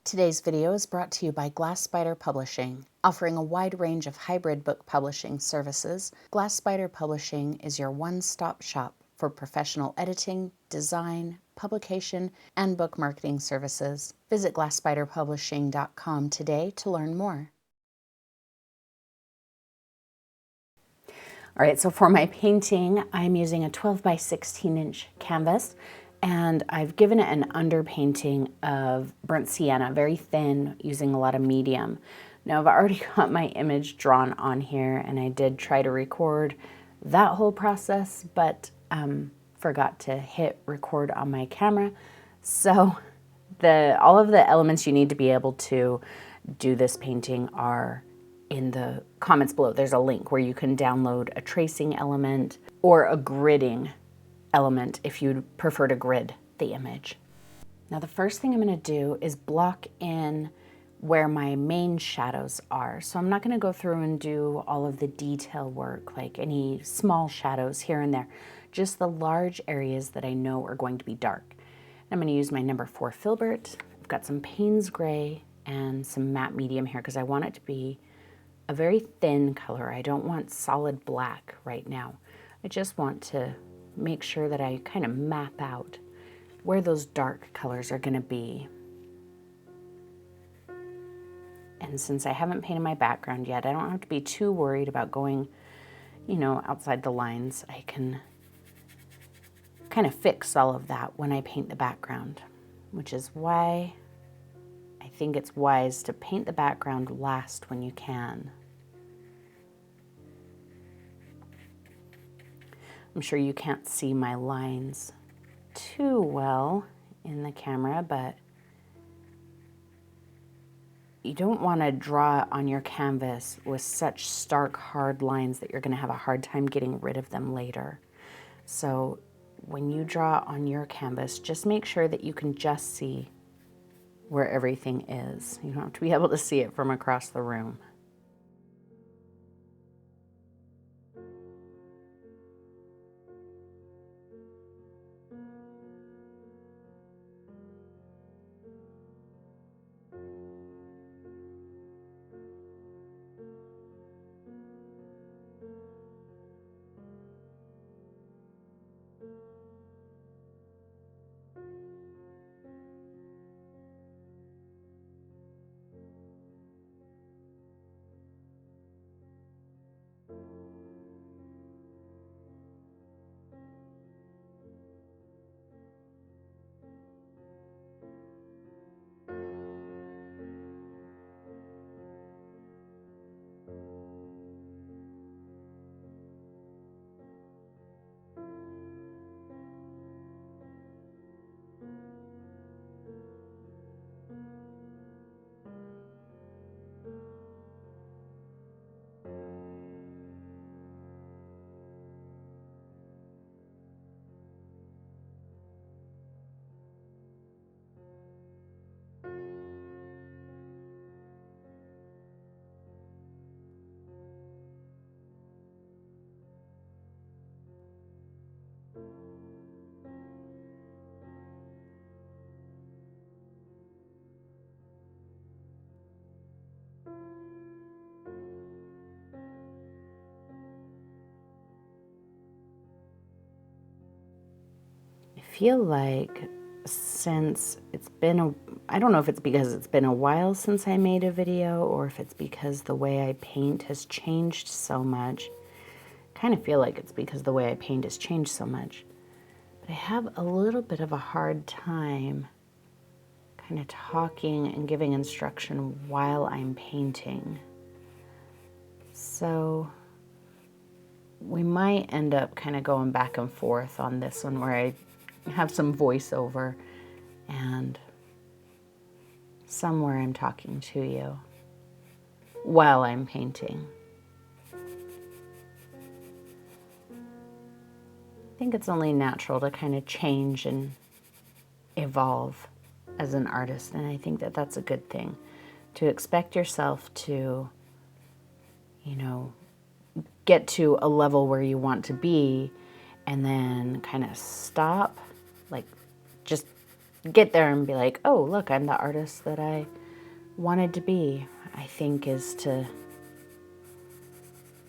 Today's video is brought to you by Glass Spider Publishing. Offering a wide range of hybrid book publishing services, Glass Spider Publishing is your one-stop shop for professional editing, design, publication, and book marketing services. Visit glassspiderpublishing.com today to learn more. All right, so for my painting, I'm using a 12 by 16 inch canvas, and I've given it an underpainting of burnt sienna, very thin, using a lot of medium. Now I've already got my image drawn on here, and I did try to record that whole process, but forgot to hit record on my camera. So all of the elements you need to be able to do this painting are in the comments below. There's a link where you can download a tracing element or a gridding element if you'd prefer to grid the image. Now the first thing I'm going to do is block in where my main shadows are. So I'm not going to go through and do all of the detail work, like any small shadows here and there, just the large areas that I know are going to be dark. I'm going to use my number 4 Filbert. I've got some Payne's Gray and some matte medium here because I want it to be a very thin color. I don't want solid black right now. I just want to make sure that I kind of map out where those dark colors are going to be. And since I haven't painted my background yet, I don't have to be too worried about going, outside the lines. I can kind of fix all of that when I paint the background, which is why I think it's wise to paint the background last when you can. I'm sure you can't see my lines too well in the camera, but you don't want to draw on your canvas with such stark, hard lines that you're going to have a hard time getting rid of them later. So when you draw on your canvas, just make sure that you can just see where everything is. You don't have to be able to see it from across the room. I feel like since it's been I don't know if it's because it's been a while since I made a video or if it's because the way I paint has changed so much. I kind of feel like it's because the way I paint has changed so much. But I have a little bit of a hard time kind of talking and giving instruction while I'm painting. So we might end up kind of going back and forth on this one where I have some voiceover and somewhere I'm talking to you while I'm painting. I think it's only natural to kind of change and evolve as an artist, and I think that that's a good thing. To expect yourself to, get to a level where you want to be and then kind of stop, like just get there and be like, oh, look, I'm the artist that I wanted to be, I think is to,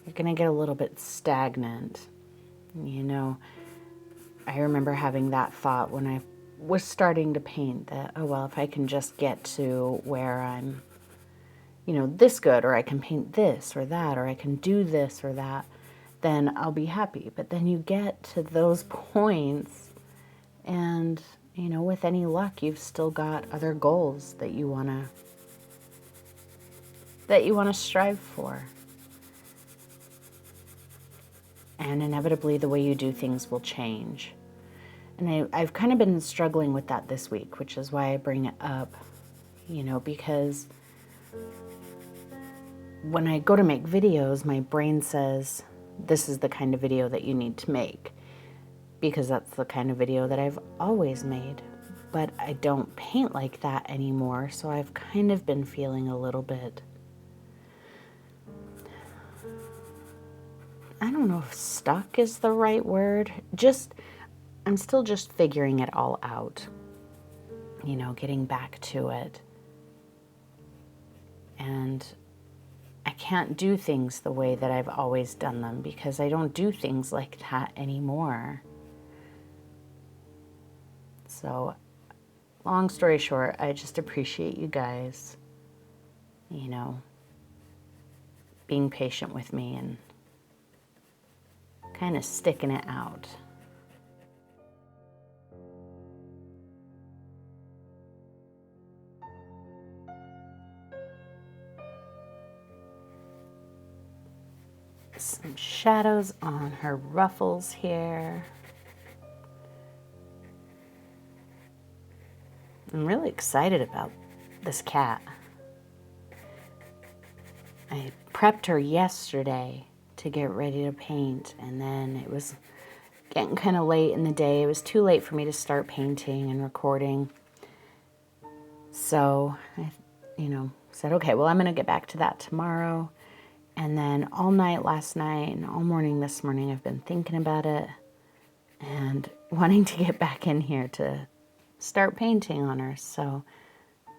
you're going to get a little bit stagnant. You know, I remember having that thought when I was starting to paint that, oh, well, if I can just get to where I'm, you know, this good, or I can paint this or that, or I can do this or that, then I'll be happy. But then you get to those points and, you know, with any luck, you've still got other goals that you want to strive for. And inevitably the way you do things will change. And I've kind of been struggling with that this week, which is why I bring it up, you know, because when I go to make videos, my brain says, this is the kind of video that you need to make, because that's the kind of video that I've always made. But I don't paint like that anymore, so I've kind of been feeling a little bit, I don't know if stuck is the right word. I'm still just figuring it all out, you know, getting back to it. And I can't do things the way that I've always done them because I don't do things like that anymore. So, long story short, I just appreciate you guys, you know, being patient with me and kind of sticking it out. Some shadows on her ruffles here. I'm really excited about this cat. I prepped her yesterday to get ready to paint, and then it was getting kind of late in the day. It was too late for me to start painting and recording. So I, you know, said, okay, well, I'm going to get back to that tomorrow. And then all night last night and all morning this morning, I've been thinking about it and wanting to get back in here to start painting on her. So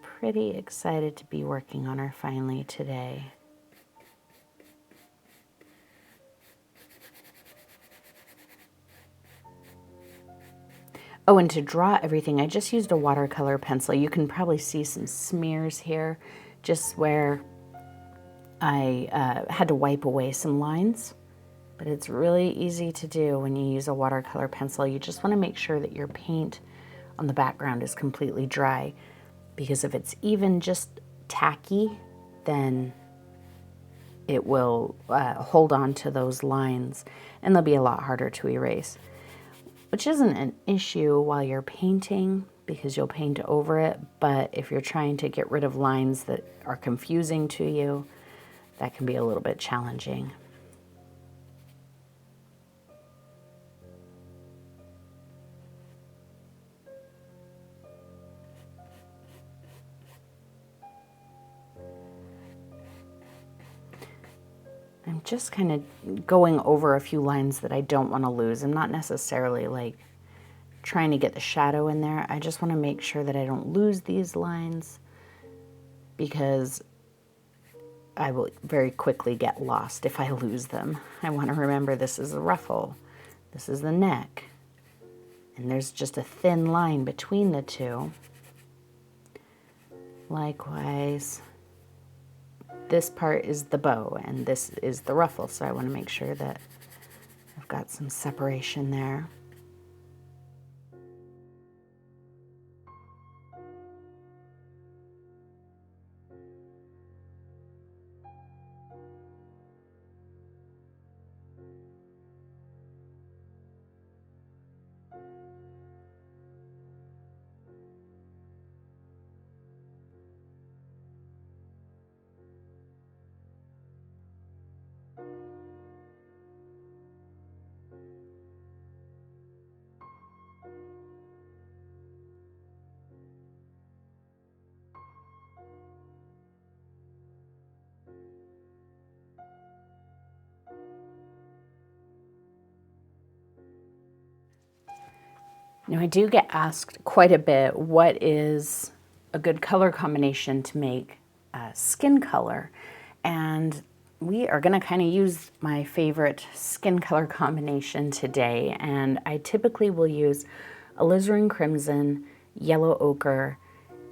pretty excited to be working on her finally today. Oh, and to draw everything, I just used a watercolor pencil. You can probably see some smears here, just where I had to wipe away some lines. But it's really easy to do when you use a watercolor pencil. You just want to make sure that your paint on the background is completely dry, because if it's even just tacky, then it will hold on to those lines and they'll be a lot harder to erase. Which isn't an issue while you're painting because you'll paint over it, but if you're trying to get rid of lines that are confusing to you, that can be a little bit challenging. I'm just kind of going over a few lines that I don't want to lose. I'm not necessarily like trying to get the shadow in there. I just want to make sure that I don't lose these lines because I will very quickly get lost if I lose them. I want to remember this is the ruffle, this is the neck, and there's just a thin line between the two. Likewise, this part is the bow and this is the ruffle, so I want to make sure that I've got some separation there. Now, I do get asked quite a bit, what is a good color combination to make skin color? And we are going to kind of use my favorite skin color combination today. And I typically will use alizarin crimson, yellow ochre,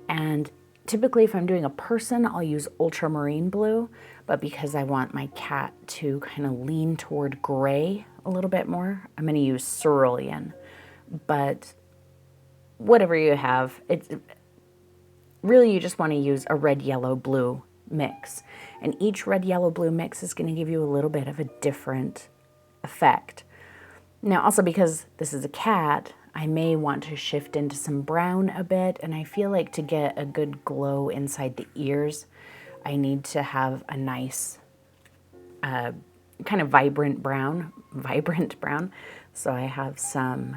and typically if I'm doing a person, I'll use ultramarine blue. But because I want my cat to kind of lean toward gray a little bit more, I'm going to use cerulean. But whatever you have, really you just want to use a red, yellow, blue mix. And each red, yellow, blue mix is going to give you a little bit of a different effect. Now, also because this is a cat, I may want to shift into some brown a bit, and I feel like to get a good glow inside the ears, I need to have a nice kind of vibrant brown. So I have some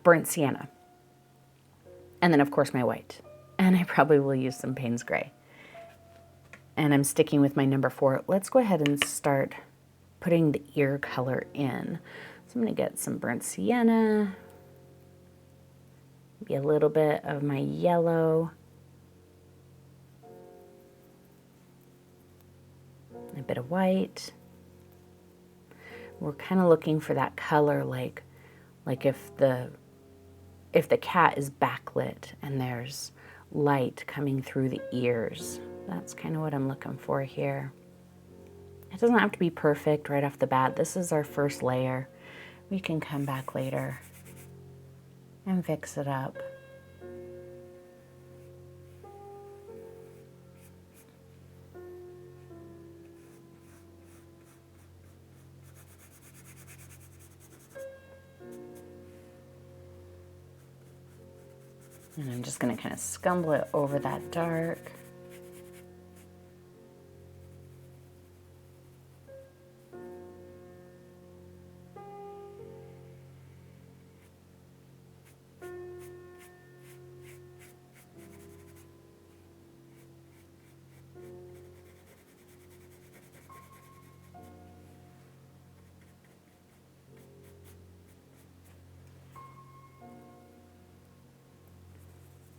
burnt sienna. And then of course my white. And I probably will use some Payne's Gray. And I'm sticking with my number 4. Let's go ahead and start putting the ear color in. So I'm going to get some burnt sienna, maybe a little bit of my yellow, a bit of white. We're kind of looking for that color like if the cat is backlit and there's light coming through the ears. That's kind of what I'm looking for here. It doesn't have to be perfect right off the bat. This is our first layer. We can come back later and fix it up. And I'm just going to kind of scumble it over that dark.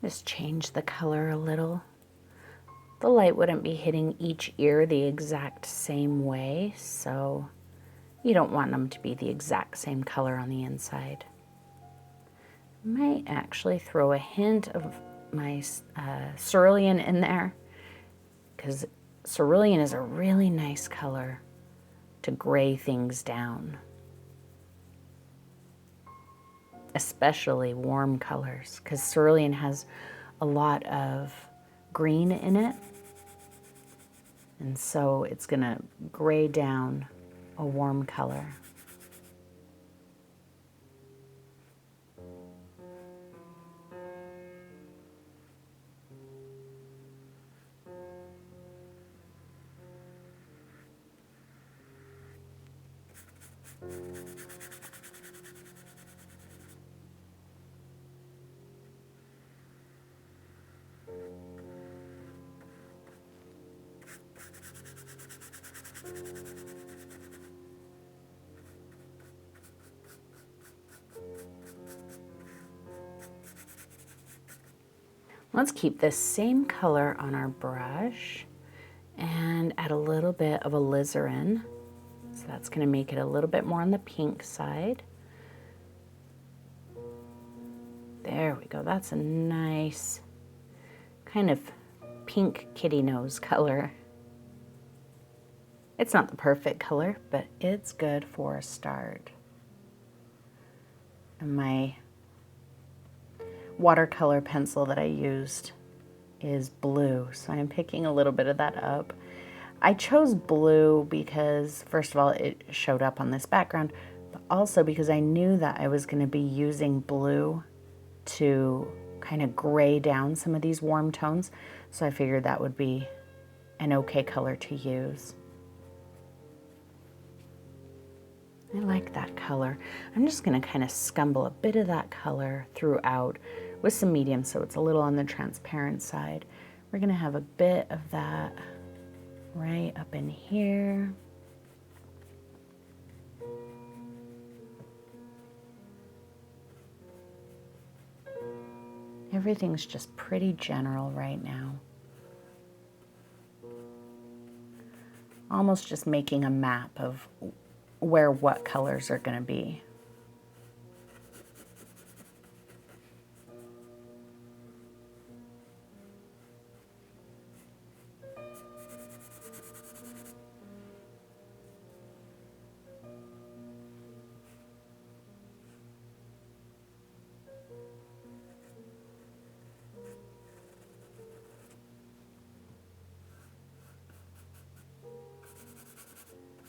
Just change the color a little. The light wouldn't be hitting each ear the exact same way, so you don't want them to be the exact same color on the inside. I might actually throw a hint of my cerulean in there, because cerulean is a really nice color to gray things down. Especially warm colors, because cerulean has a lot of green in it, and so it's going to gray down a warm color. Let's keep this same color on our brush and add a little bit of alizarin. So that's going to make it a little bit more on the pink side. There we go. That's a nice kind of pink kitty nose color. It's not the perfect color, but it's good for a start. And my watercolor pencil that I used is blue, so I'm picking a little bit of that up. I chose blue because, first of all, it showed up on this background, but also because I knew that I was going to be using blue to kind of gray down some of these warm tones, so I figured that would be an okay color to use. I like that color. I'm just going to kind of scumble a bit of that color throughout with some medium, so it's a little on the transparent side. We're going to have a bit of that right up in here. Everything's just pretty general right now. Almost just making a map of where what colors are going to be.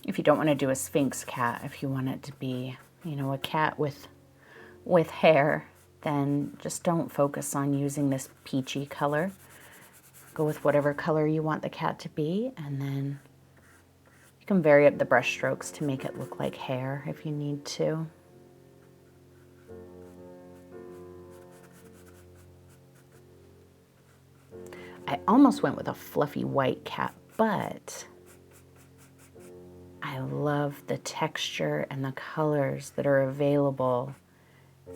If you don't want to do a Sphinx cat, if you want it to be, you know, a cat with hair, then just don't focus on using this peachy color. Go with whatever color you want the cat to be, and then you can vary up the brush strokes to make it look like hair if you need to. I almost went with a fluffy white cat, but I love the texture and the colors that are available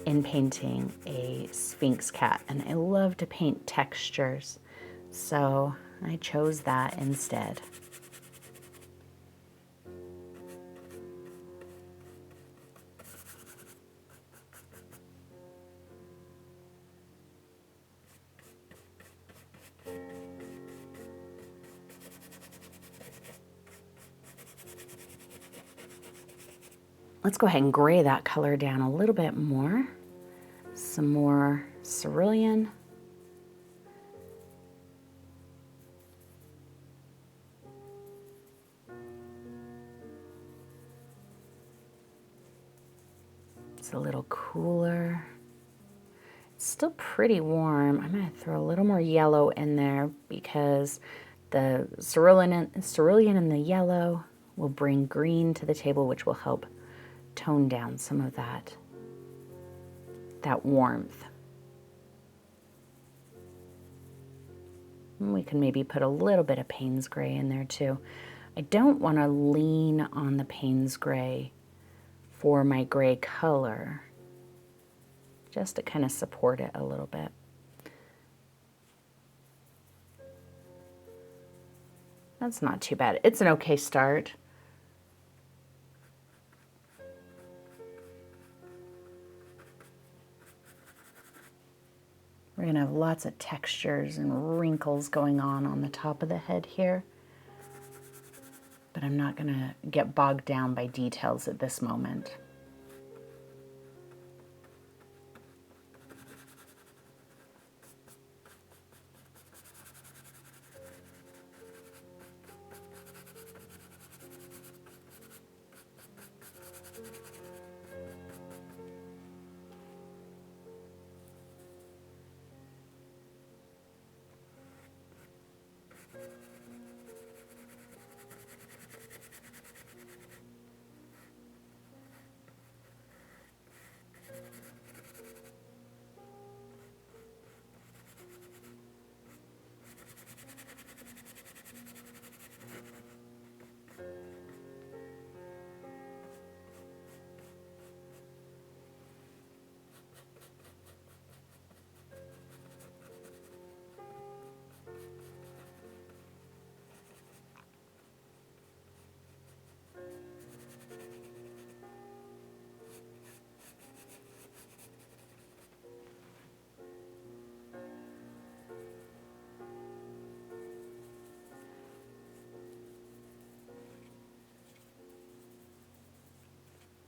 in painting a Sphinx cat, and I love to paint textures, so I chose that instead. Let's go ahead and gray that color down a little bit more. Some more cerulean. It's a little cooler. It's still pretty warm. I'm going to throw a little more yellow in there because the cerulean and the yellow will bring green to the table, which will help tone down some of that warmth. And we can maybe put a little bit of Payne's gray in there too. I don't want to lean on the Payne's gray for my gray color, just to kind of support it a little bit. That's not too bad. It's an okay start. We're going to have lots of textures and wrinkles going on the top of the head here. But I'm not going to get bogged down by details at this moment.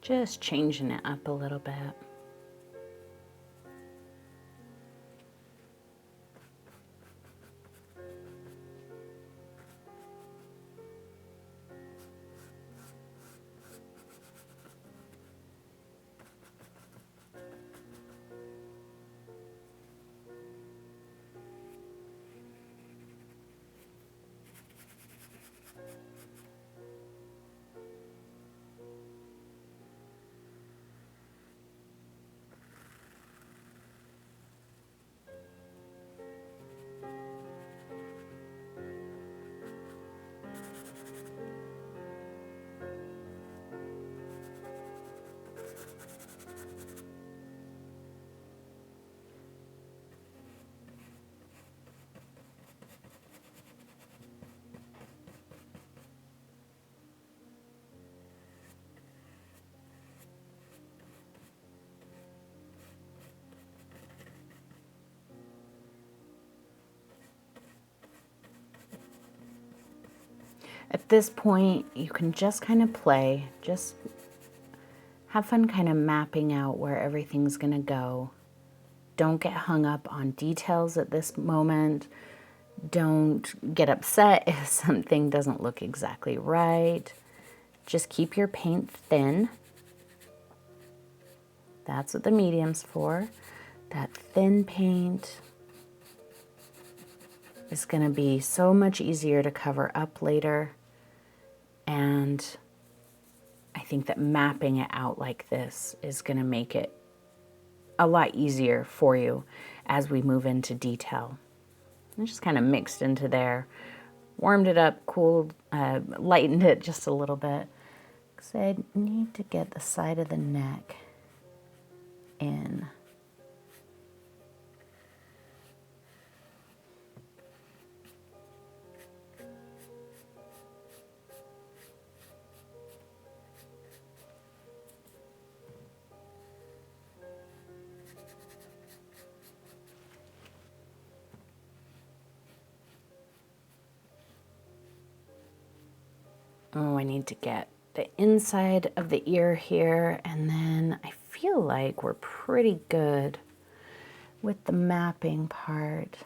Just changing it up a little bit. At this point, you can just kind of play, just have fun kind of mapping out where everything's gonna go. Don't get hung up on details at this moment. Don't get upset if something doesn't look exactly right. Just keep your paint thin. That's what the medium's for. That thin paint is going to be so much easier to cover up later. And I think that mapping it out like this is going to make it a lot easier for you as we move into detail. I just kind of mixed into there, warmed it up, cooled, lightened it just a little bit. Because I need to get the side of the neck in. Oh, I need to get the inside of the ear here, and then I feel like we're pretty good with the mapping part.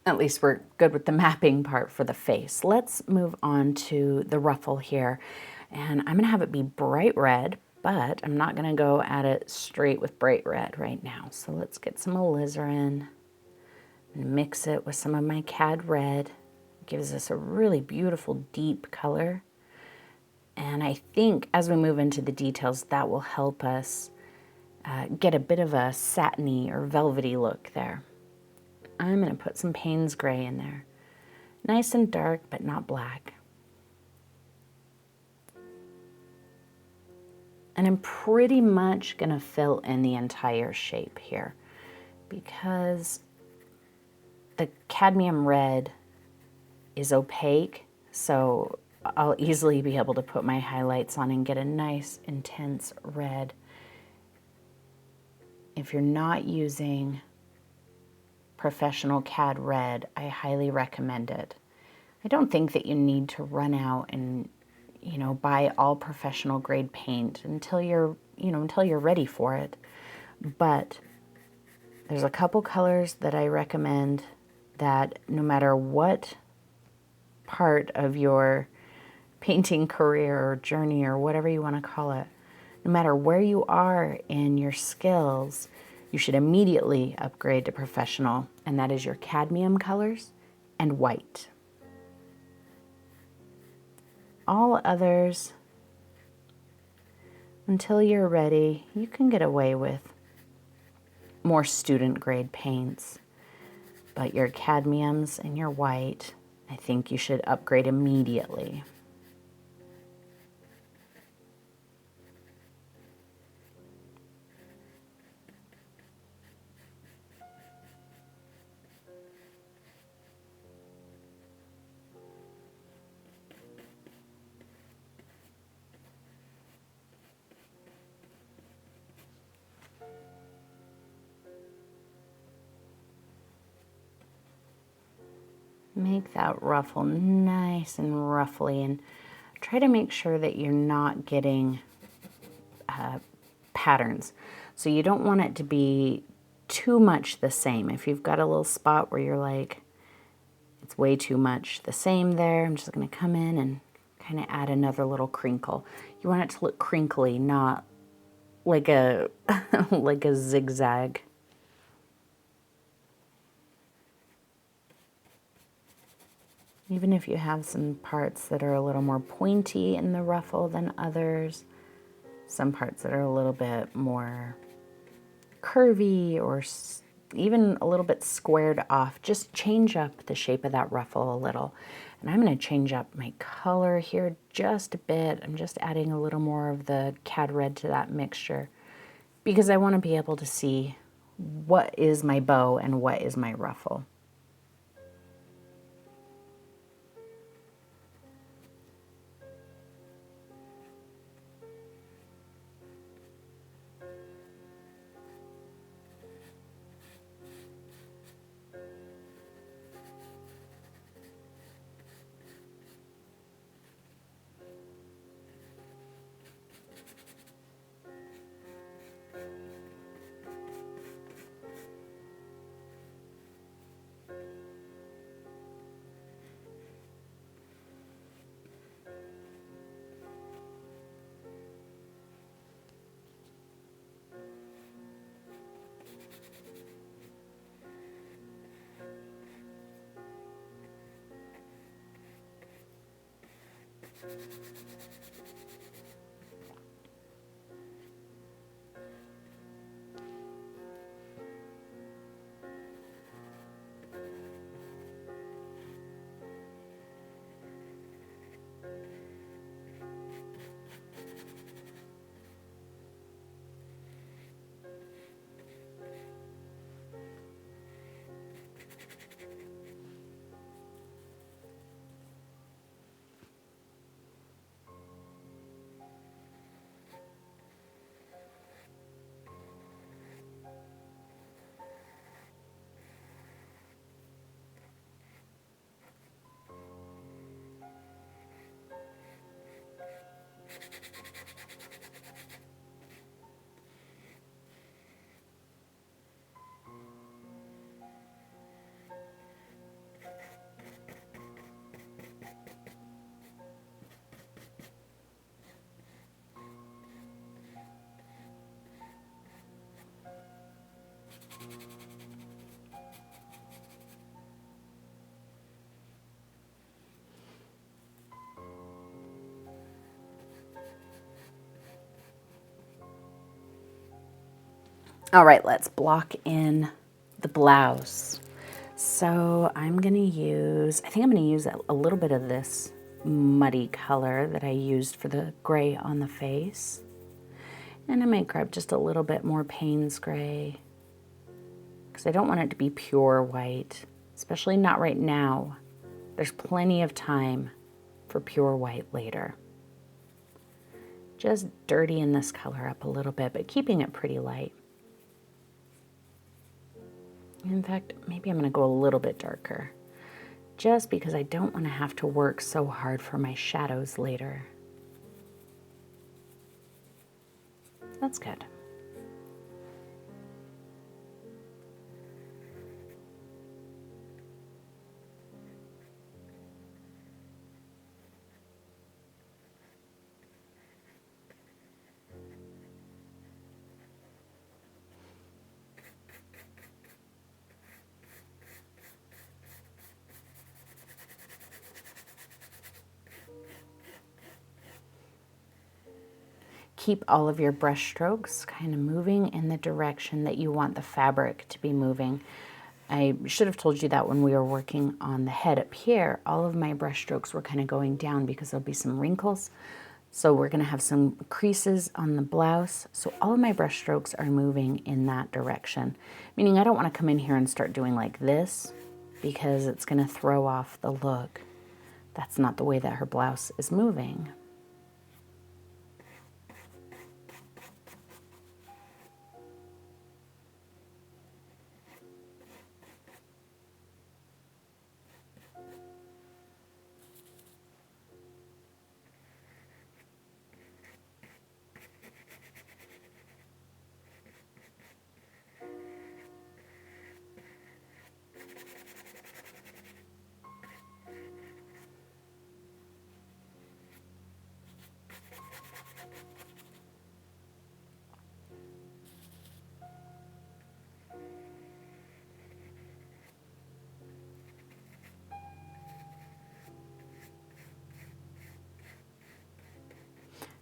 At least we're good with the mapping part for the face. Let's move on to the ruffle here. And I'm gonna have it be bright red, but I'm not gonna go at it straight with bright red right now. So let's get some alizarin and mix it with some of my cad red. It gives us a really beautiful deep color. And I think as we move into the details, that will help us get a bit of a satiny or velvety look there. I'm going to put some Payne's Gray in there. Nice and dark, but not black. And I'm pretty much going to fill in the entire shape here because the cadmium red is opaque, so I'll easily be able to put my highlights on and get a nice intense red. If you're not using professional cad red, I highly recommend it. I don't think that you need to run out and, you know, buy all professional grade paint until you're ready for it. But there's a couple colors that I recommend that no matter what part of your painting career or journey or whatever you want to call it, no matter where you are in your skills, you should immediately upgrade to professional, and that is your cadmium colors and white. All others, until you're ready, you can get away with more student grade paints, but your cadmiums and your white, I think you should upgrade immediately. Make that ruffle nice and ruffly, and try to make sure that you're not getting patterns. So you don't want it to be too much the same. If you've got a little spot where you're like, it's way too much the same there, I'm just going to come in and kind of add another little crinkle. You want it to look crinkly, not like a like a zigzag. Even if you have some parts that are a little more pointy in the ruffle than others, some parts that are a little bit more curvy or even a little bit squared off, just change up the shape of that ruffle a little. And I'm going to change up my color here just a bit. I'm just adding a little more of the cad red to that mixture because I want to be able to see what is my bow and what is my ruffle. All right, let's block in the blouse. So I'm gonna use, I think I'm gonna use a little bit of this muddy color that I used for the gray on the face. And I might grab just a little bit more Payne's gray because I don't want it to be pure white, especially not right now. There's plenty of time for pure white later. Just dirtying this color up a little bit, but keeping it pretty light. In fact, maybe I'm gonna go a little bit darker, just because I don't want to have to work so hard for my shadows later. That's good. Keep all of your brush strokes kind of moving in the direction that you want the fabric to be moving. I should have told you that when we were working on the head up here, all of my brush strokes were kind of going down because there'll be some wrinkles. So we're going to have some creases on the blouse. So all of my brush strokes are moving in that direction, meaning I don't want to come in here and start doing like this because it's going to throw off the look. That's not the way that her blouse is moving.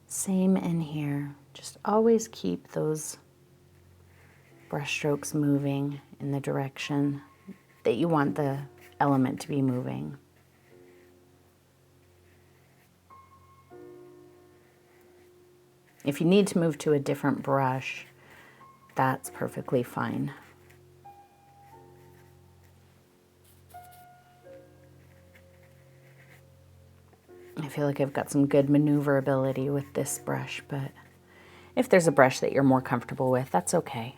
Same in here. Just always keep those brush strokes moving in the direction that you want the element to be moving. If you need to move to a different brush, that's perfectly fine. I feel like I've got some good maneuverability with this brush, but if there's a brush that you're more comfortable with, that's okay.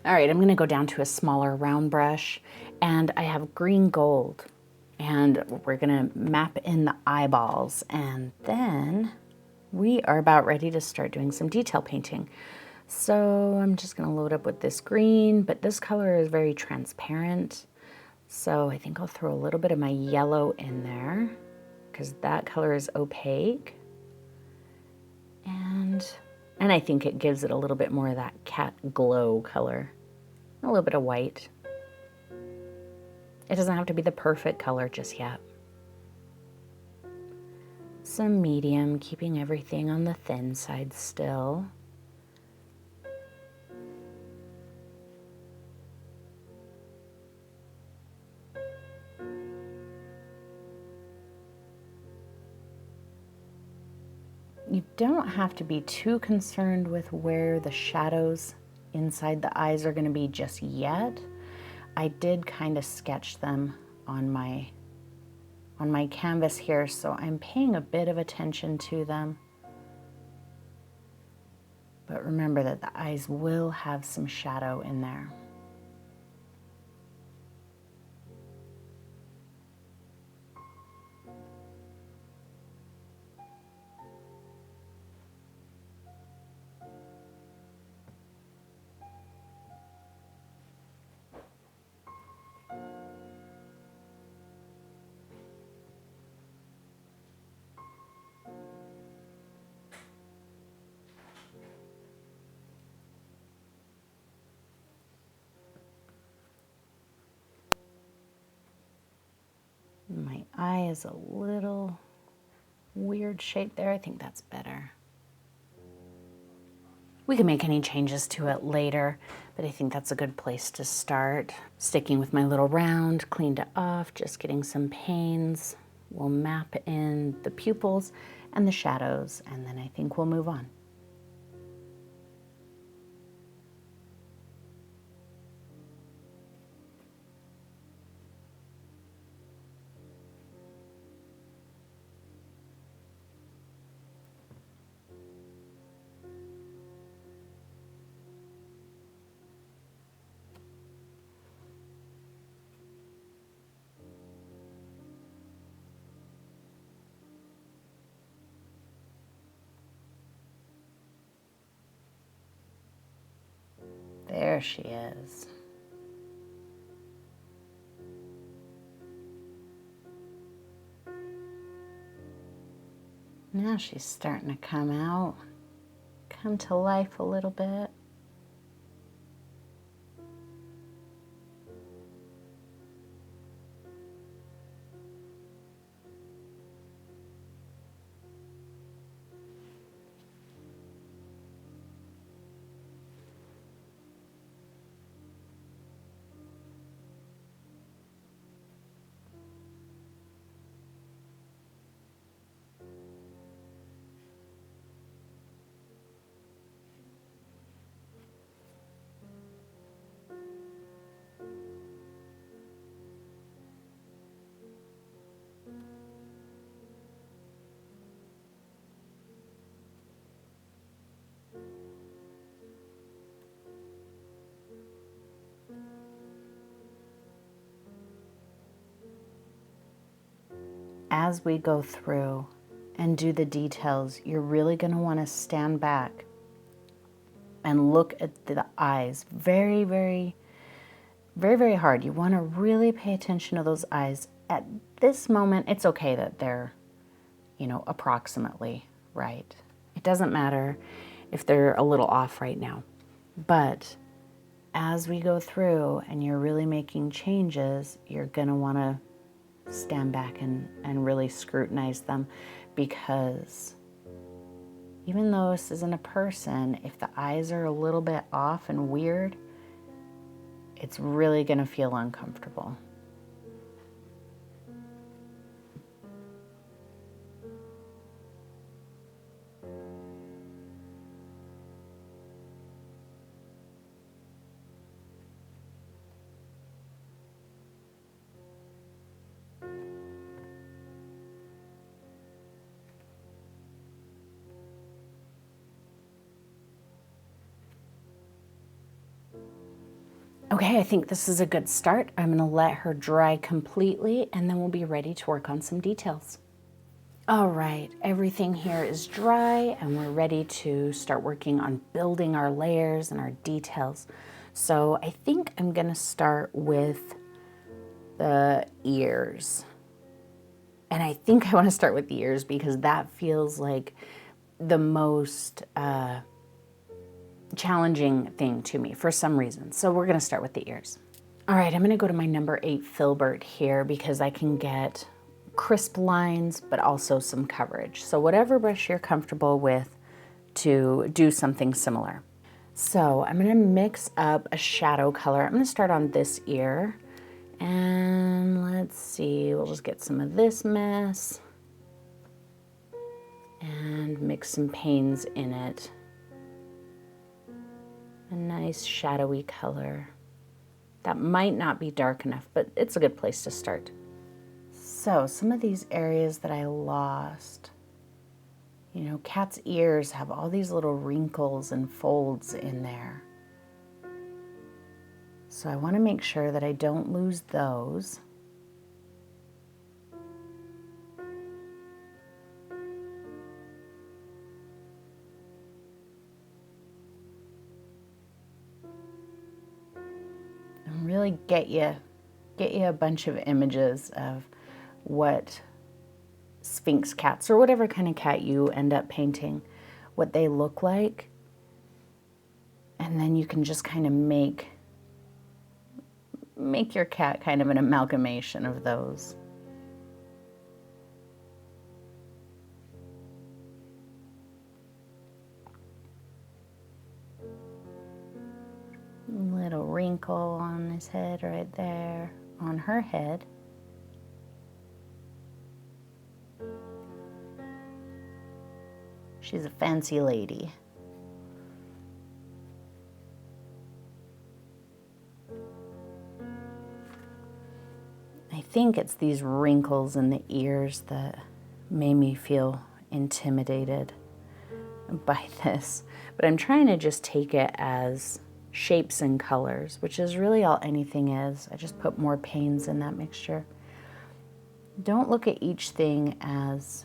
All right, I'm gonna go down to a smaller round brush, and I have green gold, and we're gonna map in the eyeballs, and then we are about ready to start doing some detail painting. So I'm just gonna load up with this green, but this color is very transparent. So I think I'll throw a little bit of my yellow in there because that color is opaque. And I think it gives it a little bit more of that cat glow color. A little bit of white. It doesn't have to be the perfect color just yet. Some medium, keeping everything on the thin side still. You don't have to be too concerned with where the shadows inside the eyes are going to be just yet. I did kind of sketch them on my canvas here, so I'm paying a bit of attention to them. But remember that the eyes will have some shadow in there. My eye is a little weird shape there. I think that's better. We can make any changes to it later, but I think that's a good place to start. Sticking with my little round, cleaned it off, just getting some panes. We'll map in the pupils and the shadows, and then I think we'll move on. There she is. Now she's starting to come out, come to life a little bit. As we go through and do the details, you're really going to want to stand back and look at the eyes very, very, very, very hard. You want to really pay attention to those eyes. At this moment, it's okay that they're, approximately right. It doesn't matter if they're a little off right now. But as we go through and you're really making changes, you're going to want to stand back and really scrutinize them, because even though this isn't a person, if the eyes are a little bit off and weird, it's really going to feel uncomfortable. Okay, I think this is a good start. I'm gonna let her dry completely and then we'll be ready to work on some details. All right, everything here is dry and we're ready to start working on building our layers and our details. So I think I'm gonna start with the ears. And I think I wanna start with the ears because that feels like the most challenging thing to me for some reason. So we're gonna start with the ears. All right, I'm gonna go to my number 8 Filbert here because I can get crisp lines, but also some coverage. So whatever brush you're comfortable with to do something similar. So I'm gonna mix up a shadow color. I'm gonna start on this ear and let's see, we'll just get some of this mess and mix some panes in it. A nice shadowy color. That might not be dark enough, but it's a good place to start. So some of these areas that I lost, you know, cat's ears have all these little wrinkles and folds in there. So I want to make sure that I don't lose those. And really get you a bunch of images of what Sphinx cats or whatever kind of cat you end up painting, what they look like. And then you can just kind of make your cat kind of an amalgamation of those. Little wrinkle on his head right there, on her head. She's a fancy lady. I think it's these wrinkles in the ears that made me feel intimidated by this. But I'm trying to just take it as shapes and colors, which is really all anything is. I just put more panes in that mixture. Don't look at each thing as,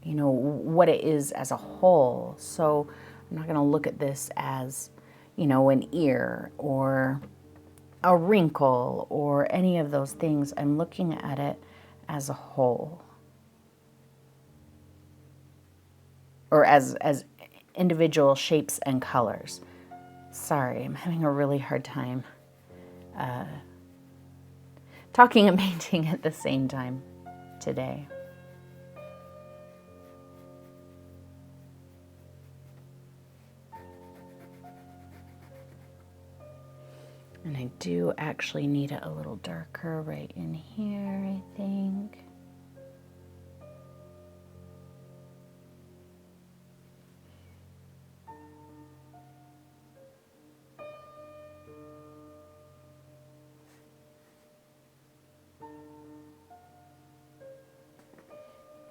you know, what it is as a whole. So I'm not going to look at this as, you know, an ear or a wrinkle or any of those things. I'm looking at it as a whole, or as individual shapes and colors. Sorry, I'm having a really hard time talking and painting at the same time today. And I do actually need it a little darker right in here, I think.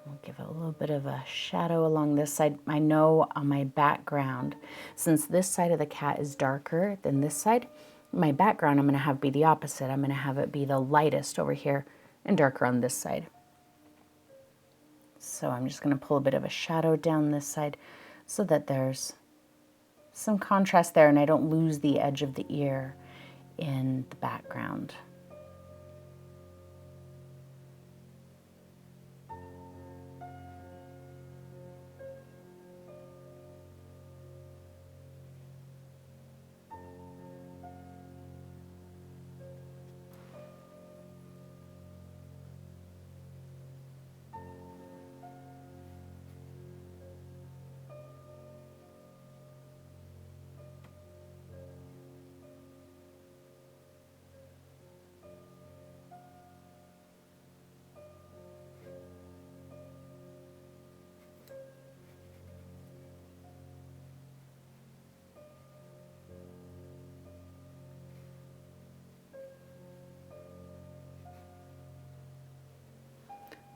I'll give it a little bit of a shadow along this side. I know on my background, since this side of the cat is darker than this side, my background I'm going to have be the opposite. I'm going to have it be the lightest over here and darker on this side. So I'm just going to pull a bit of a shadow down this side so that there's some contrast there and I don't lose the edge of the ear in the background.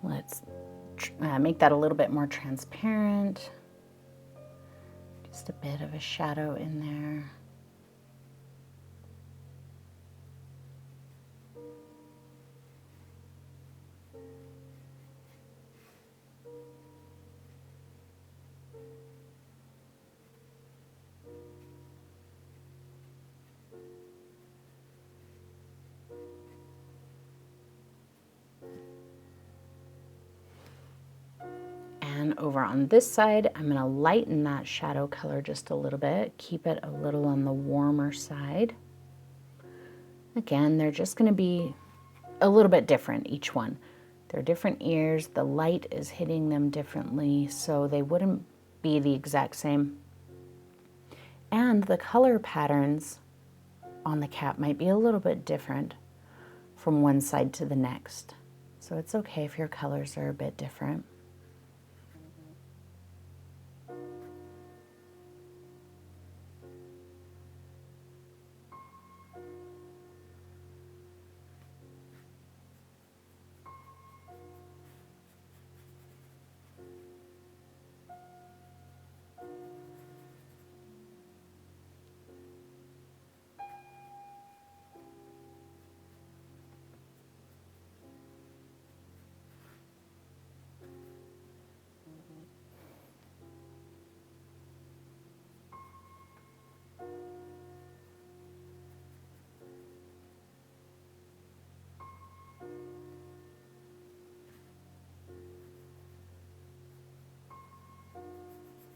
Let's make that a little bit more transparent. Just a bit of a shadow in there. over on this side, I'm going to lighten that shadow color just a little bit, keep it a little on the warmer side. Again, they're just going to be a little bit different, each one. They're different ears, the light is hitting them differently, so they wouldn't be the exact same. And the color patterns on the cap might be a little bit different from one side to the next. So it's okay if your colors are a bit different.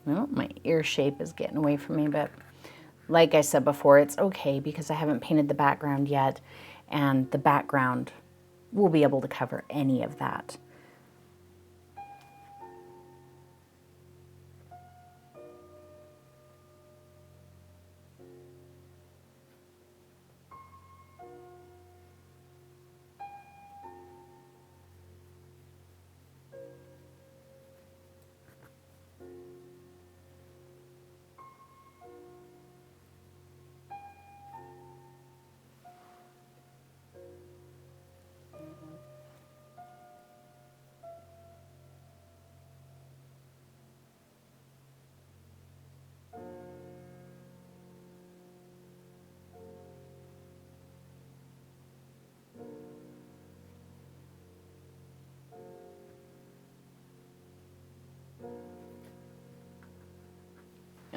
Well, my ear shape is getting away from me, but like I said before, it's okay because I haven't painted the background yet, and the background will be able to cover any of that.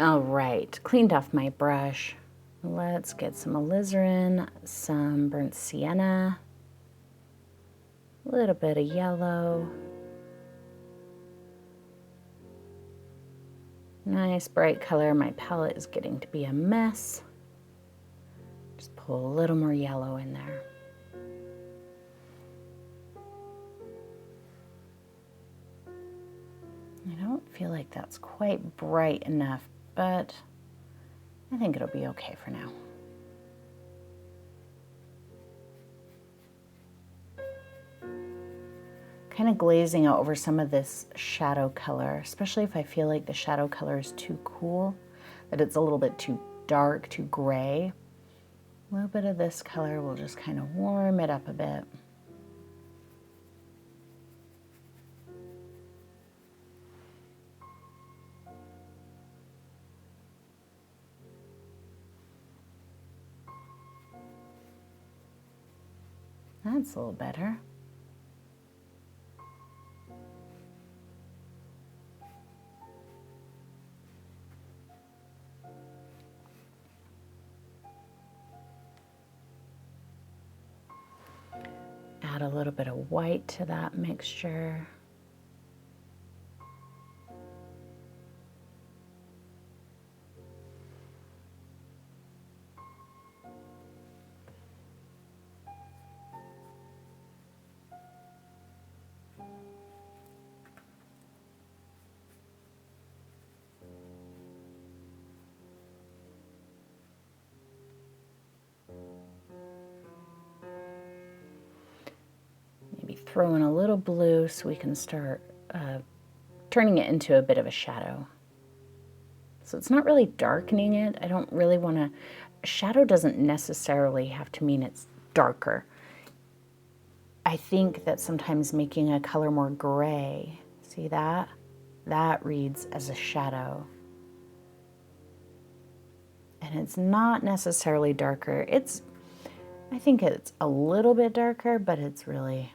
All right, cleaned off my brush. Let's get some alizarin, some burnt sienna, a little bit of yellow. Nice bright color. My palette is getting to be a mess. Just pull a little more yellow in there. I don't feel like that's quite bright enough, but I think it'll be okay for now. Kind of glazing over some of this shadow color, especially if I feel like the shadow color is too cool, that it's a little bit too dark, too gray. A little bit of this color will just kind of warm it up a bit. That's a little better. Add a little bit of white to that mixture. Throw in a little blue so we can start turning it into a bit of a shadow. So it's not really darkening it. I don't really want to, shadow doesn't necessarily have to mean it's darker. I think that sometimes making a color more gray, see that? That reads as a shadow. And it's not necessarily darker. I think it's a little bit darker, but it's really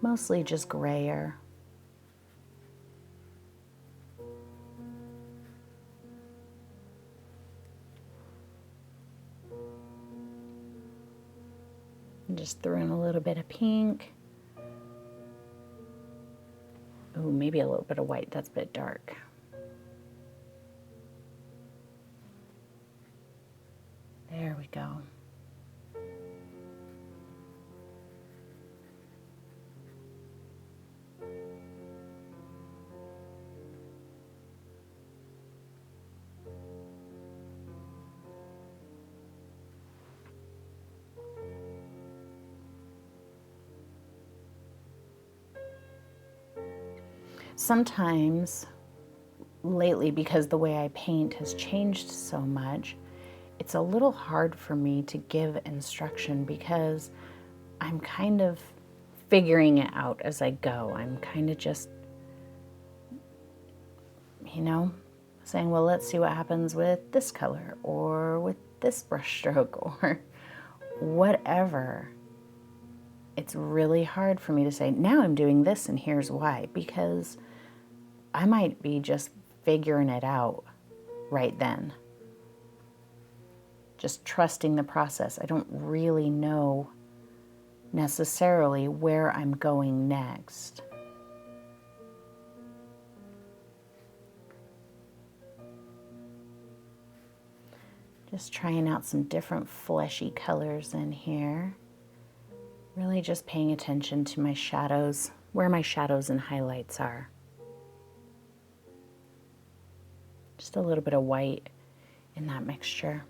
mostly just grayer. And just throw in a little bit of pink. Ooh, Ooh, maybe a little bit of white. That's a bit dark. There we go. Sometimes lately, because the way I paint has changed so much, it's a little hard for me to give instruction because I'm kind of figuring it out as I go. I'm kind of just, you know, saying, well, let's see what happens with this color or with this brush stroke or whatever. It's really hard for me to say, now I'm doing this and here's why, because I might be just figuring it out right then. Just trusting the process. I don't really know necessarily where I'm going next. Just trying out some different fleshy colors in here. Really just paying attention to my shadows, where my shadows and highlights are. Just a little bit of white in that mixture.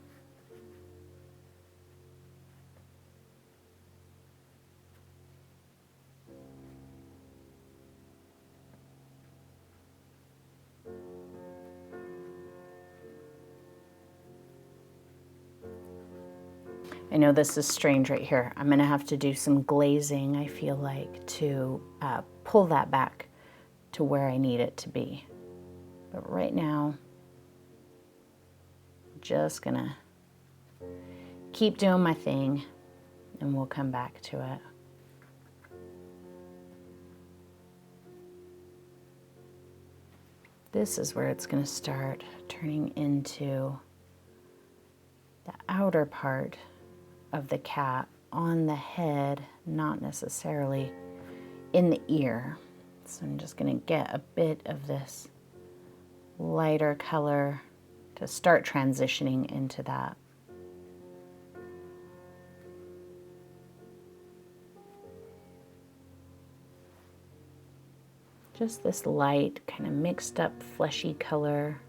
I know this is strange right here. I'm gonna have to do some glazing, I feel like, to pull that back to where I need it to be. But right now, I'm just gonna keep doing my thing and we'll come back to it. This is where it's gonna start turning into the outer part of the cat on the head, not necessarily in the ear. So I'm just gonna get a bit of this lighter color to start transitioning into that. Just this light, kind of mixed up fleshy color.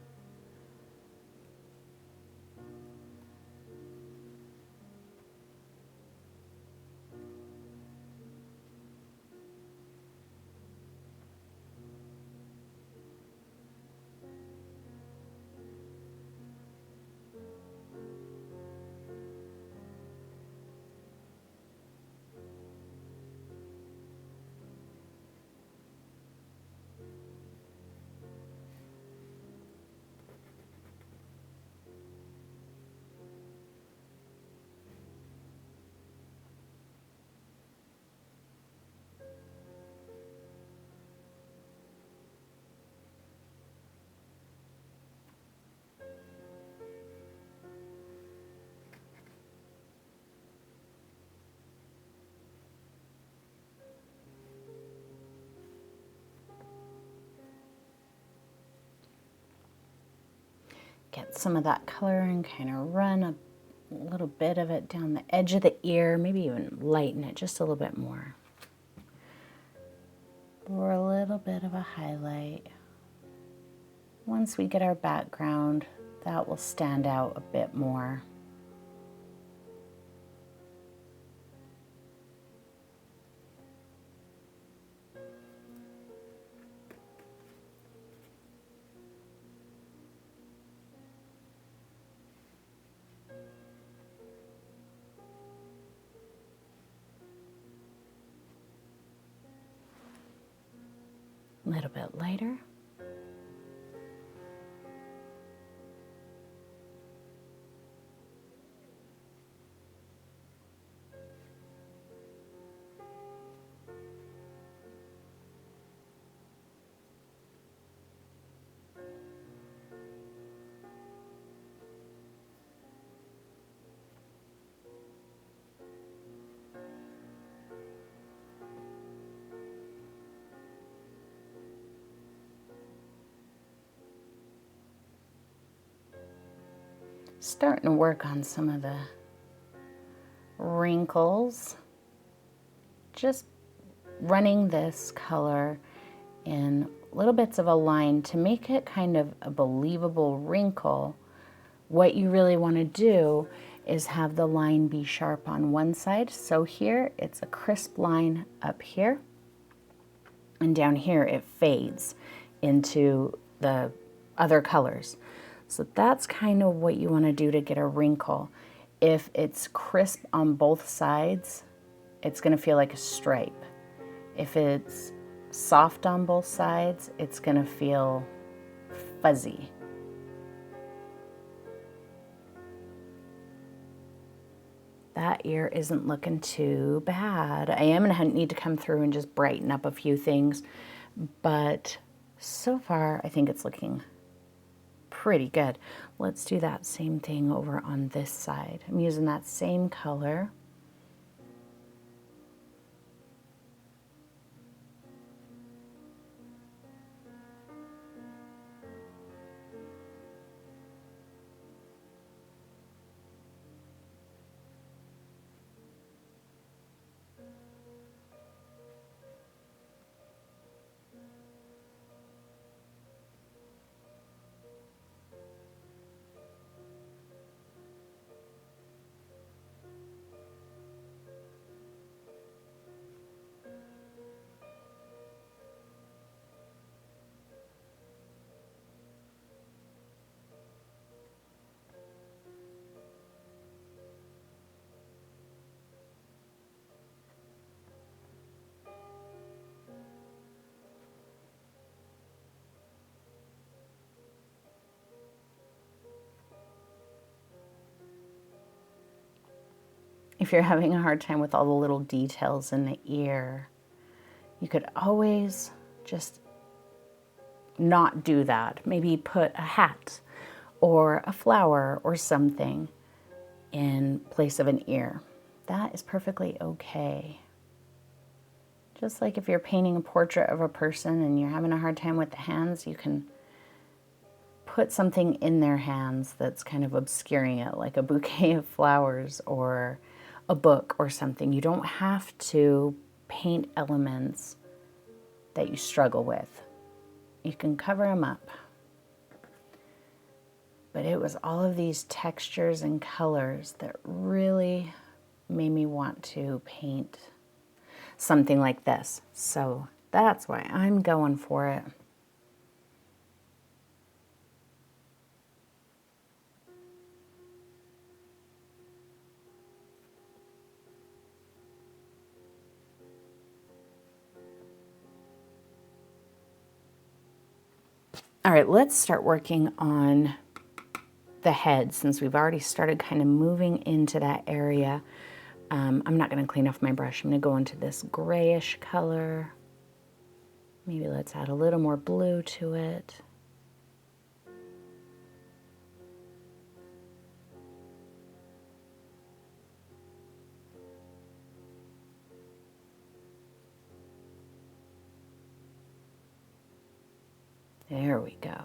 Get some of that color and kind of run a little bit of it down the edge of the ear, maybe even lighten it just a little bit more. For a little bit of a highlight. Once we get our background, that will stand out a bit more. A little bit lighter. starting to work on some of the wrinkles. Just running this color in little bits of a line to make it kind of a believable wrinkle. What you really want to do is have the line be sharp on one side. So here it's a crisp line up here, and down here it fades into the other colors. So that's kind of what you want to do to get a wrinkle. If it's crisp on both sides, it's going to feel like a stripe. If it's soft on both sides, it's going to feel fuzzy. That ear isn't looking too bad. I am going to need to come through and just brighten up a few things, but so far I think it's looking pretty good. Let's do that same thing over on this side. I'm using that same color. If you're having a hard time with all the little details in the ear, you could always just not do that. Maybe put a hat or a flower or something in place of an ear. That is perfectly okay. Just like if you're painting a portrait of a person and you're having a hard time with the hands, you can put something in their hands that's kind of obscuring it, like a bouquet of flowers or a book or something. You don't have to paint elements that you struggle with. You can cover them up. But it was all of these textures and colors that really made me want to paint something like this. So that's why I'm going for it. All right, let's start working on the head since we've already started kind of moving into that area. I'm not going to clean off my brush. I'm going to go into this grayish color. Maybe let's add a little more blue to it. There we go.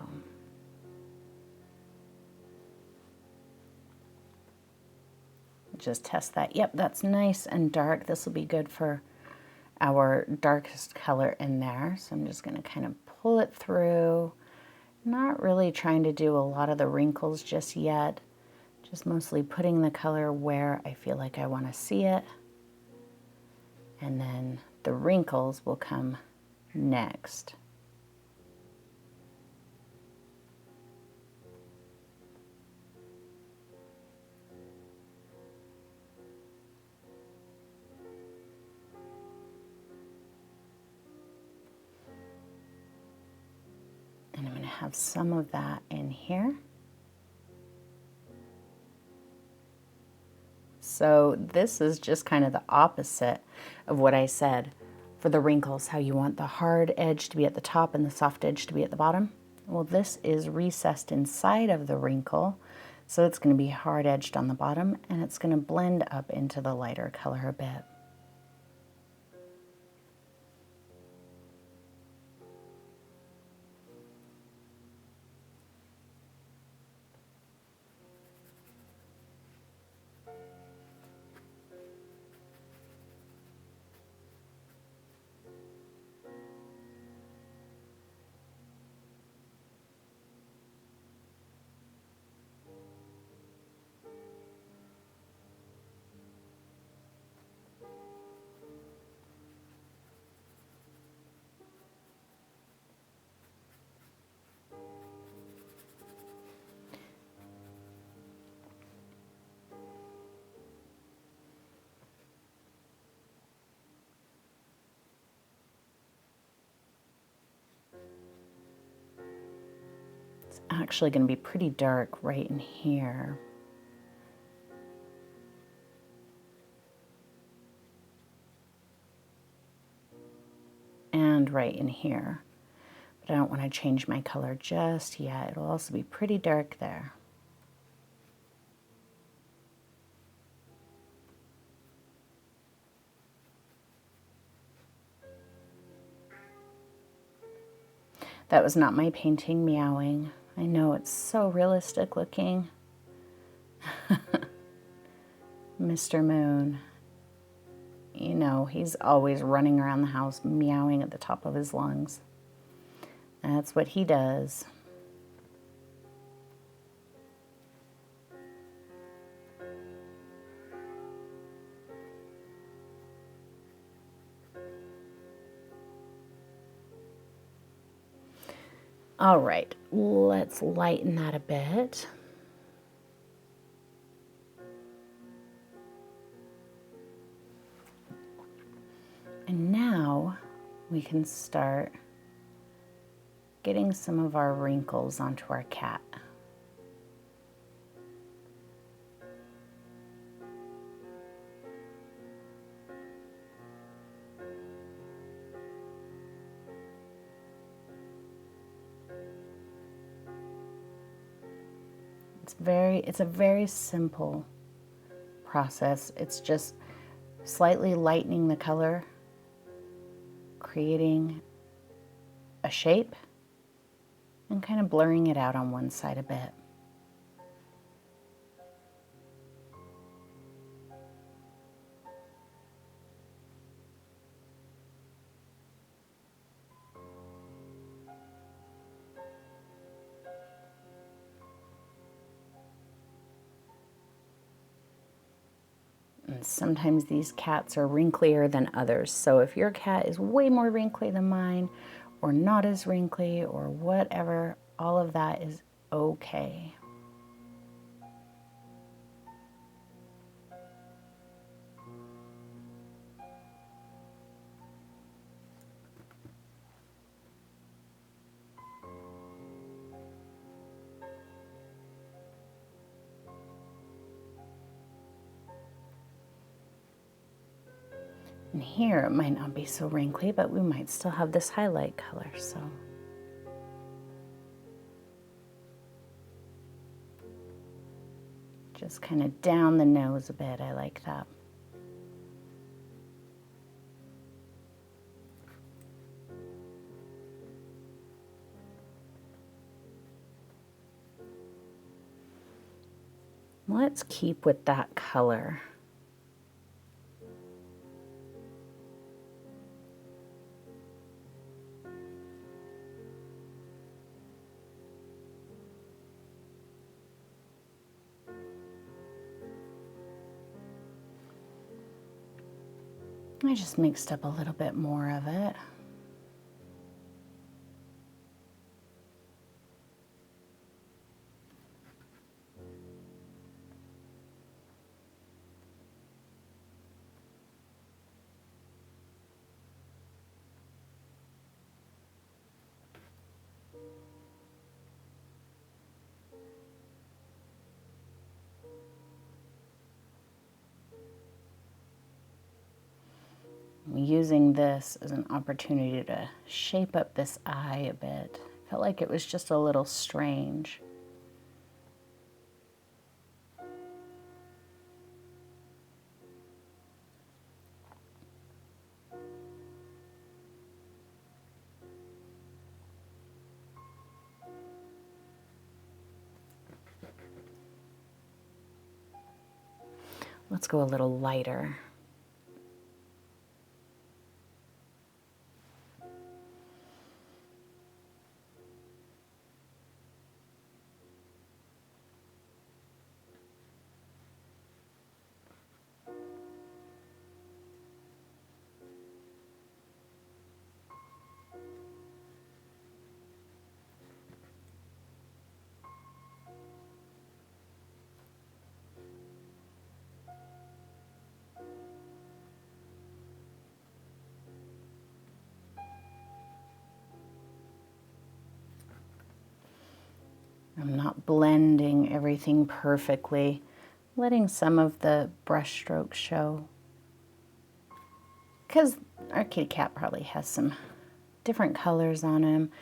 Just test that. Yep, that's nice and dark. This will be good for our darkest color in there. So I'm just going to kind of pull it through. Not really trying to do a lot of the wrinkles just yet. Just mostly putting the color where I feel like I want to see it. And then the wrinkles will come next. And I'm going to have some of that in here. So this is just kind of the opposite of what I said for the wrinkles, how you want the hard edge to be at the top and the soft edge to be at the bottom. Well, this is recessed inside of the wrinkle, so it's going to be hard edged on the bottom, and it's going to blend up into the lighter color a bit. actually going to be pretty dark right in here. And right in here. But I don't want to change my color just yet. It'll also be pretty dark there. That was not my painting meowing. I know, it's so realistic looking. Mr. Moon. You know, he's always running around the house meowing at the top of his lungs. That's what he does. All right, let's lighten that a bit. And now we can start getting some of our wrinkles onto our cat. It's a very simple process. It's just slightly lightening the color, creating a shape, and kind of blurring it out on one side a bit. And sometimes these cats are wrinklier than others. So if your cat is way more wrinkly than mine, or not as wrinkly, or whatever, all of that is okay. And here it might not be so wrinkly, but we might still have this highlight color, so. Just kind of down the nose a bit, I like that. Let's keep with that color. I just mixed up a little bit more of it. I'm using this as an opportunity to shape up this eye a bit. Felt like it was just a little strange. Let's go a little lighter. I'm not blending everything perfectly, letting some of the brush strokes show. Because our kitty cat probably has some different colors on him.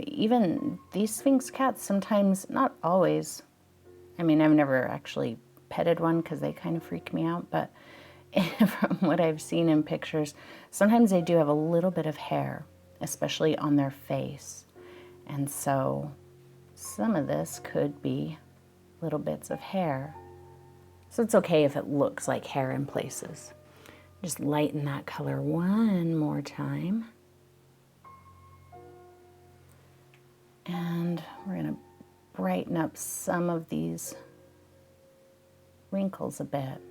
Even these Sphinx cats sometimes, not always, I mean, I've never actually petted one because they kind of freak me out, but from what I've seen in pictures, sometimes they do have a little bit of hair, especially on their face. And so some of this could be little bits of hair. So it's okay if it looks like hair in places. Just lighten that color one more time. And we're going to brighten up some of these wrinkles a bit.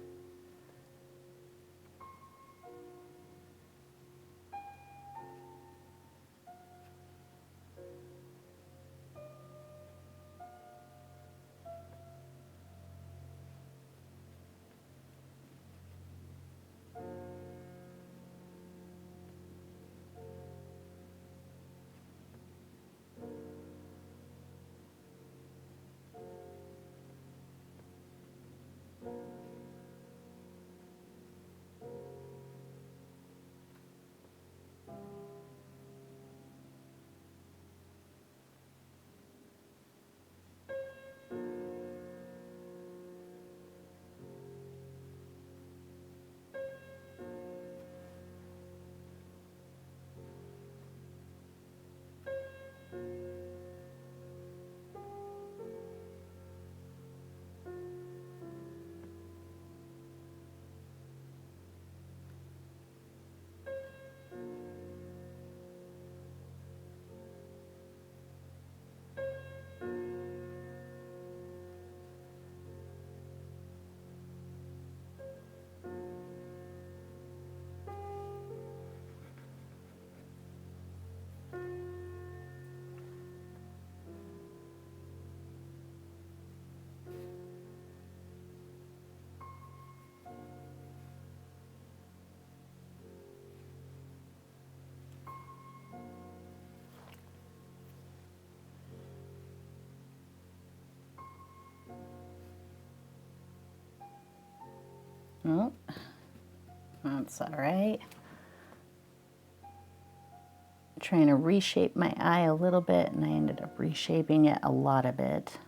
Oh, that's all right. Trying to reshape my eye a little bit, and I ended up reshaping it a lot of it.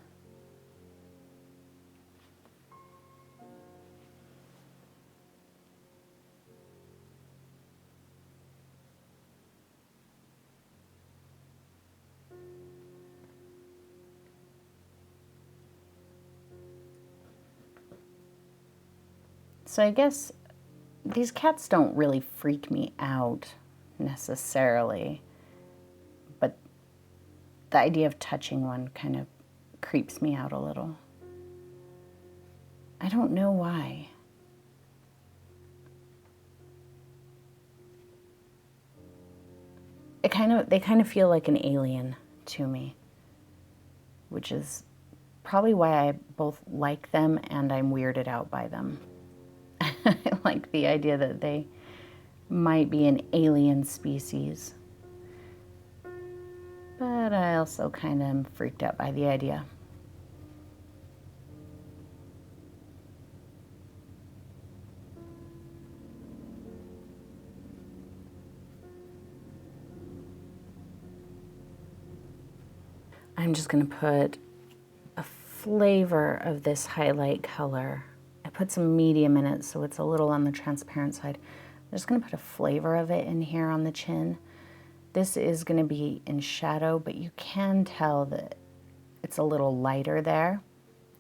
So I guess these cats don't really freak me out necessarily, but the idea of touching one kind of creeps me out a little. I don't know why. They kind of feel like an alien to me, which is probably why I both like them and I'm weirded out by them. I like the idea that they might be an alien species. But I also kind of am freaked out by the idea. I'm just going to put a flavor of this highlight color. I put some medium in it, so it's a little on the transparent side. I'm just going to put a flavor of it in here on the chin. This is going to be in shadow, but you can tell that it's a little lighter there.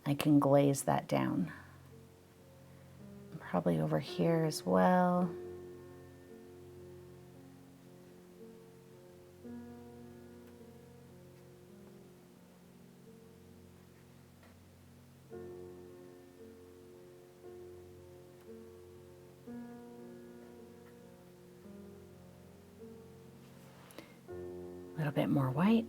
I can glaze that down. Probably over here as well. A little bit more white.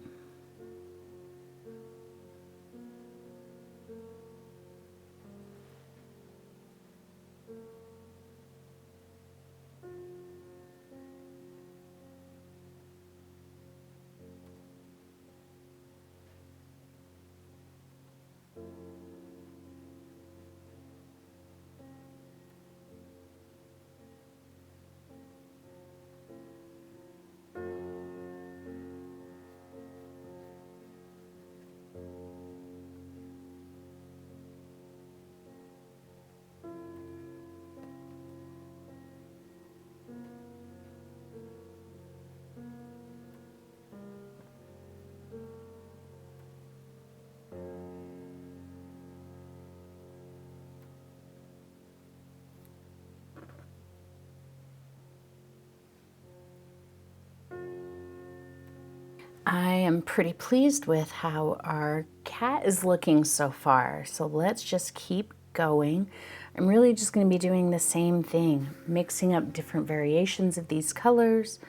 I am pretty pleased with how our cat is looking so far. So let's just keep going. I'm really just going to be doing the same thing, mixing up different variations of these colors,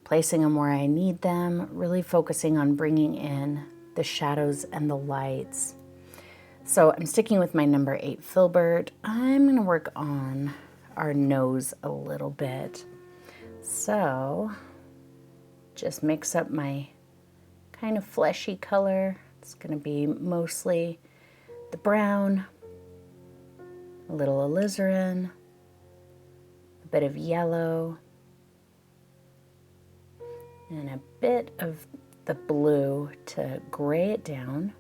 placing them where I need them, really focusing on bringing in the shadows and the lights. So I'm sticking with my number 8 Filbert. I'm going to work on our nose a little bit. So just mix up my kind of fleshy color. It's going to be mostly the brown, a little alizarin, a bit of yellow, and a bit of the blue to gray it down.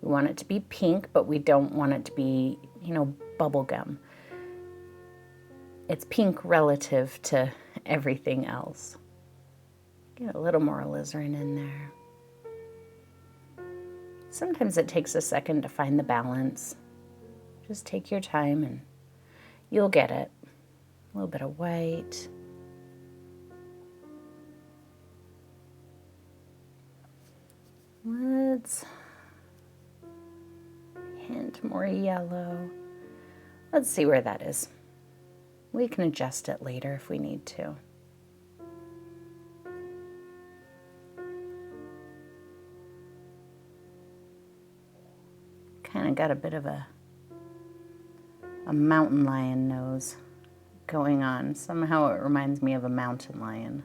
We want it to be pink, but we don't want it to be, you know, bubblegum. It's pink relative to everything else. Get a little more alizarin in there. Sometimes it takes a second to find the balance. Just take your time and you'll get it. A little bit of white. Let's hint more yellow. Let's see where that is. We can adjust it later if we need to. Kind of got a bit of a mountain lion nose going on. Somehow it reminds me of a mountain lion.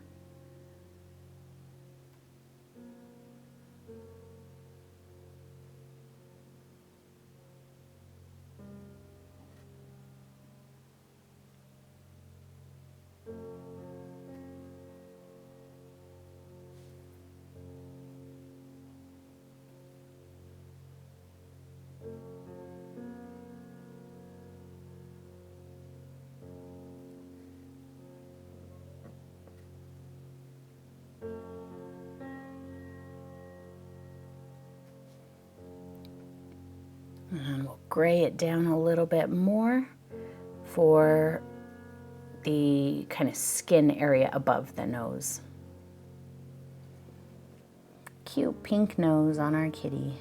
And we'll gray it down a little bit more for the kind of skin area above the nose. Cute pink nose on our kitty.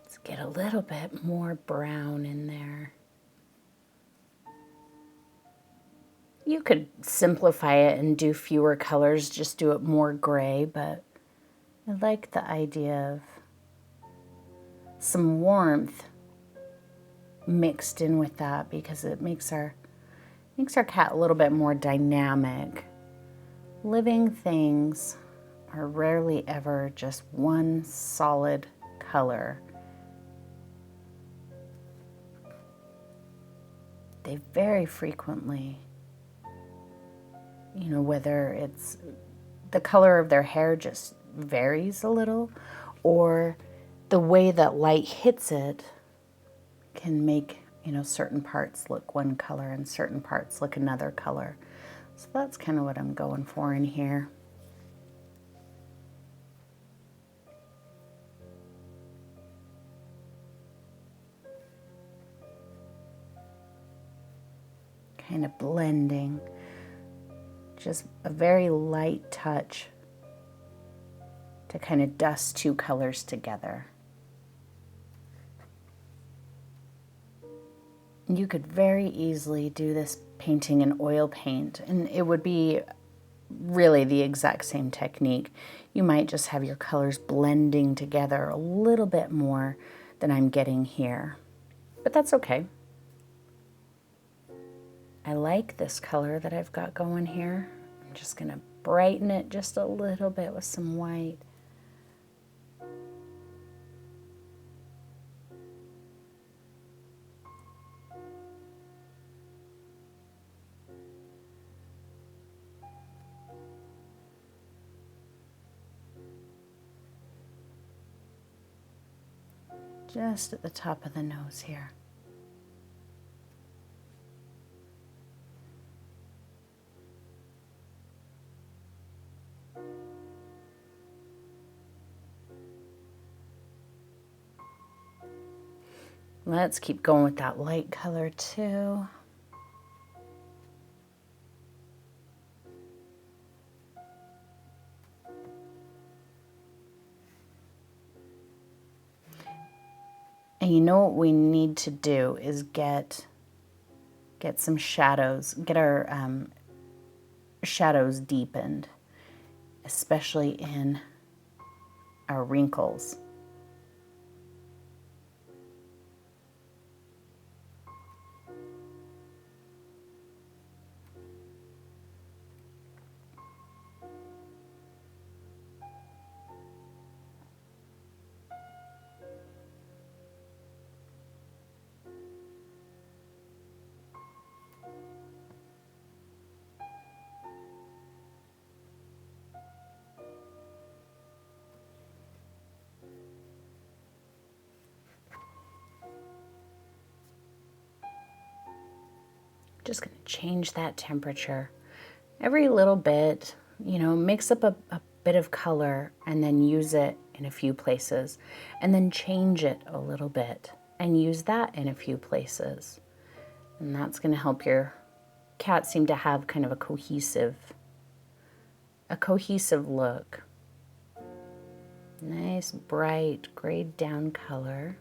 Let's get a little bit more brown in there. You could simplify it and do fewer colors, just do it more gray, but I like the idea of some warmth mixed in with that because it makes our cat a little bit more dynamic. Living things are rarely ever just one solid color. They very frequently, you know, whether it's the color of their hair just varies a little, or the way that light hits it can make, you know, certain parts look one color and certain parts look another color. So that's kind of what I'm going for in here. Kind of blending. Just a very light touch to kind of dust two colors together. You could very easily do this painting in oil paint, and it would be really the exact same technique. You might just have your colors blending together a little bit more than I'm getting here, but that's okay. I like this color that I've got going here. I'm just going to brighten it just a little bit with some white. Just at the top of the nose here. Let's keep going with that light color too. And you know what we need to do is get some shadows, get our shadows deepened, especially in our wrinkles. Just going to change that temperature every little bit, you know, mix up a bit of color and then use it in a few places, and then change it a little bit and use that in a few places. And that's going to help your cat seem to have kind of a cohesive look. Nice, bright, grayed down color.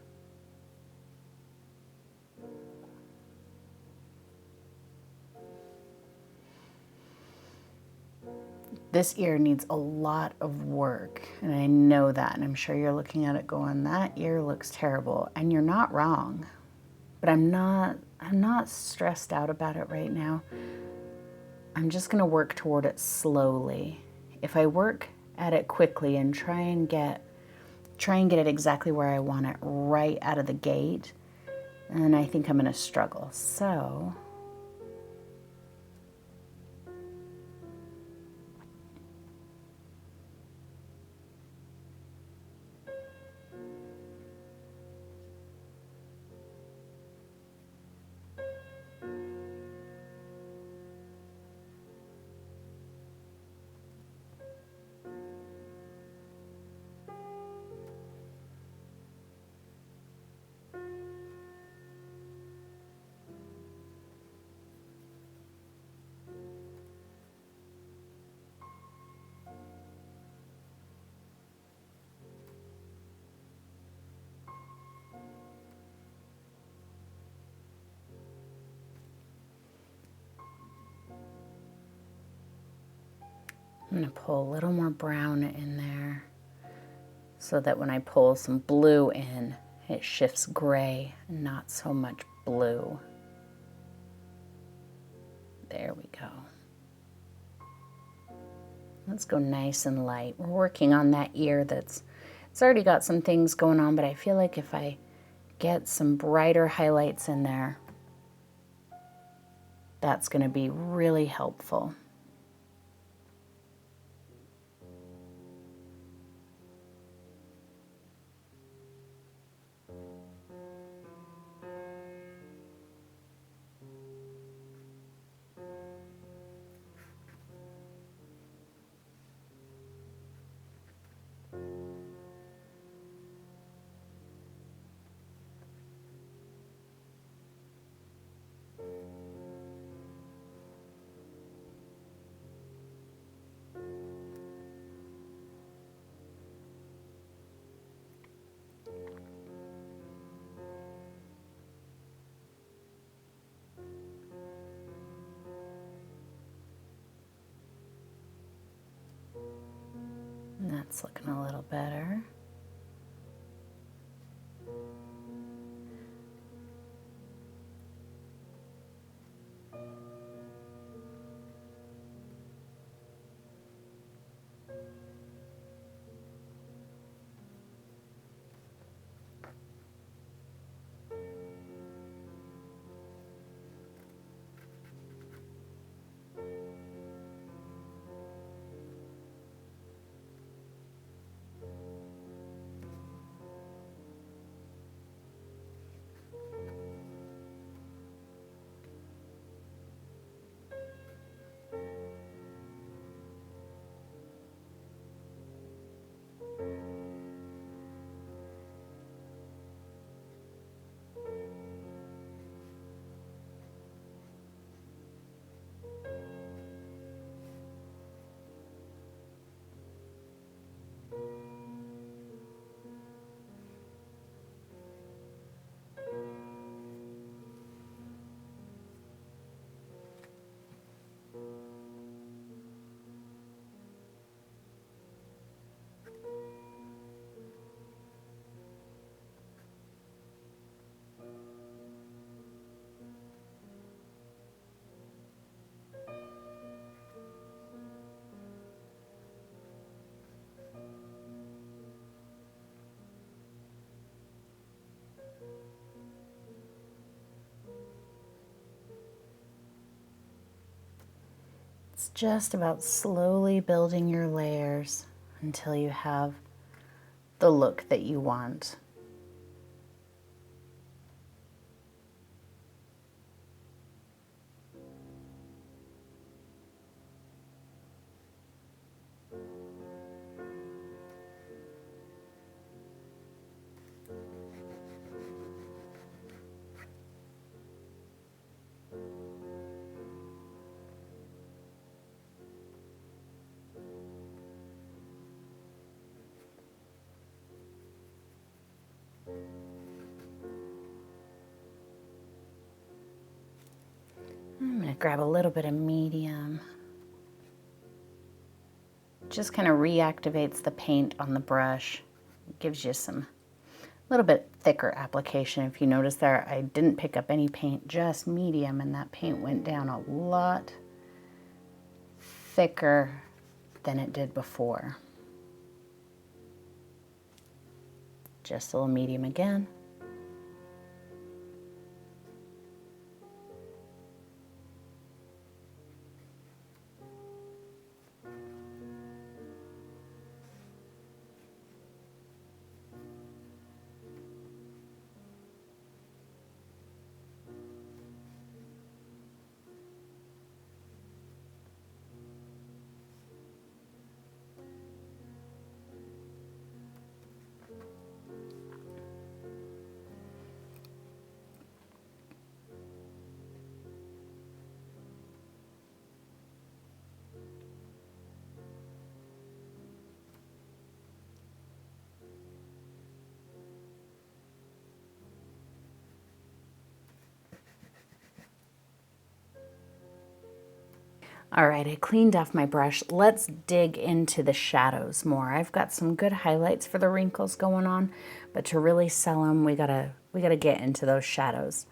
This ear needs a lot of work, and I know that, and I'm sure you're looking at it going, that ear looks terrible, and you're not wrong. But I'm not stressed out about it right now. I'm just going to work toward it slowly. If I work at it quickly and try and get it exactly where I want it right out of the gate, then I think I'm going to struggle. So I'm going to pull a little more brown in there so that when I pull some blue in, it shifts gray and not so much blue. There we go. Let's go nice and light. We're working on that ear it's already got some things going on, but I feel like if I get some brighter highlights in there, that's going to be really helpful. That's looking a little better. It's just about slowly building your layers until you have the look that you want. I'm going to grab a little bit of medium. Just kind of reactivates the paint on the brush. It gives you some little bit thicker application. If you notice there, I didn't pick up any paint, just medium, and that paint went down a lot thicker than it did before. Just a little medium again. All right, I cleaned off my brush. Let's dig into the shadows more. I've got some good highlights for the wrinkles going on, but to really sell them, we gotta get into those shadows.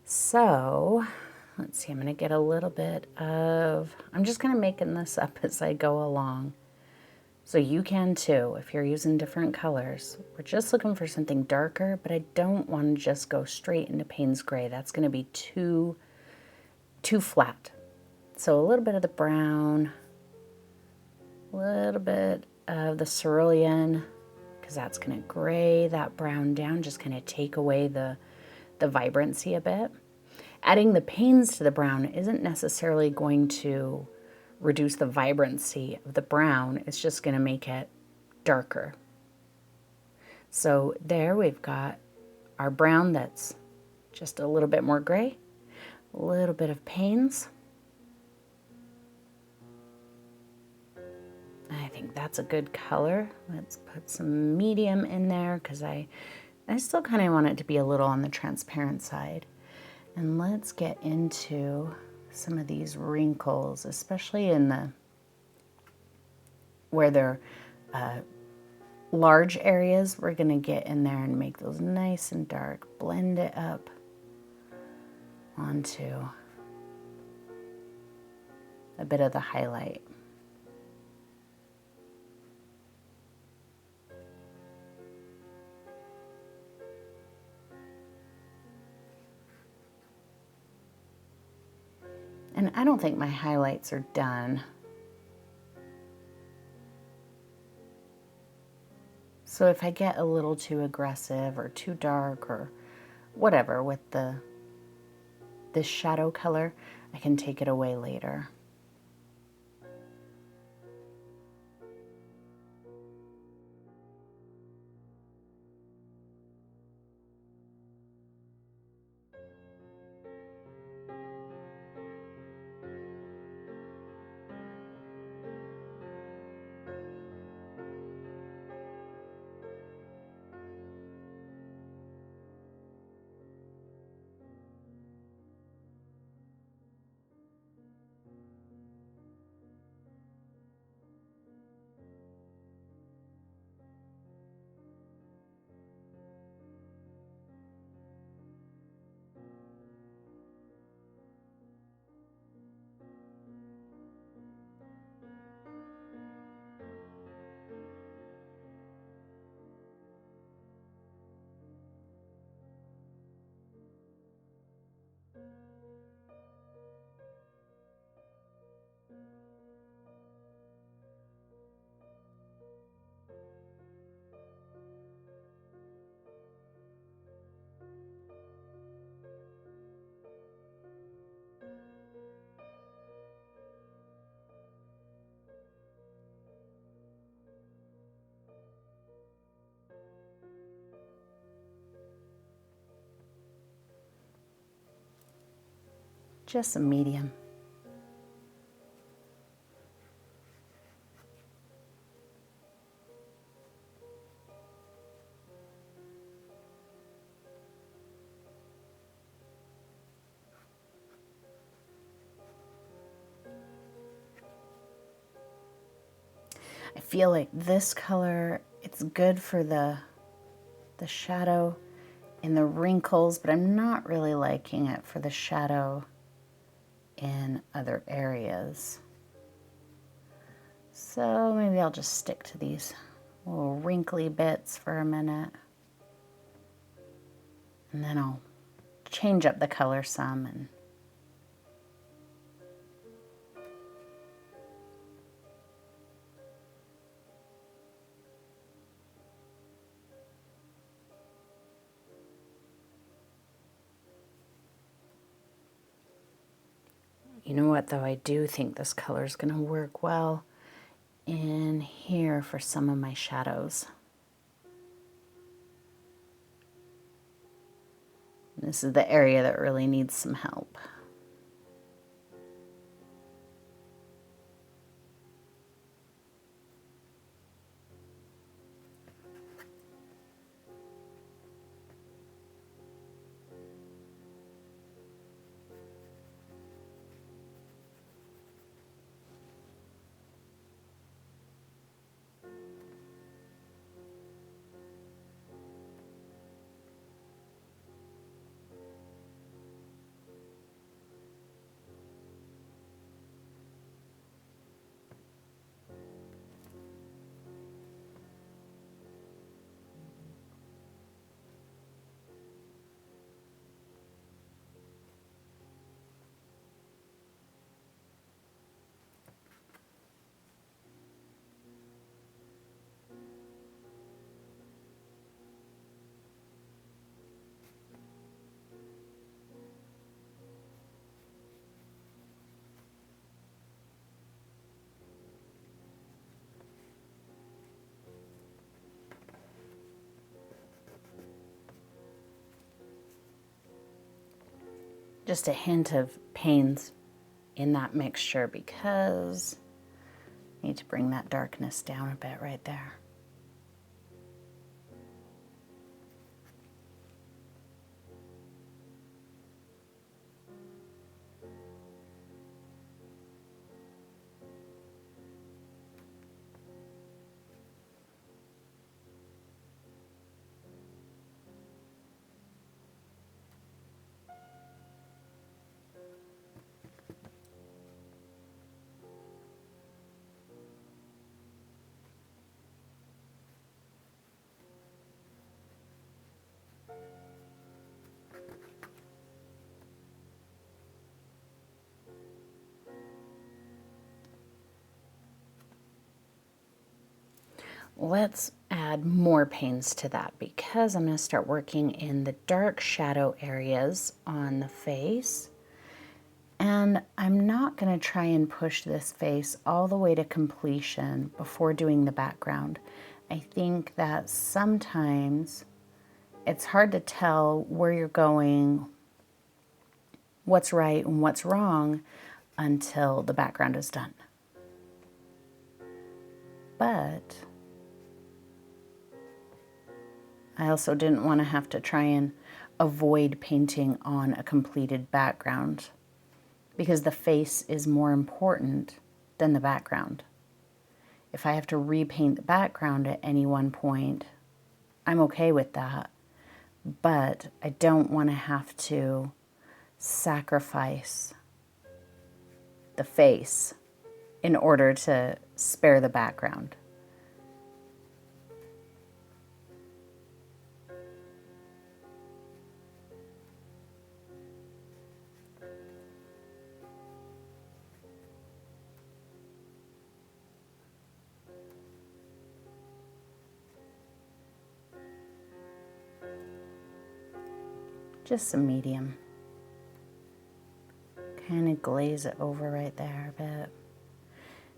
So let's see, I'm gonna get a little bit of, I'm just kind of making this up as I go along. So you can too, if you're using different colors. We're just looking for something darker, but I don't want to just go straight into Payne's Gray. That's gonna be too flat. So a little bit of the brown, a little bit of the cerulean, because that's going to gray that brown down, just kind of take away the vibrancy a bit. Adding the Paynes to the brown isn't necessarily going to reduce the vibrancy of the brown. It's just going to make it darker. So there we've got our brown that's just a little bit more gray, a little bit of Paynes. I think that's a good color. Let's put some medium in there because I still kind of want it to be a little on the transparent side. And let's get into some of these wrinkles, especially in the where they're large areas, we're going to get in there and make those nice and dark, blend it up onto a bit of the highlight. And I don't think my highlights are done. So if I get a little too aggressive or too dark or whatever with this shadow color, I can take it away later. Just a medium. I feel like this color, it's good for the shadow in the wrinkles, but I'm not really liking it for the shadow in other areas. So maybe I'll just stick to these little wrinkly bits for a minute. And then I'll change up the color some and you know what though, I do think this color is going to work well in here for some of my shadows. This is the area that really needs some help. Just a hint of pains in that mixture because I need to bring that darkness down a bit right there. let's add more pains to that, because I'm going to start working in the dark shadow areas on the face. And I'm not going to try and push this face all the way to completion before doing the background. I think that sometimes it's hard to tell where you're going, what's right and what's wrong, until the background is done. But I also didn't want to have to try and avoid painting on a completed background, because the face is more important than the background. If I have to repaint the background at any one point, I'm okay with that, but I don't want to have to sacrifice the face in order to spare the background. Just some medium. Kind of glaze it over right there a bit.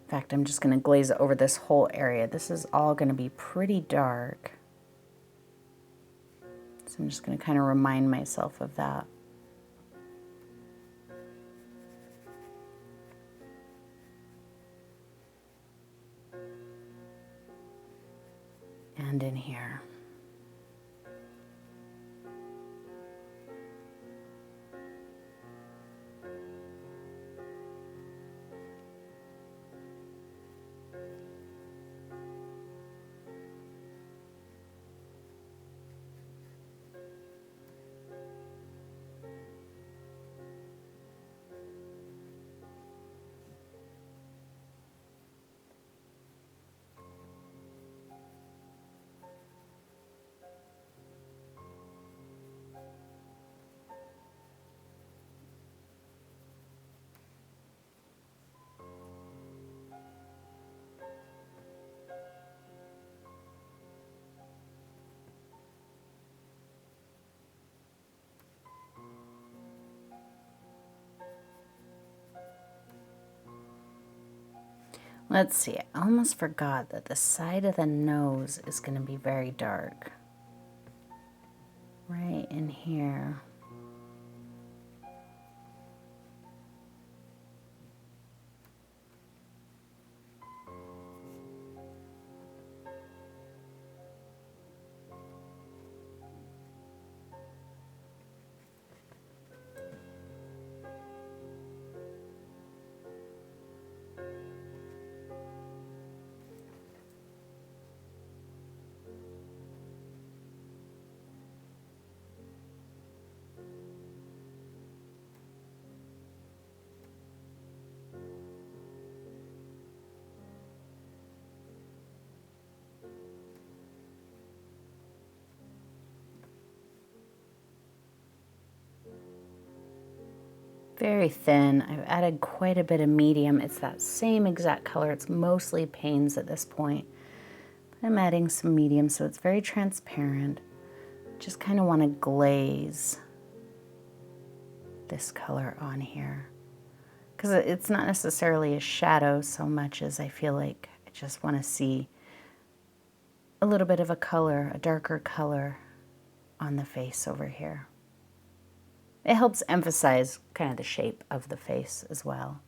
In fact, I'm just going to glaze it over this whole area. This is all going to be pretty dark. So I'm just going to kind of remind myself of that. And in here. Let's see, I almost forgot that the side of the nose is going to be very dark. Right in here. Very thin. I've added quite a bit of medium. It's that same exact color. It's mostly panes at this point. But I'm adding some medium so it's very transparent. Just kind of want to glaze this color on here, because it's not necessarily a shadow so much as I feel like I just want to see a little bit of a color, a darker color on the face over here. It helps emphasize kind of the shape of the face as well.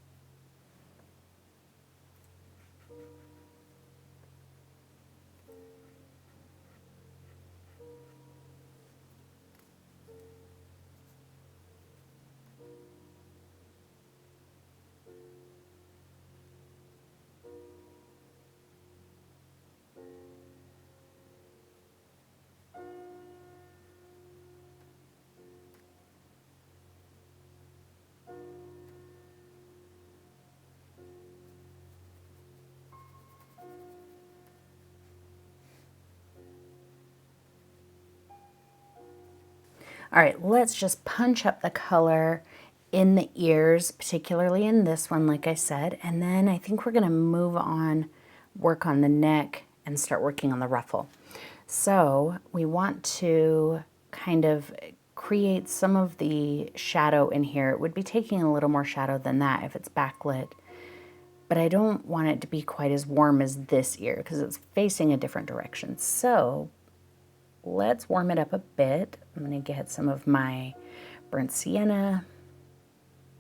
All right, let's just punch up the color in the ears, particularly in this one, like I said, and then I think we're gonna move on, work on the neck and start working on the ruffle. So we want to kind of create some of the shadow in here. It would be taking a little more shadow than that if it's backlit, but I don't want it to be quite as warm as this ear because it's facing a different direction. So let's warm it up a bit. I'm going to get some of my burnt sienna,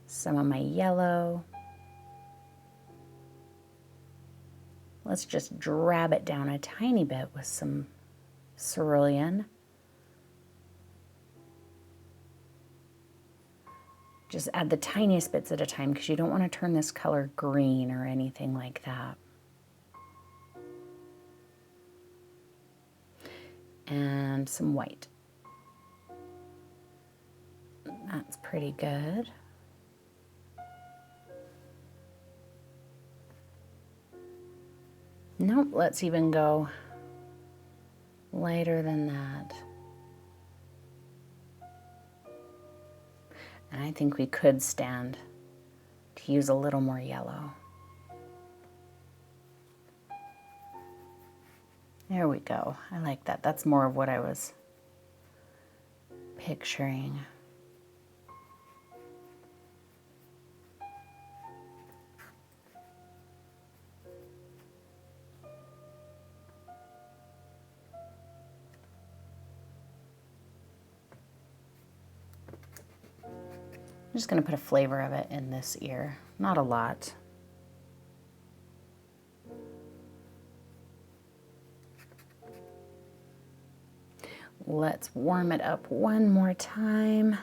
some of my yellow. Let's just drab it down a tiny bit with some cerulean. Just add the tiniest bits at a time because you don't want to turn this color green or anything like that. And some white. That's pretty good. Nope, let's even go lighter than that. And I think we could stand to use a little more yellow. There we go. I like that. That's more of what I was picturing. I'm just going to put a flavor of it in this ear, not a lot. Let's warm it up one more time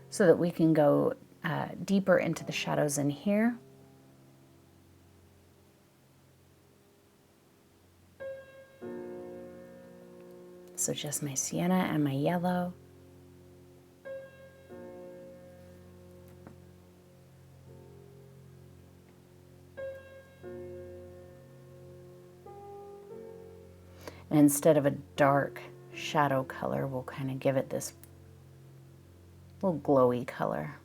so that we can go deeper into the shadows in here. So just my sienna and my yellow. And instead of a dark shadow color, we'll kind of give it this little glowy color.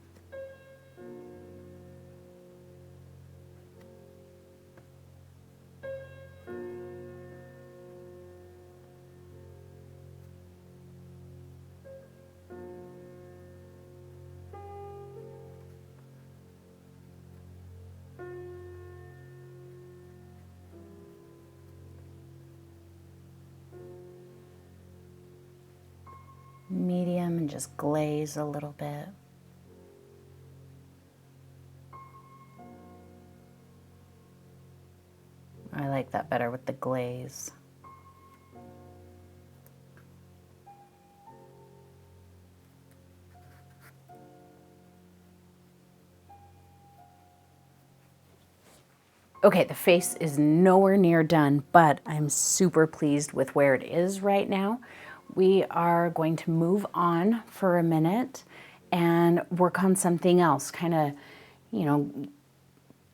Medium and just glaze a little bit. I like that better with the glaze. Okay, the face is nowhere near done, but I'm super pleased with where it is right now. We are going to move on for a minute and work on something else, kind of, you know,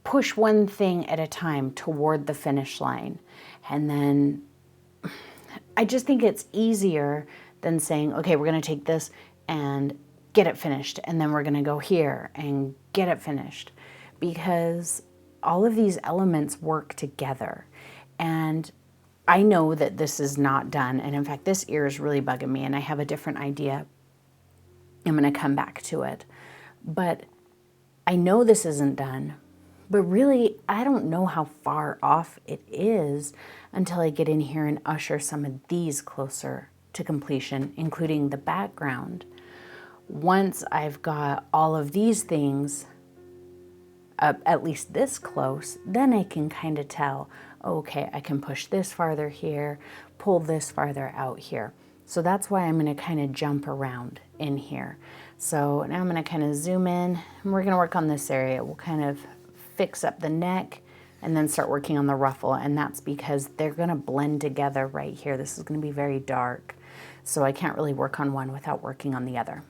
push one thing at a time toward the finish line. And then I just think it's easier than saying, okay, we're going to take this and get it finished, and then we're going to go here and get it finished, because all of these elements work together. And I know that this is not done, and in fact this ear is really bugging me and I have a different idea. I'm going to come back to it, but I know this isn't done, but really I don't know how far off it is until I get in here and usher some of these closer to completion, including the background. Once I've got all of these things at least this close, then I can kind of tell, okay, I can push this farther here, pull this farther out here. So that's why I'm going to kind of jump around in here. So now I'm going to kind of zoom in, and we're going to work on this area. We'll kind of fix up the neck and then start working on the ruffle, and that's because they're going to blend together right here. This is going to be very dark, so I can't really work on one without working on the other.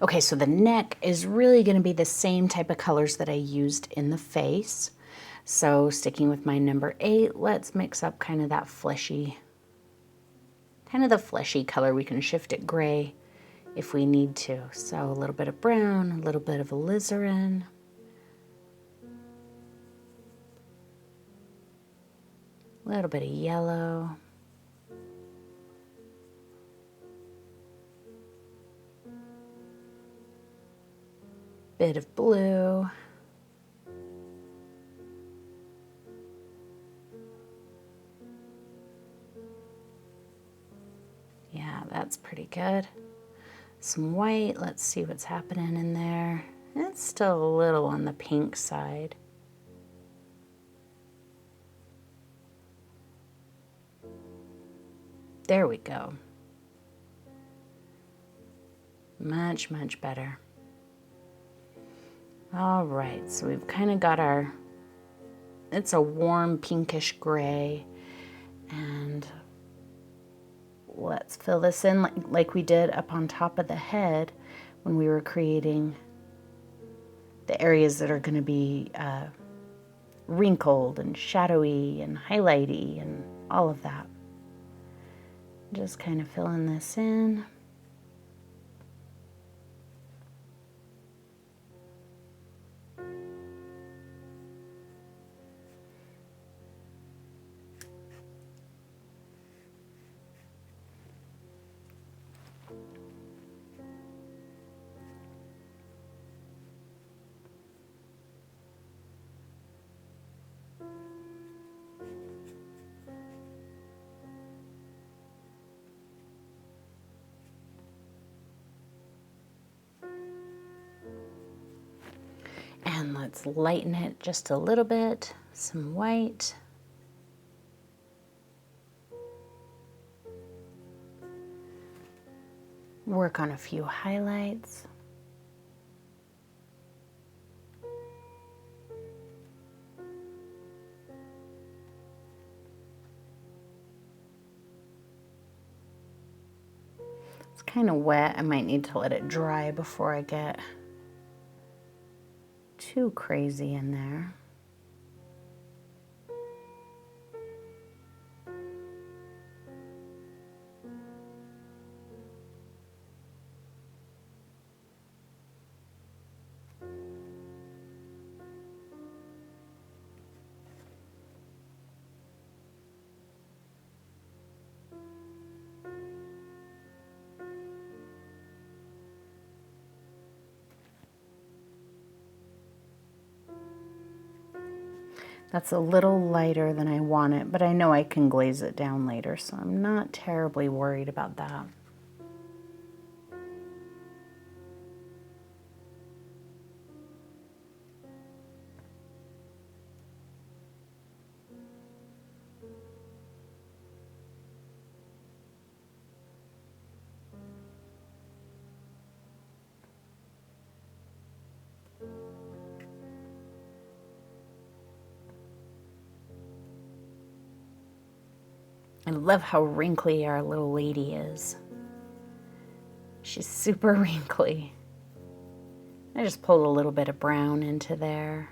Okay, so the neck is really going to be the same type of colors that I used in the face. So sticking with my number 8, let's mix up kind of that fleshy, kind of the fleshy color. We can shift it gray if we need to. So a little bit of brown, a little bit of alizarin. A little bit of yellow. Bit of blue. Yeah, that's pretty good. Some white, let's see what's happening in there. It's still a little on the pink side. There we go. Much, much better. All right, so we've kind of got our, it's a warm pinkish gray, and let's fill this in like we did up on top of the head when we were creating the areas that are going to be wrinkled and shadowy and highlighty and all of that. Just kind of filling this in. And let's lighten it just a little bit, some white. Work on a few highlights. It's kind of wet. I might need to let it dry before I get too crazy in there. That's a little lighter than I want it, but I know I can glaze it down later, so I'm not terribly worried about that. I love how wrinkly our little lady is. She's super wrinkly. I just pulled a little bit of brown into there,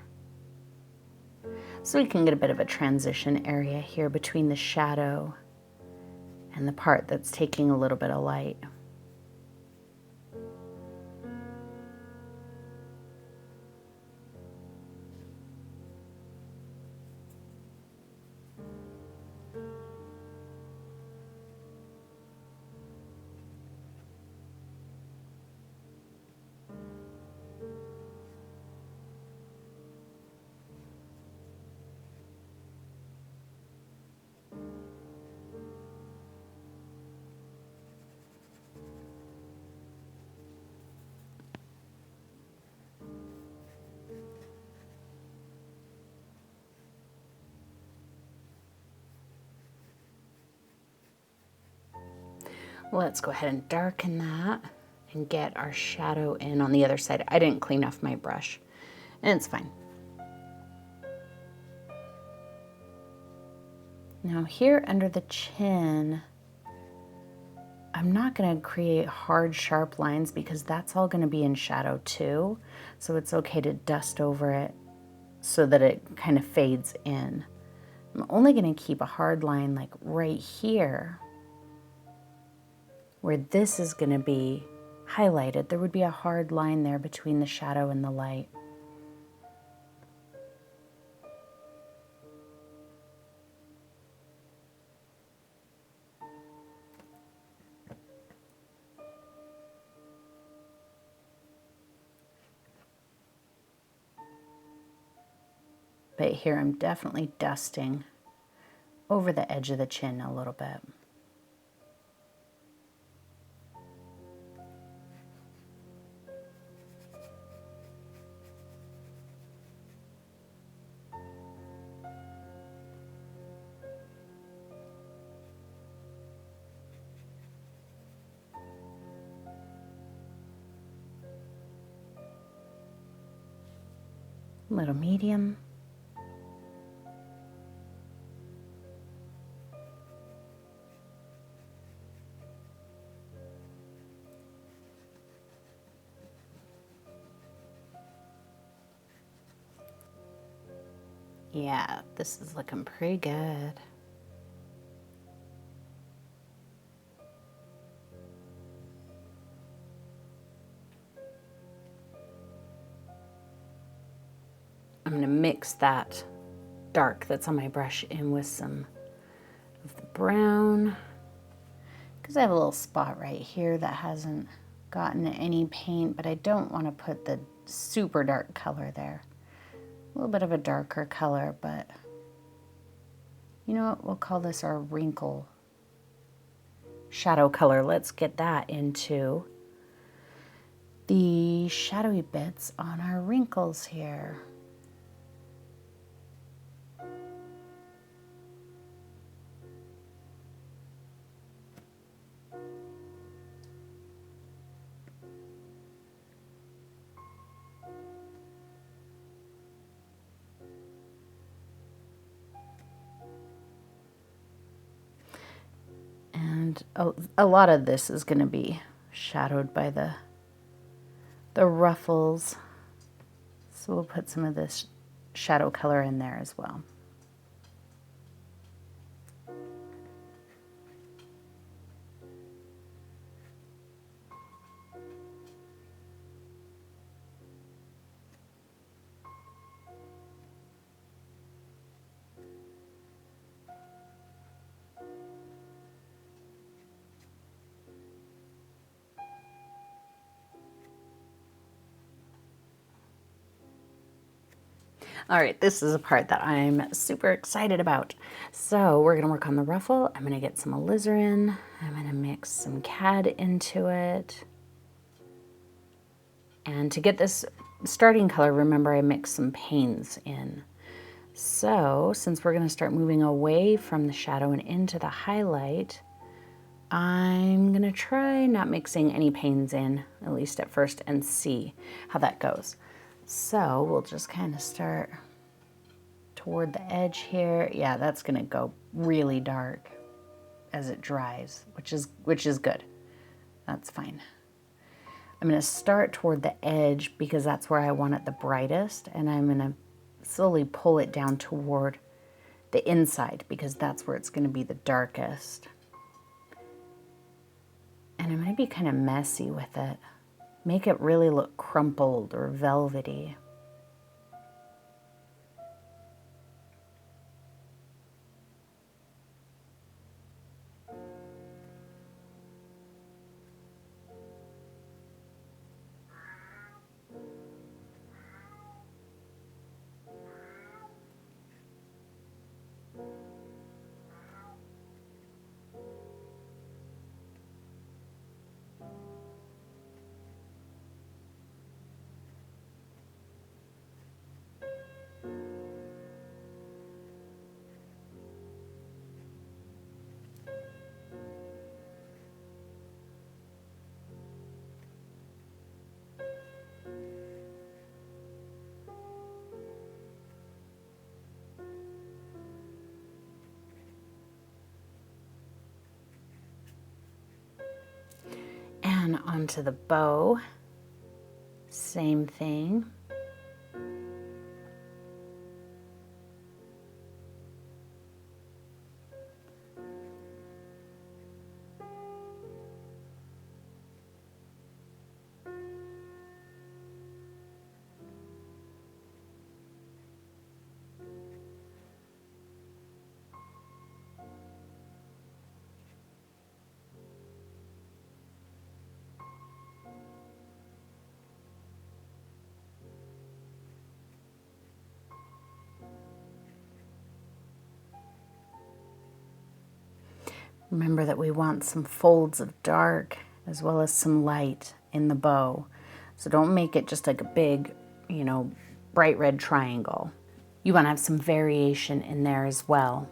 so we can get a bit of a transition area here between the shadow and the part that's taking a little bit of light. Let's go ahead and darken that and get our shadow in on the other side. I didn't clean off my brush, and it's fine. Now here under the chin, I'm not going to create hard, sharp lines because that's all going to be in shadow too. So it's okay to dust over it so that it kind of fades in. I'm only going to keep a hard line like right here, where this is going to be highlighted. There would be a hard line there between the shadow and the light. But here I'm definitely dusting over the edge of the chin a little bit. Little medium. Yeah, this is looking pretty good. I'm going to mix that dark that's on my brush in with some of the brown, because I have a little spot right here that hasn't gotten any paint, but I don't want to put the super dark color there. A little bit of a darker color, but you know what? We'll call this our wrinkle shadow color. Let's get that into the shadowy bits on our wrinkles here. And a lot of this is going to be shadowed by the ruffles. So we'll put some of this shadow color in there as well. All right, this is a part that I'm super excited about. So we're gonna work on the ruffle. I'm gonna get some alizarin. I'm gonna mix some cad into it. And to get this starting color, remember I mixed some panes in. So since we're gonna start moving away from the shadow and into the highlight, I'm gonna try not mixing any panes in, at least at first, and see how that goes. So we'll just kind of start toward the edge here. Yeah, that's gonna go really dark as it dries, which is good. That's fine. I'm gonna start toward the edge because that's where I want it the brightest, and I'm gonna slowly pull it down toward the inside because that's where it's gonna be the darkest. And I'm gonna be kind of messy with it. Make it really look crumpled or velvety. And onto the bow, same thing. Remember that we want some folds of dark as well as some light in the bow. So don't make it just like a big, you know, bright red triangle. You want to have some variation in there as well.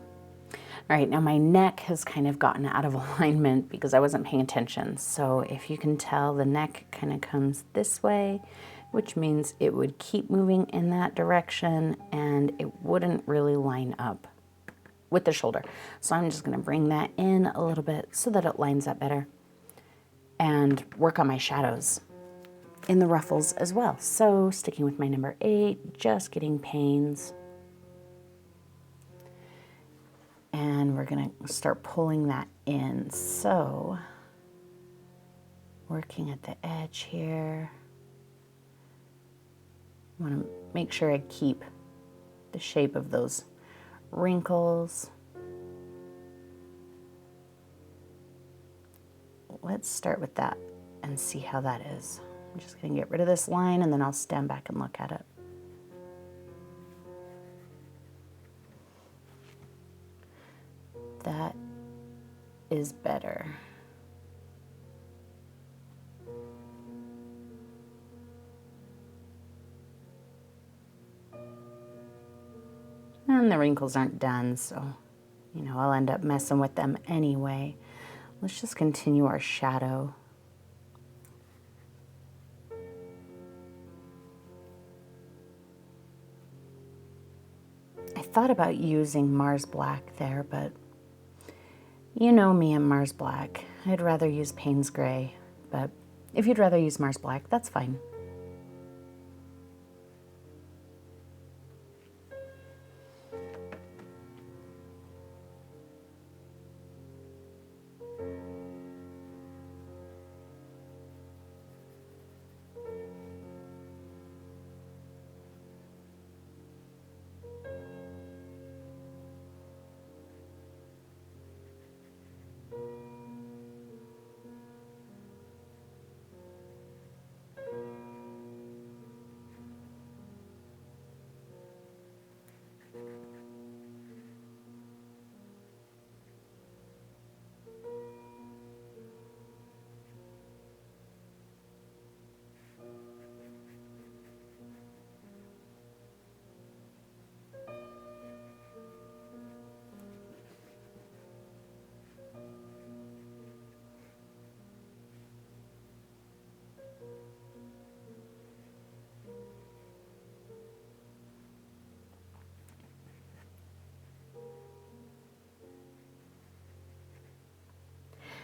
All right, now my neck has kind of gotten out of alignment because I wasn't paying attention. So if you can tell, the neck kind of comes this way, which means it would keep moving in that direction and it wouldn't really line up with the shoulder. So I'm just gonna bring that in a little bit so that it lines up better and work on my shadows in the ruffles as well. So sticking with my number 8, just getting panes. And we're gonna start pulling that in. So working at the edge here. I wanna make sure I keep the shape of those wrinkles. Let's start with that and see how that is. I'm just gonna get rid of this line and then I'll stand back and look at it. That is better. And the wrinkles aren't done, so, you know, I'll end up messing with them anyway. Let's just continue our shadow. I thought about using Mars Black there, but you know me and Mars Black. I'd rather use Payne's Gray, but if you'd rather use Mars Black, that's fine.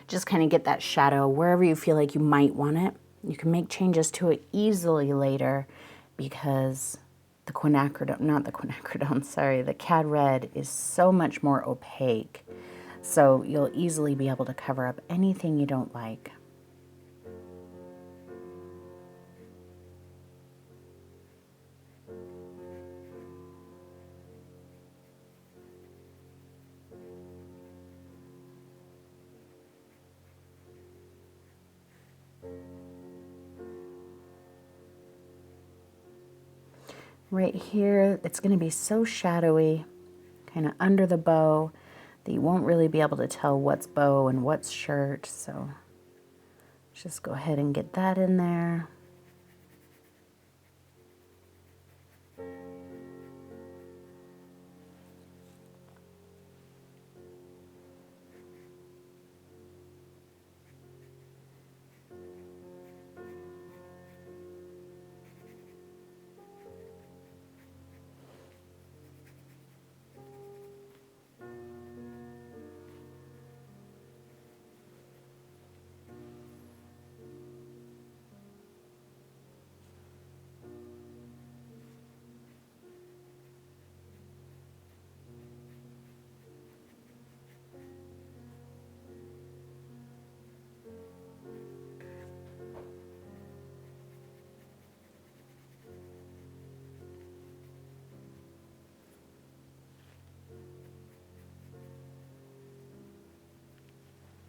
Just kind of get that shadow wherever you feel like you might want it. You can make changes to it easily later because the quinacridone, not the quinacridone, sorry, the Cad Red is so much more opaque. So you'll easily be able to cover up anything you don't like. Right here, it's going to be so shadowy, kind of under the bow, that you won't really be able to tell what's bow and what's shirt. So just go ahead and get that in there.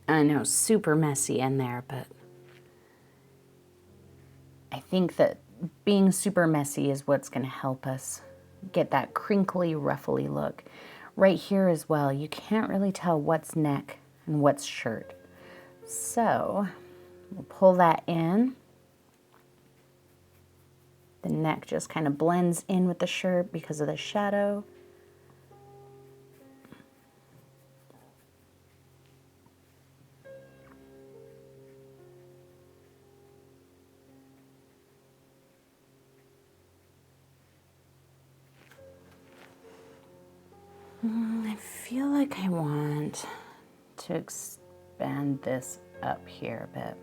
I know, super messy in there, but I think that being super messy is what's going to help us get that crinkly, ruffly look. Right here as well, you can't really tell what's neck and what's shirt. So we'll pull that in. The neck just kind of blends in with the shirt because of the shadow. I feel like I want to expand this up here a bit.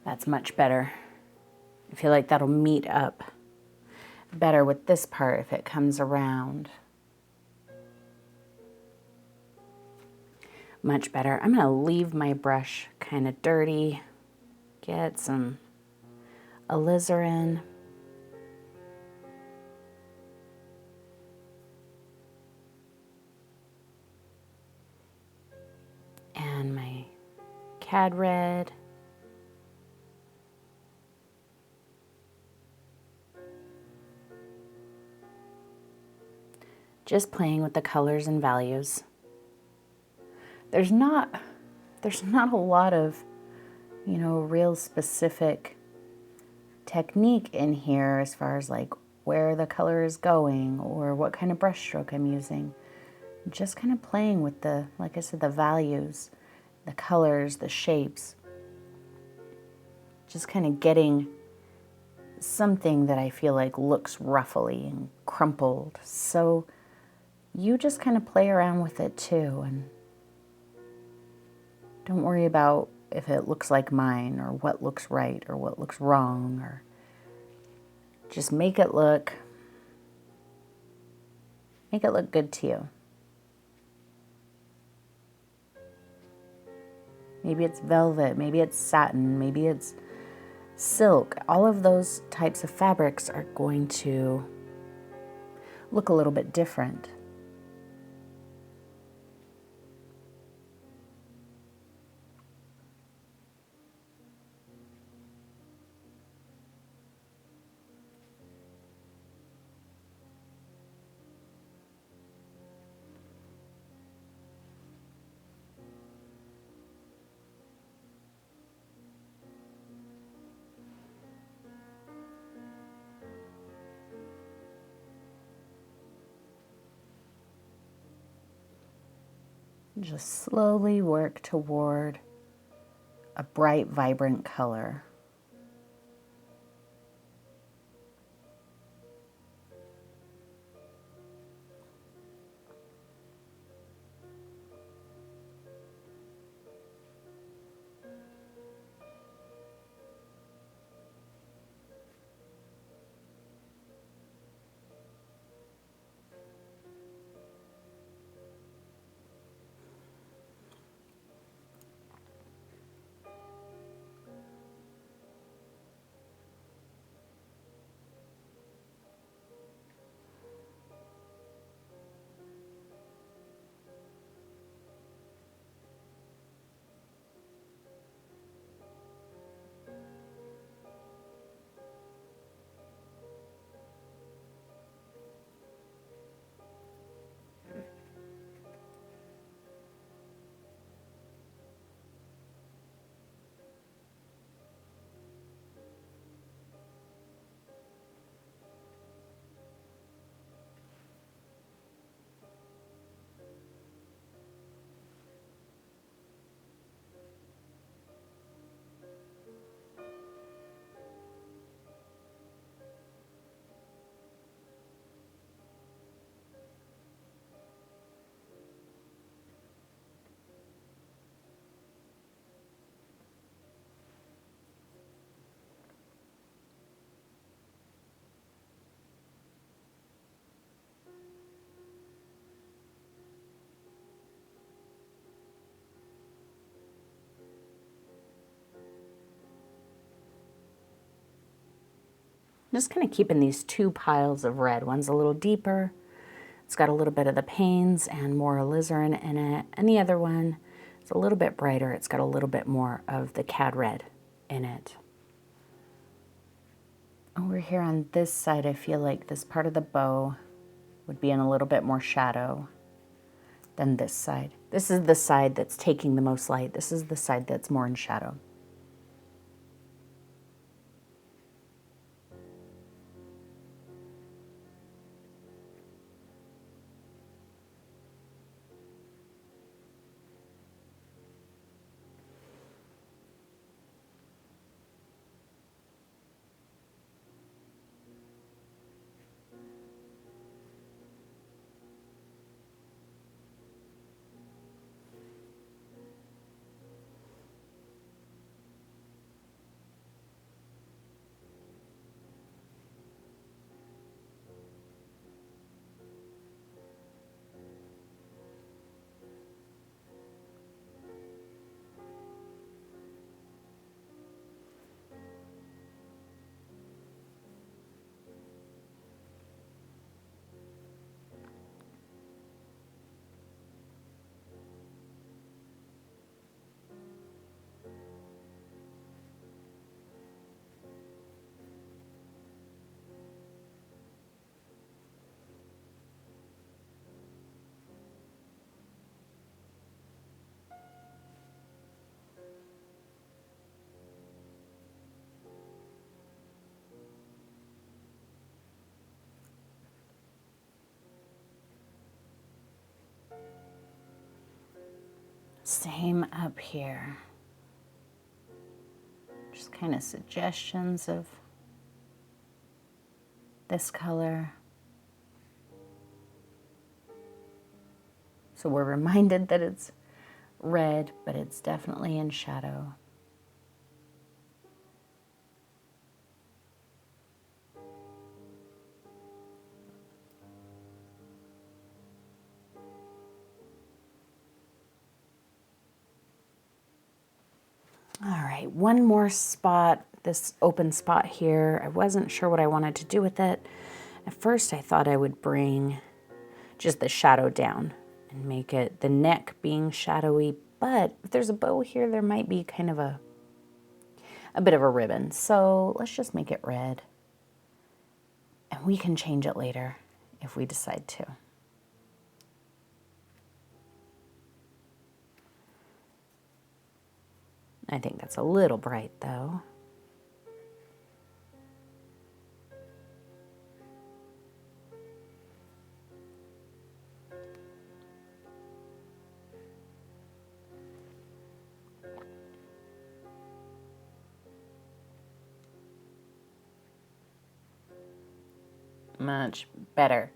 That's much better. I feel like that'll meet up better with this part if it comes around. Much better. I'm gonna leave my brush kind of dirty, get some alizarin. And my cad red. Just playing with the colors and values. There's not a lot of, you know, real specific technique in here as far as like where the color is going or what kind of brush stroke I'm using. Just kind of playing with the, like I said, the values, the colors, the shapes. Just kind of getting something that I feel like looks ruffly and crumpled. So you just kind of play around with it too, and don't worry about if it looks like mine or what looks right or what looks wrong, or just make it look good to you. Maybe it's velvet, maybe it's satin, maybe it's silk. All of those types of fabrics are going to look a little bit different. Just slowly work toward a bright, vibrant color. Just kind of keeping these two piles of red. One's a little deeper. It's got a little bit of the panes and more alizarin in it. And the other one is a little bit brighter. It's got a little bit more of the cad red in it. Over here on this side, I feel like this part of the bow would be in a little bit more shadow than this side. This is the side that's taking the most light. This is the side that's more in shadow. Same up here. Just kind of suggestions of this color. So we're reminded that it's red, but it's definitely in shadow. All right, one more spot, this open spot here. I wasn't sure what I wanted to do with it. At first I thought I would bring just the shadow down and make it the neck being shadowy, but if there's a bow here, there might be kind of a bit of a ribbon. So let's just make it red. And we can change it later if we decide to. I think that's a little bright though. Much better.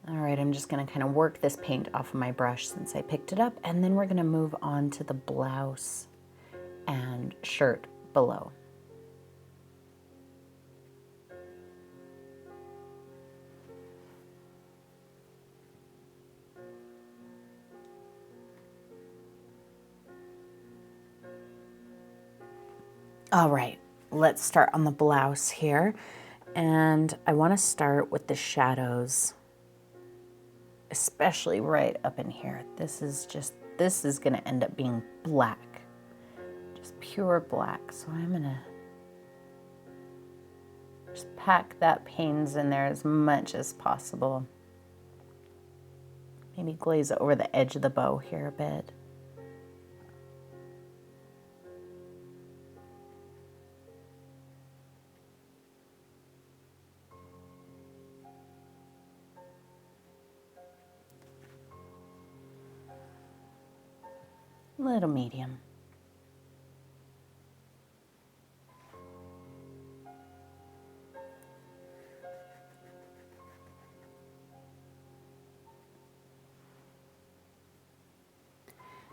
All right, I'm just gonna kind of work this paint off of my brush since I picked it up, and then we're gonna move on to the blouse and shirt below. All right, let's start on the blouse here. And I want to start with the shadows, especially right up in here. This is going to end up being black, just pure black. So I'm going to just pack that pains in there as much as possible. Maybe glaze it over the edge of the bow here a bit. Little medium.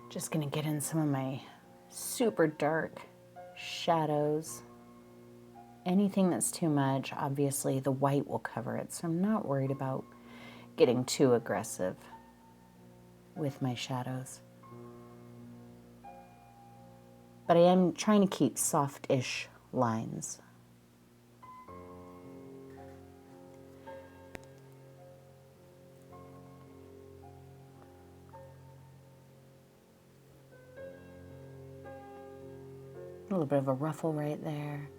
Just gonna get in some of my super dark shadows. Anything that's too much, obviously the white will cover it, so I'm not worried about getting too aggressive with my shadows. But I am trying to keep soft-ish lines. A little bit of a ruffle right there.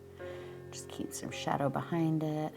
Just keep some shadow behind it.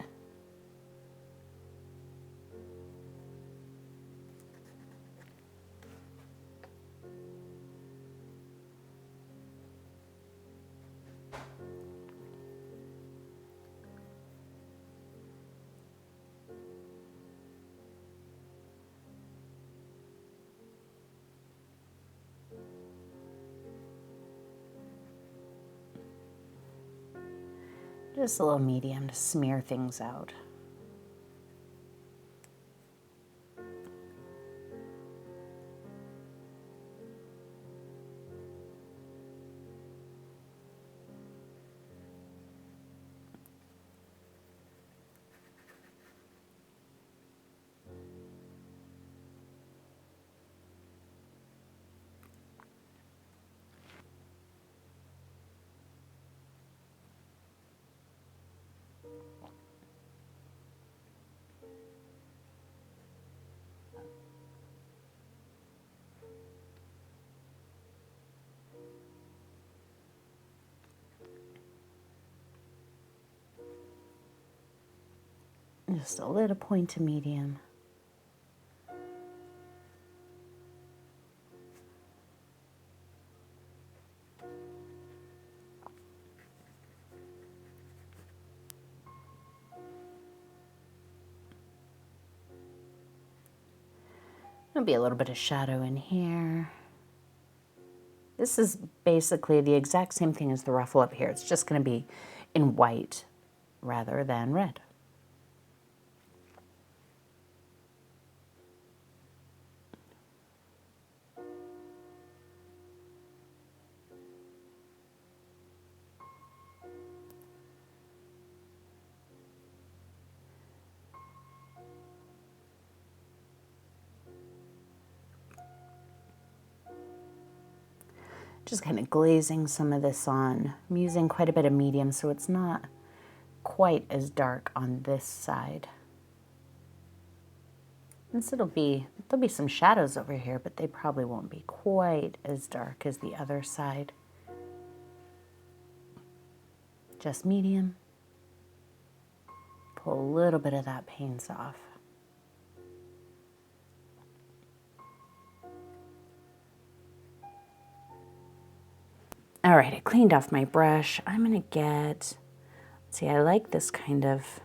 Just a little medium to smear things out. Just a little point of medium. There'll be a little bit of shadow in here. This is basically the exact same thing as the ruffle up here. It's just going to be in white rather than red. Just kind of glazing some of this on. I'm using quite a bit of medium, so it's not quite as dark on this side. And so there'll be some shadows over here, but they probably won't be quite as dark as the other side. Just medium. Pull a little bit of that paint off. All right, I cleaned off my brush. I'm gonna get, see, I like this kind of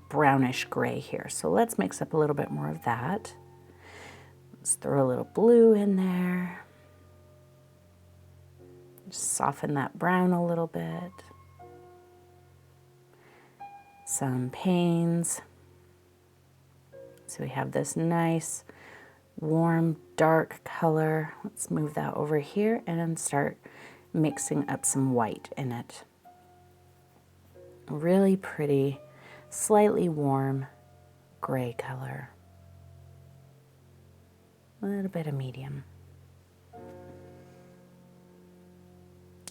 brownish gray here. So let's mix up a little bit more of that. Let's throw a little blue in there. Just soften that brown a little bit. Some panes. So we have this nice, warm, dark color. Let's move that over here and start mixing up some white in it. Really pretty, slightly warm gray color. A little bit of medium.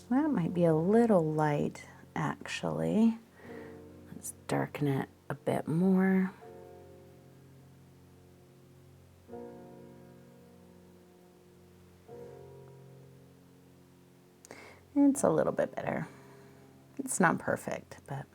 That might be a little light, actually. Let's darken it a bit more. It's a little bit better. It's not perfect, but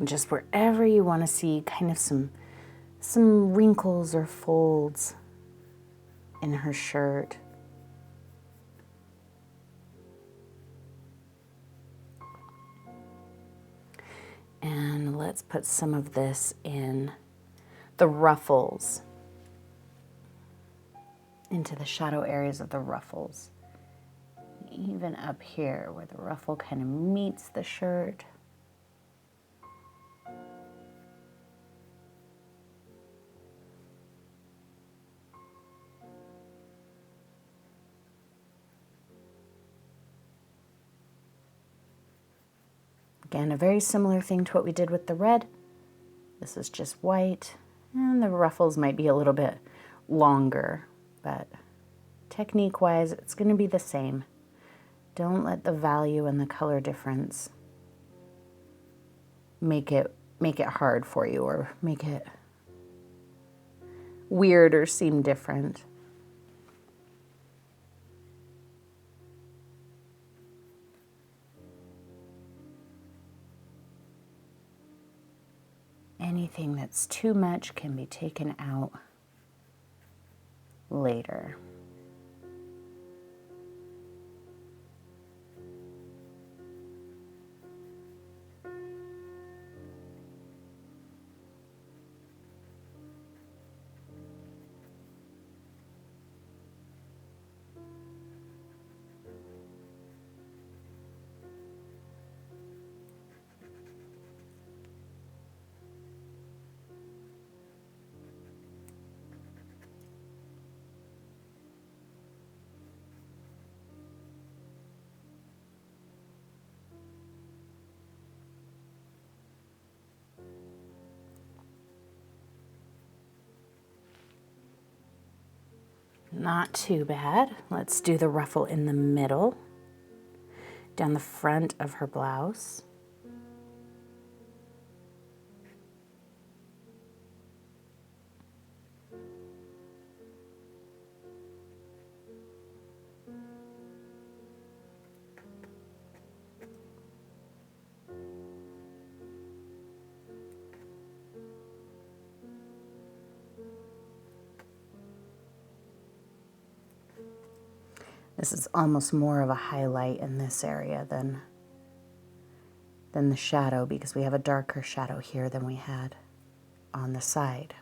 just wherever you want to see kind of some wrinkles or folds in her shirt. And let's put some of this in the ruffles, into the shadow areas of the ruffles. Even up here where the ruffle kind of meets the shirt. Again, a very similar thing to what we did with the red. This is just white, and the ruffles might be a little bit longer, but technique-wise, it's going to be the same. Don't let the value and the color difference make it hard for you or make it weird or seem different. Anything that's too much can be taken out later. Not too bad. Let's do the ruffle in the middle, down the front of her blouse. This is almost more of a highlight in this area than the shadow, because we have a darker shadow here than we had on the side.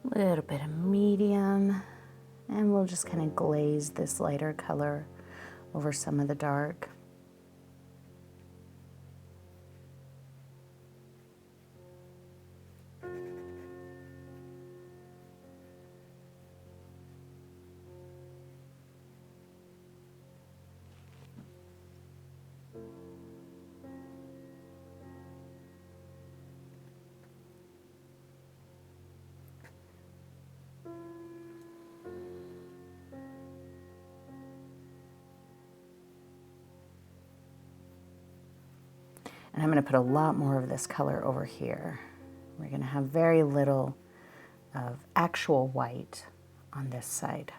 A little bit of medium, and we'll just kind of glaze this lighter color over some of the dark. And I'm going to put a lot more of this color over here. We're going to have very little of actual white on this side.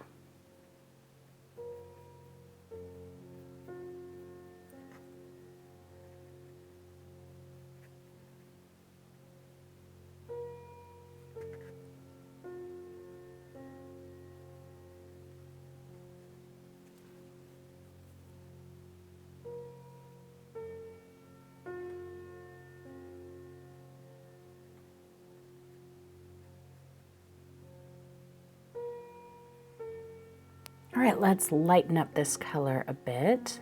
All right, let's lighten up this color a bit.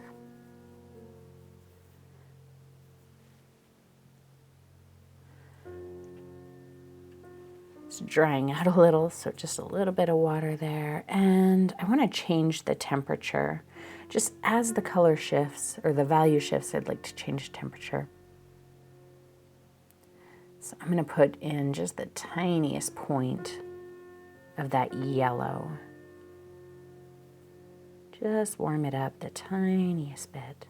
It's drying out a little, so just a little bit of water there. And I want to change the temperature. Just as the color shifts, or the value shifts, I'd like to change temperature. So I'm going to put in just the tiniest point of that yellow. Just warm it up the tiniest bit.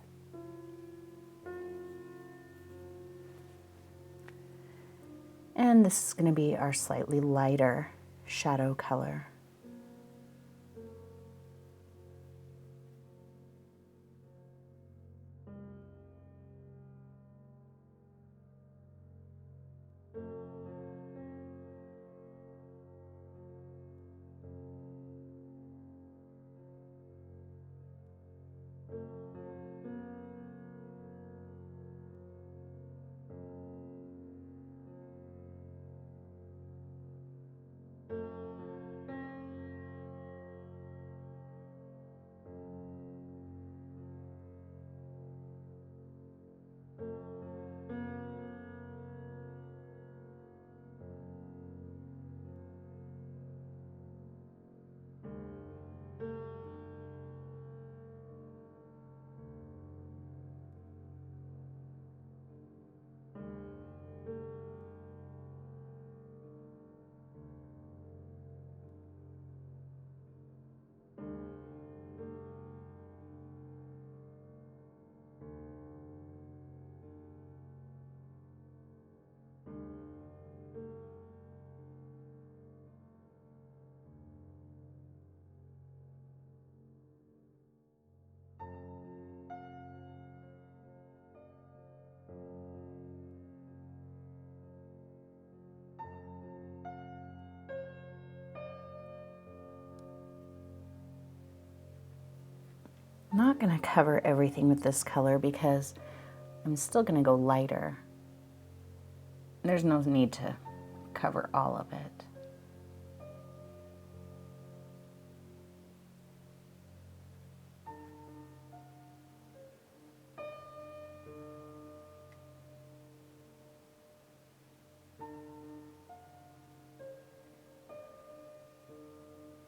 And this is going to be our slightly lighter shadow color. I'm not going to cover everything with this color because I'm still going to go lighter. There's no need to cover all of it.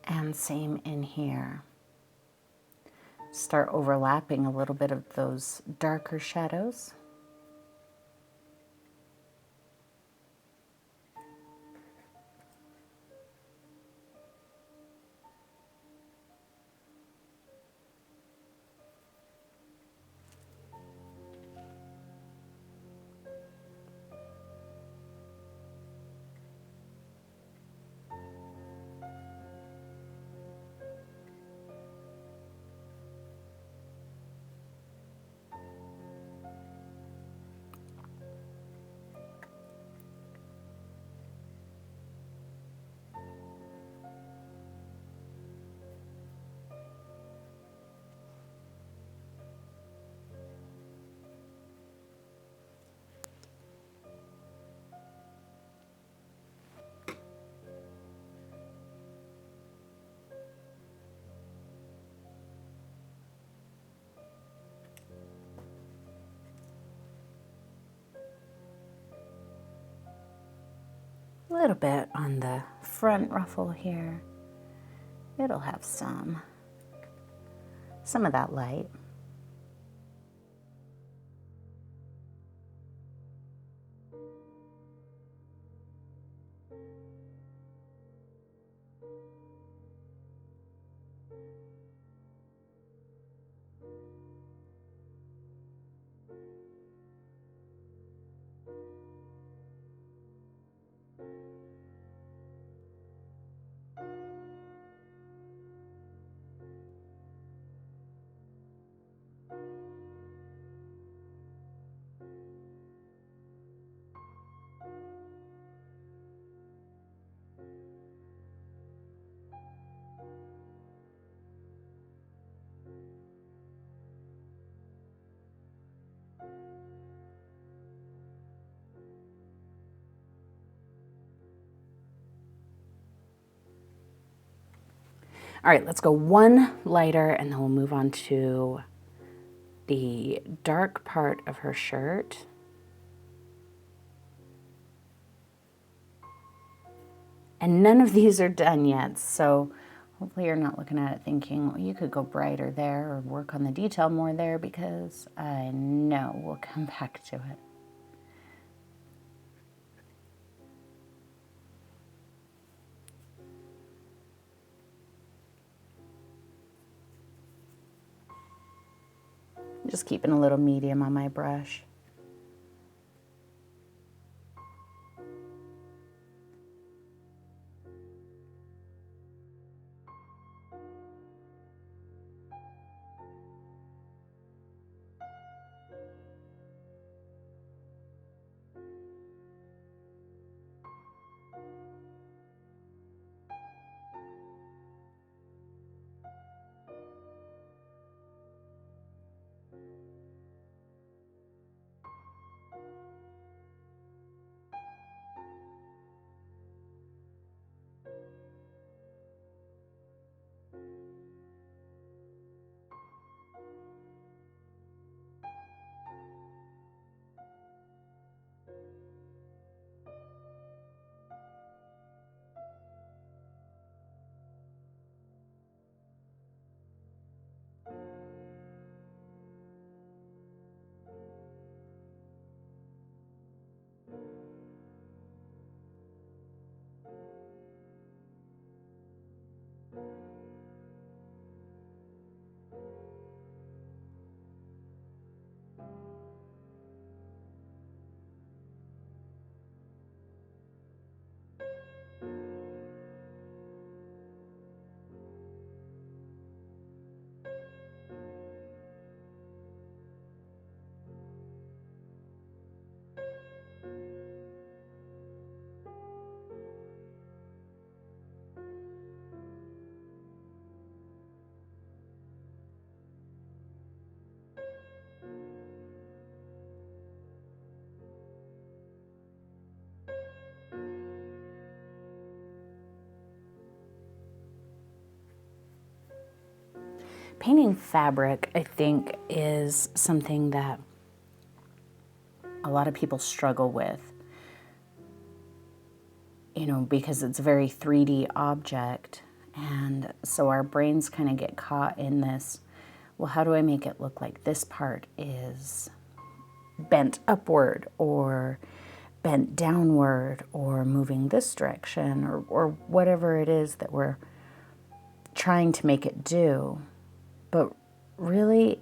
And same in here. Start overlapping a little bit of those darker shadows. A little bit on the front ruffle here. It'll have some of that light. All right, let's go one lighter and then we'll move on to the dark part of her shirt. And none of these are done yet, so hopefully you're not looking at it thinking, well, you could go brighter there or work on the detail more there, because I know we'll come back to it. Just keeping a little medium on my brush. Painting fabric, I think, is something that a lot of people struggle with, you know, because it's a very 3D object. And so our brains kind of get caught in this, well, how do I make it look like this part is bent upward or bent downward or moving this direction or whatever it is that we're trying to make it do. But really,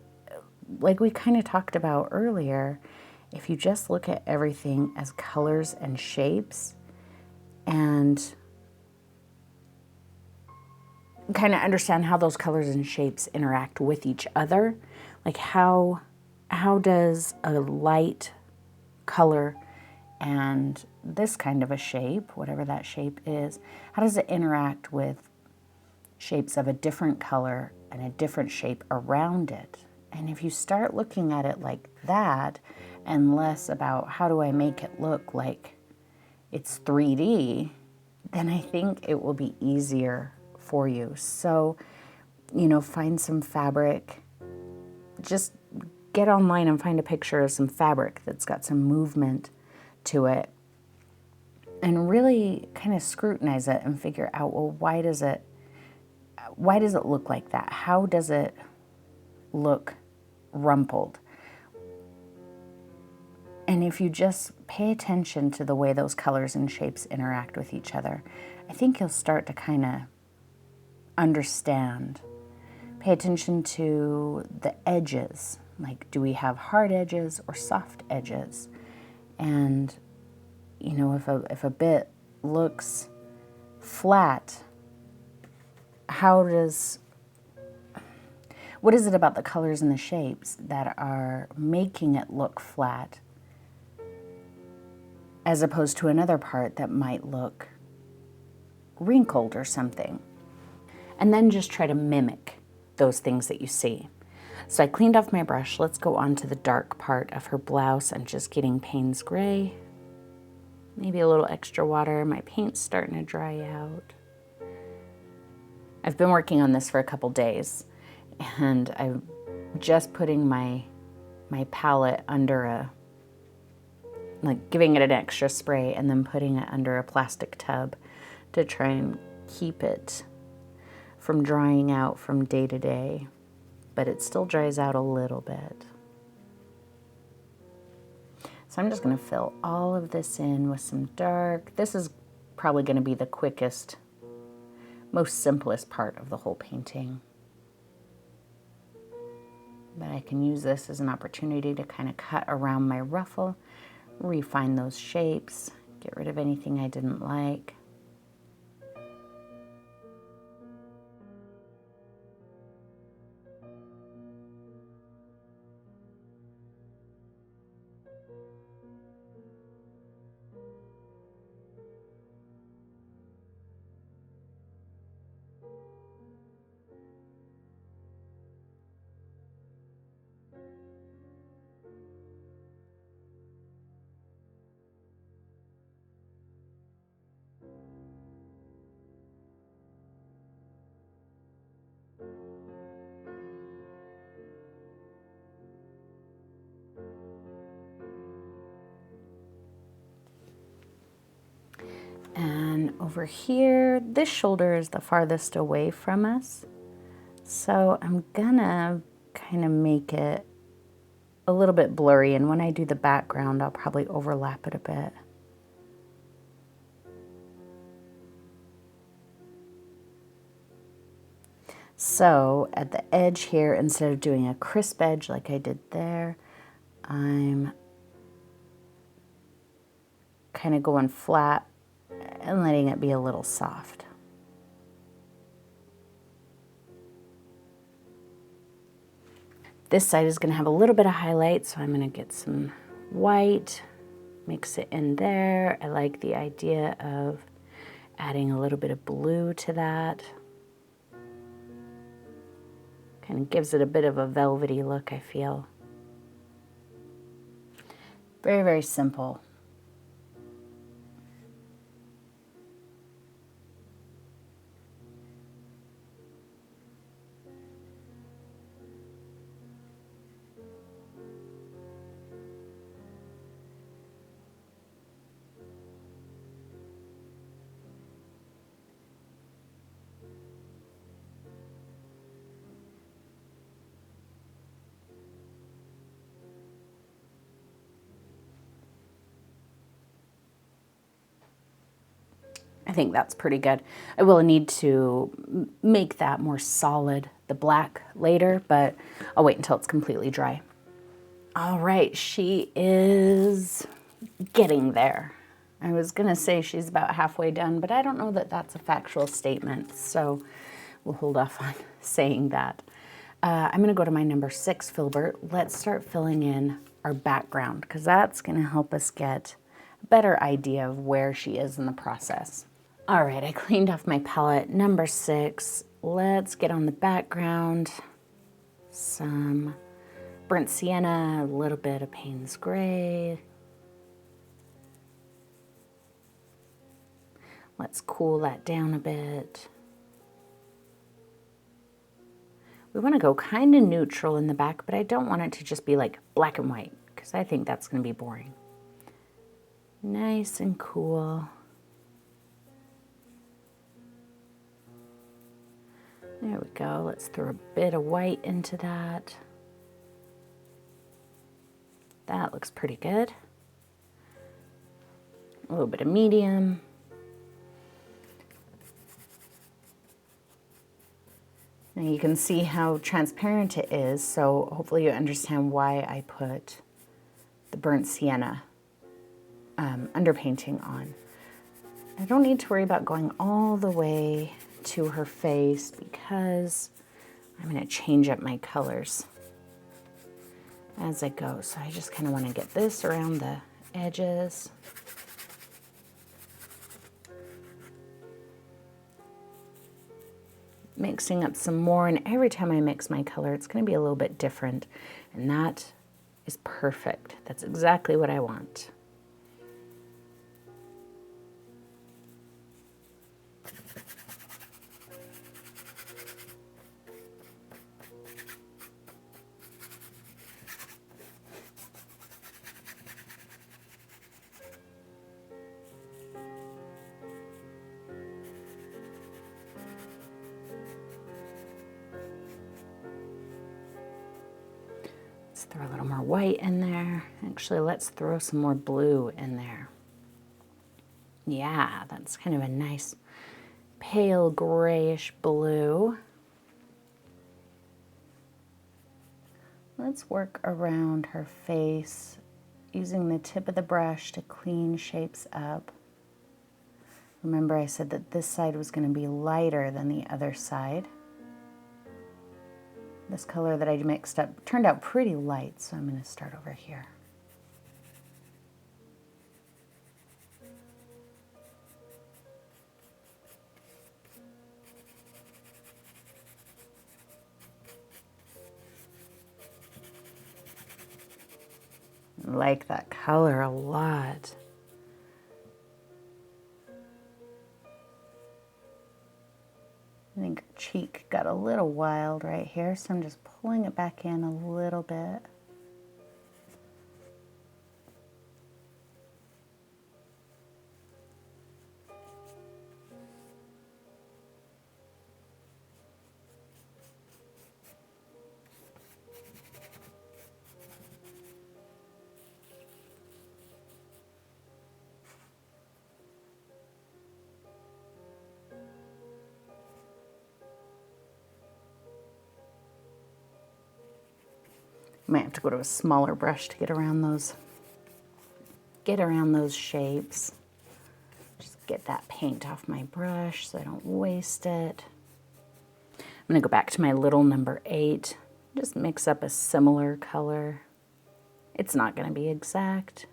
like we kind of talked about earlier, if you just look at everything as colors and shapes and kind of understand how those colors and shapes interact with each other, like how does a light color and this kind of a shape, whatever that shape is, how does it interact with shapes of a different color and a different shape around it? And if you start looking at it like that and less about how do I make it look like it's 3D, then I think it will be easier for you. So, you know, find some fabric. Just get online and find a picture of some fabric that's got some movement to it and really kind of scrutinize it and figure out, well, why does it look like that? How does it look rumpled? And if you just pay attention to the way those colors and shapes interact with each other, I think you'll start to kind of understand. Pay attention to the edges. Like, do we have hard edges or soft edges? And, you know, if a bit looks flat, what is it about the colors and the shapes that are making it look flat as opposed to another part that might look wrinkled or something? And then just try to mimic those things that you see. So I cleaned off my brush. Let's go on to the dark part of her blouse. I'm just getting Payne's Gray. Maybe a little extra water. My paint's starting to dry out. I've been working on this for a couple days, and I'm just putting my palette under giving it an extra spray and then putting it under a plastic tub to try and keep it from drying out from day to day, but it still dries out a little bit. So I'm just going to fill all of this in with some dark. This is probably going to be the quickest, most simplest part of the whole painting. But I can use this as an opportunity to kind of cut around my ruffle, refine those shapes, get rid of anything I didn't like. And over here, this shoulder is the farthest away from us. So I'm gonna kind of make it a little bit blurry, and when I do the background, I'll probably overlap it a bit. So at the edge here, instead of doing a crisp edge like I did there, I'm kind of going flat and letting it be a little soft. This side is going to have a little bit of highlight, so I'm going to get some white, mix it in there. I like the idea of adding a little bit of blue to that. Kind of gives it a bit of a velvety look, I feel. Very, very simple. think that's pretty good. I will need to make that more solid, the black, later, but I'll wait until it's completely dry. All right, she is getting there. I was gonna say she's about halfway done, but I don't know that that's a factual statement, so we'll hold off on saying that. I'm gonna go to my number 6 Filbert. Let's start filling in our background, because that's gonna help us get a better idea of where she is in the process. All right, I cleaned off my palette. Number 6, let's get on the background. Some burnt sienna, a little bit of Payne's gray. Let's cool that down a bit. We want to go kind of neutral in the back, but I don't want it to just be like black and white, because I think that's going to be boring. Nice and cool. There we go. Let's throw a bit of white into that. That looks pretty good. A little bit of medium. Now you can see how transparent it is, so hopefully you understand why I put the burnt sienna underpainting on. I don't need to worry about going all the way to her face because I'm going to change up my colors as I go. So I just kind of want to get this around the edges. Mixing up some more, and every time I mix my color, it's going to be a little bit different, and that is perfect. That's exactly what I want. Let's throw a little more white in there. Actually, let's throw some more blue in there. Yeah, that's kind of a nice pale grayish blue. Let's work around her face using the tip of the brush to clean shapes up. Remember I said that this side was going to be lighter than the other side. This color that I mixed up turned out pretty light, so I'm going to start over here. I like that color a lot. I think her cheek got a little wild right here, so I'm just pulling it back in a little bit. Might have to go to a smaller brush to get around those shapes. Just get that paint off my brush so I don't waste it. I'm gonna go back to my little number 8. Just mix up a similar color. It's not gonna be exact,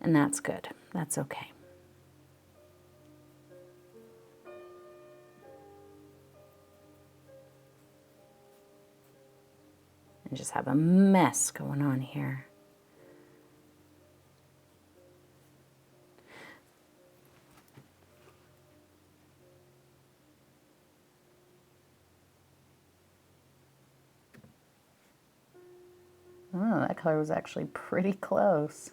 and that's good. That's okay. And just have a mess going on here. Oh, that color was actually pretty close.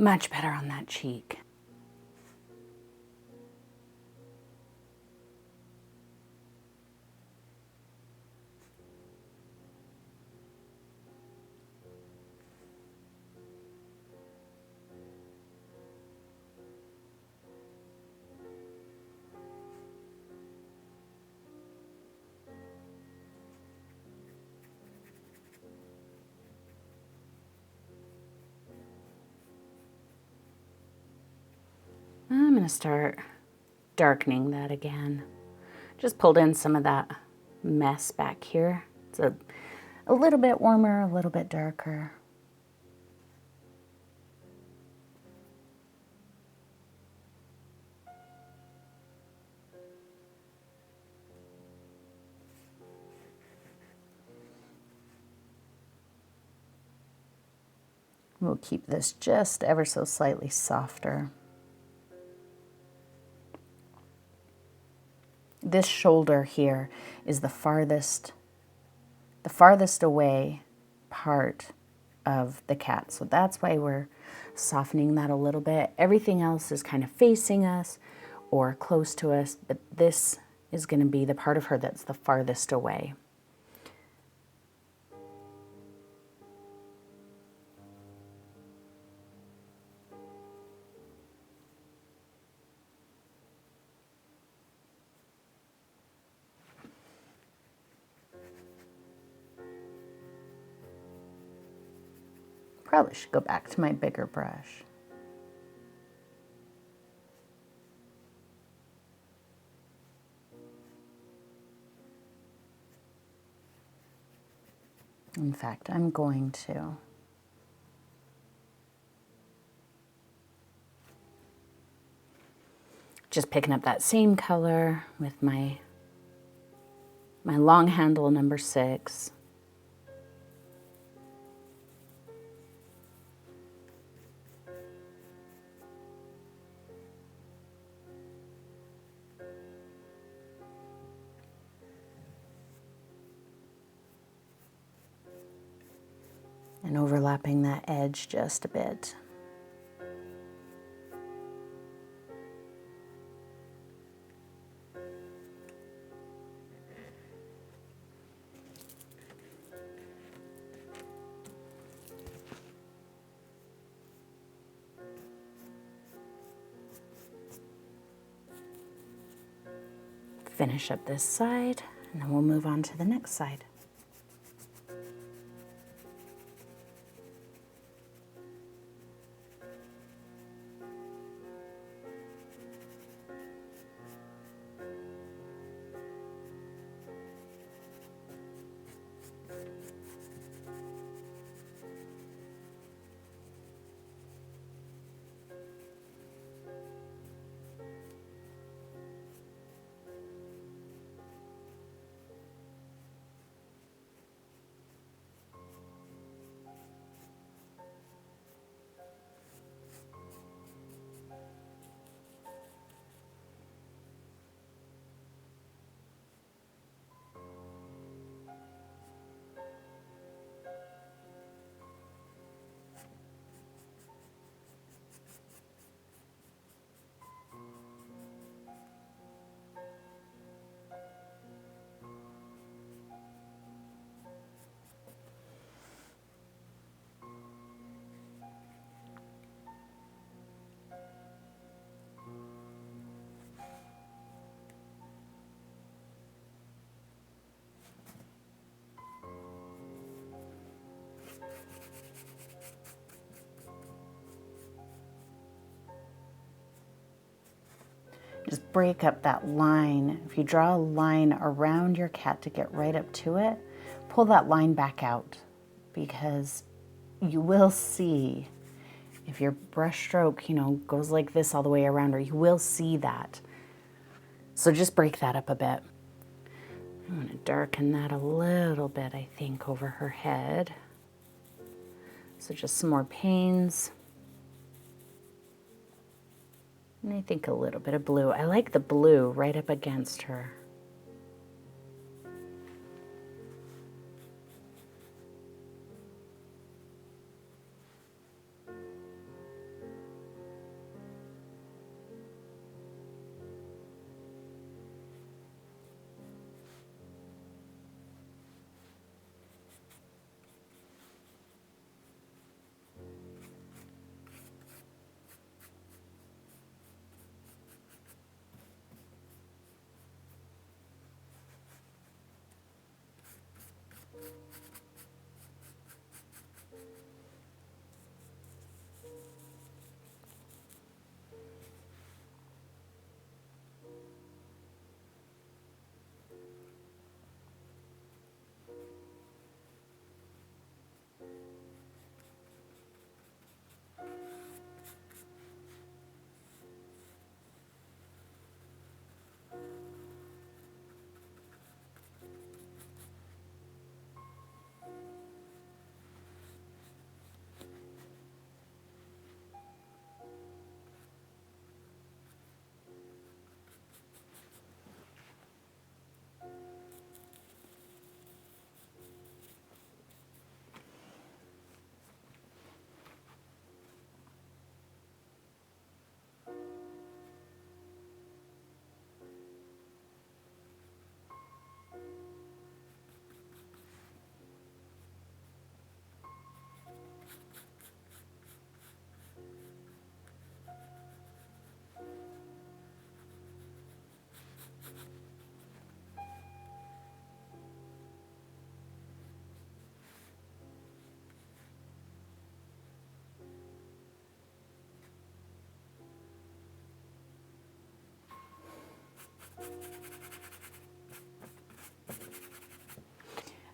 Much better on that cheek. I'm going to start darkening that again. Just pulled in some of that mess back here. It's a little bit warmer, a little bit darker. We'll keep this just ever so slightly softer. This shoulder here is the farthest away part of the cat. So that's why we're softening that a little bit. Everything else is kind of facing us or close to us, but this is going to be the part of her that's the farthest away. Probably should go back to my bigger brush. In fact, I'm going to just picking up that same color with my long handle number 6. And overlapping that edge just a bit. Finish up this side, and then we'll move on to the next side. Just break up that line. If you draw a line around your cat to get right up to it, pull that line back out, because you will see if your brush stroke, goes like this all the way around her, you will see that. So just break that up a bit. I'm going to darken that a little bit, I think, over her head. So just some more panes. And I think a little bit of blue. I like the blue right up against her.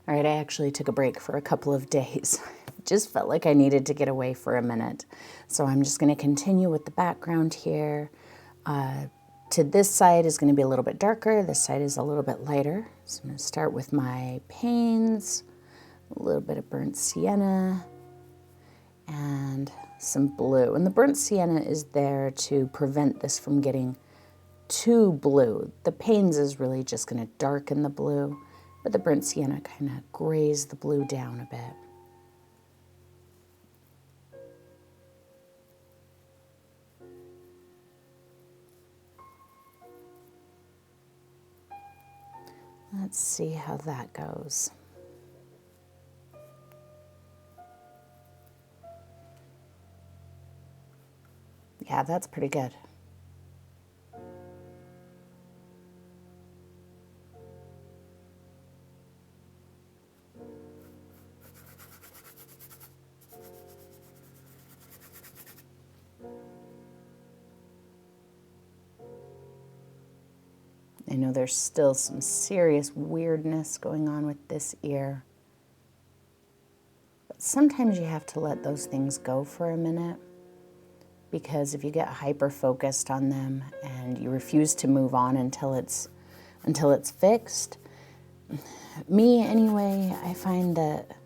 All right, I actually took a break for a couple of days. Just felt like I needed to get away for a minute. So I'm just going to continue with the background here. To this side is going to be a little bit darker. This side is a little bit lighter. So I'm going to start with my panes, a little bit of burnt sienna, and some blue. And the burnt sienna is there to prevent this from getting too blue. The panes is really just going to darken the blue, but the burnt sienna kind of grays the blue down a bit. Let's see how that goes. Yeah, that's pretty good. I know there's still some serious weirdness going on with this ear. But sometimes you have to let those things go for a minute, because if you get hyper focused on them and you refuse to move on until it's fixed, me anyway, I find that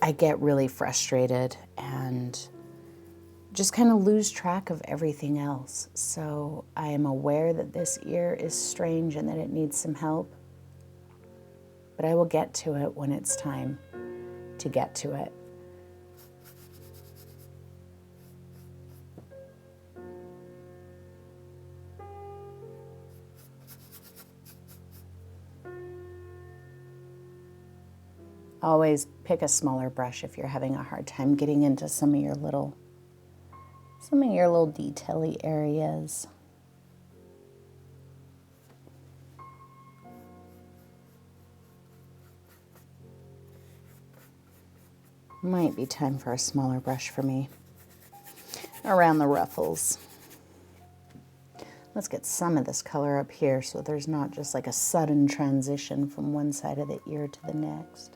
I get really frustrated and just kind of lose track of everything else. So I am aware that this ear is strange and that it needs some help, but I will get to it when it's time to get to it. Always pick a smaller brush if you're having a hard time getting into some of your little detail-y areas. Might be time for a smaller brush for me around the ruffles. Let's get some of this color up here so there's not just like a sudden transition from one side of the ear to the next.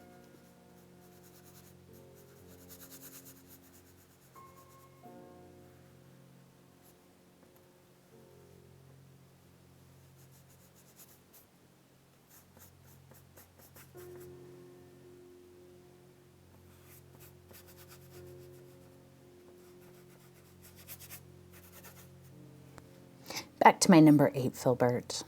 Back to my number 8 Filbert.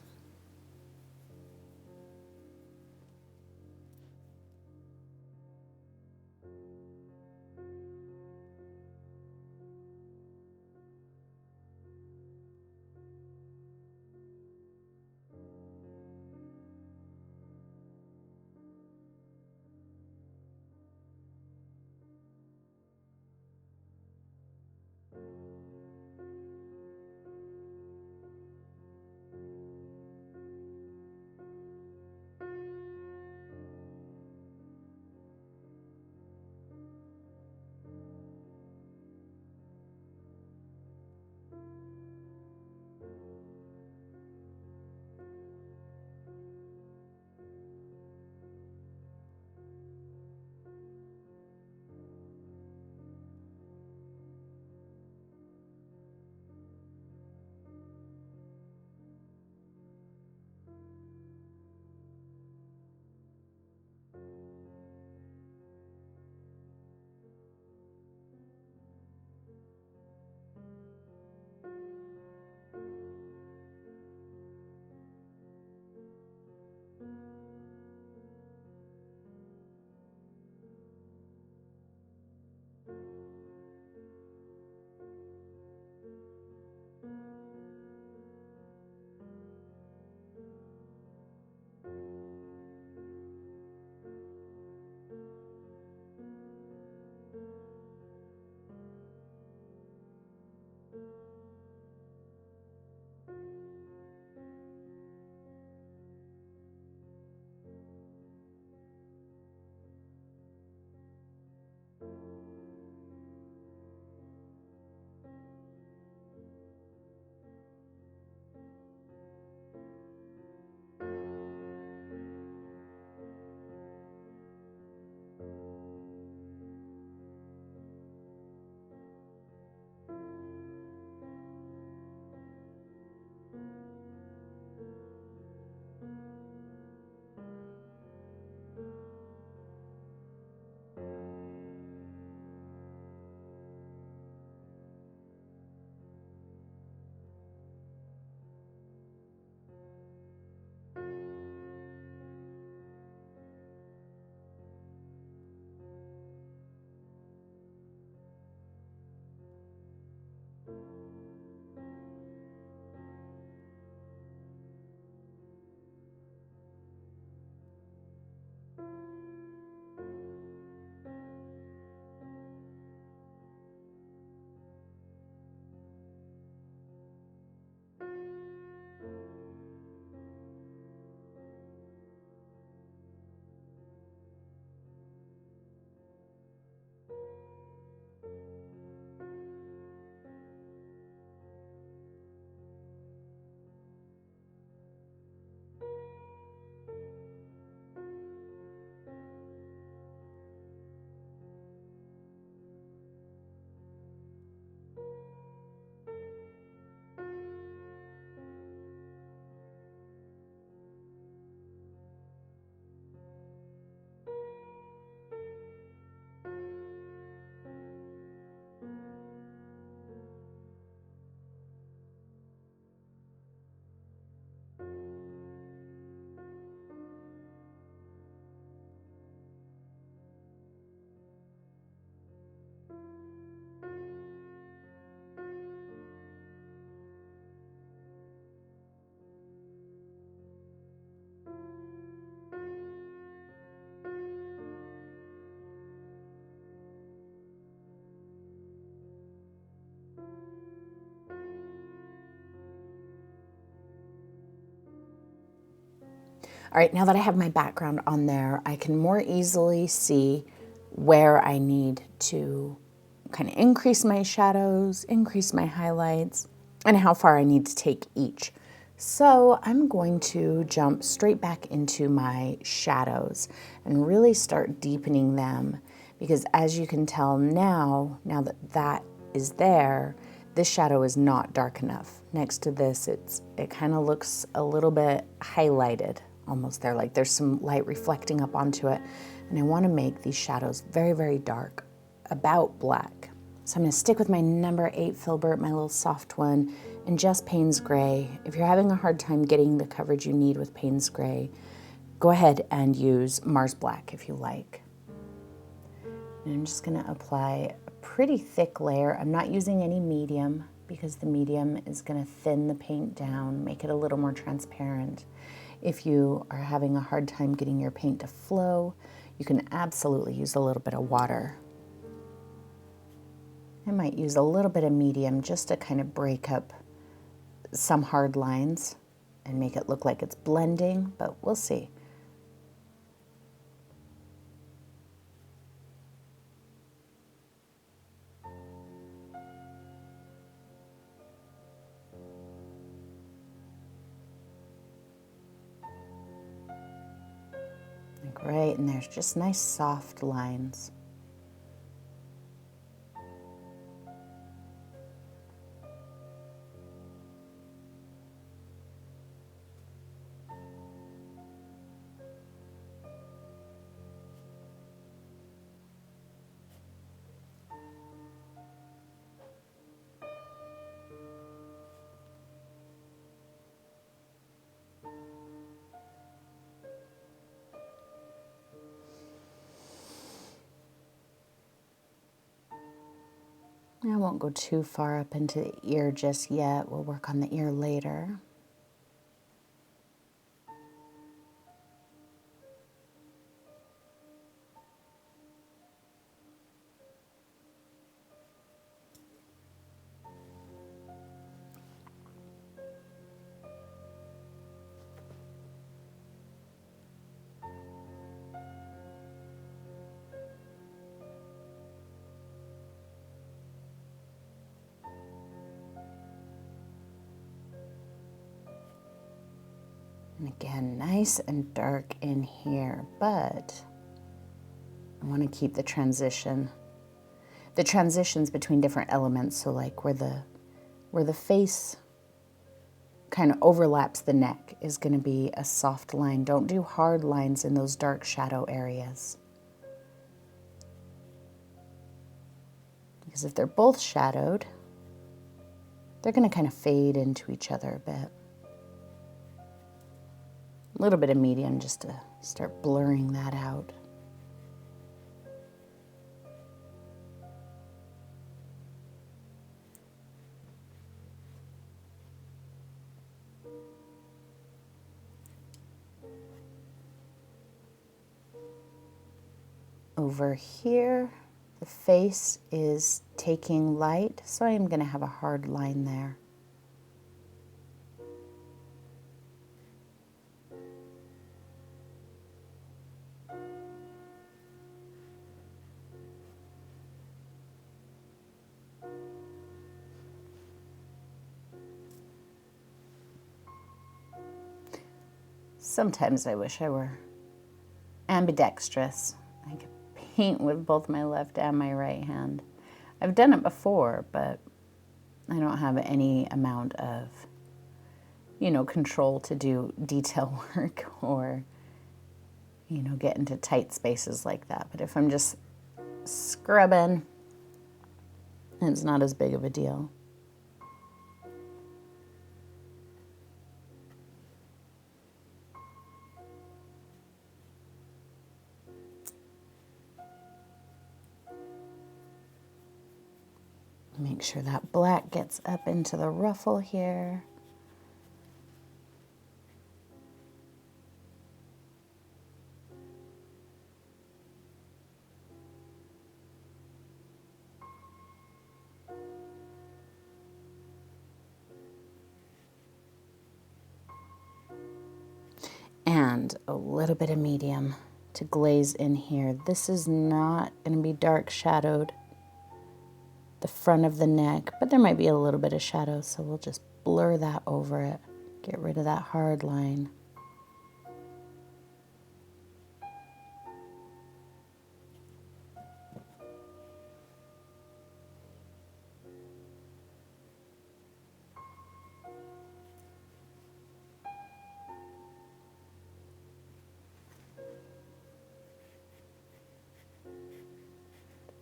All right, now that I have my background on there, I can more easily see where I need to kind of increase my shadows, increase my highlights, and how far I need to take each. So I'm going to jump straight back into my shadows and really start deepening them, because as you can tell now that that is there, this shadow is not dark enough. Next to this, it kind of looks a little bit highlighted, almost there, like there's some light reflecting up onto it. And I want to make these shadows very, very dark, about black. So I'm going to stick with my number 8 Filbert, my little soft one, and just Payne's Gray. If you're having a hard time getting the coverage you need with Payne's Gray, go ahead and use Mars Black if you like. And I'm just going to apply a pretty thick layer. I'm not using any medium because the medium is going to thin the paint down, make it a little more transparent. If you are having a hard time getting your paint to flow, you can absolutely use a little bit of water. I might use a little bit of medium just to kind of break up some hard lines and make it look like it's blending, but we'll see. Great, and there's just nice soft lines. I won't go too far up into the ear just yet. We'll work on the ear later. And again, nice and dark in here, but I want to keep the transitions between different elements. So like where the face kind of overlaps the neck is going to be a soft line. Don't do hard lines in those dark shadow areas, because if they're both shadowed, they're going to kind of fade into each other a bit. A little bit of medium just to start blurring that out. Over here, the face is taking light, so I'm going to have a hard line there. Sometimes I wish I were ambidextrous. I could paint with both my left and my right hand. I've done it before, but I don't have any amount of, control to do detail work or, get into tight spaces like that. But if I'm just scrubbing, it's not as big of a deal. Make sure that black gets up into the ruffle here. And and a little bit of medium to glaze in here. This is not going to be dark shadowed, the front of the neck, but there might be a little bit of shadow, so we'll just blur that over it. Get rid of that hard line.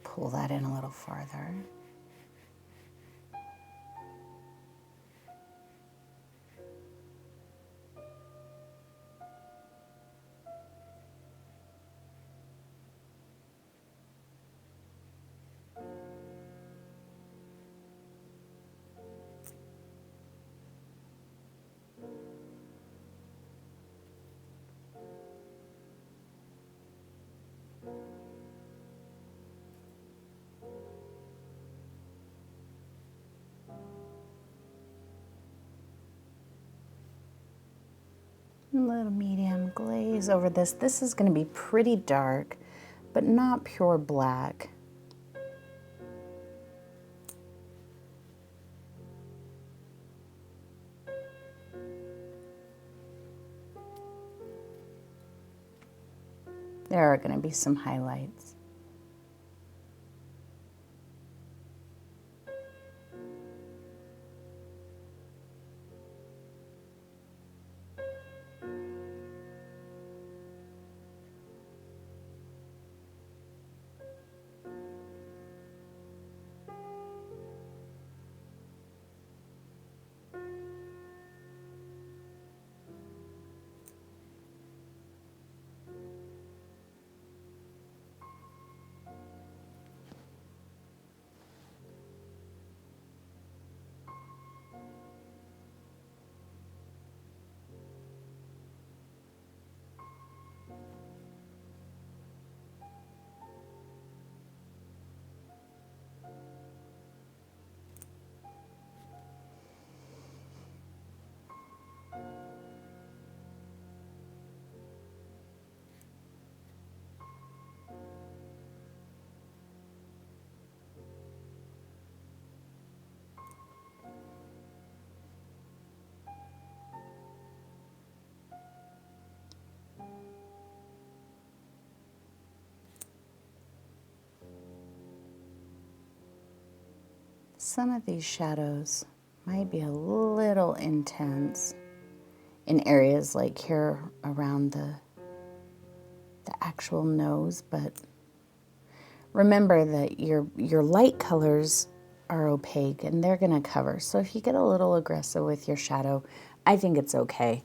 Pull that in a little farther. A little medium glaze over this. This is going to be pretty dark, but not pure black. There are going to be some highlights. Some of these shadows might be a little intense in areas like here around the actual nose, but remember that your light colors are opaque and they're going to cover. So if you get a little aggressive with your shadow, I think it's okay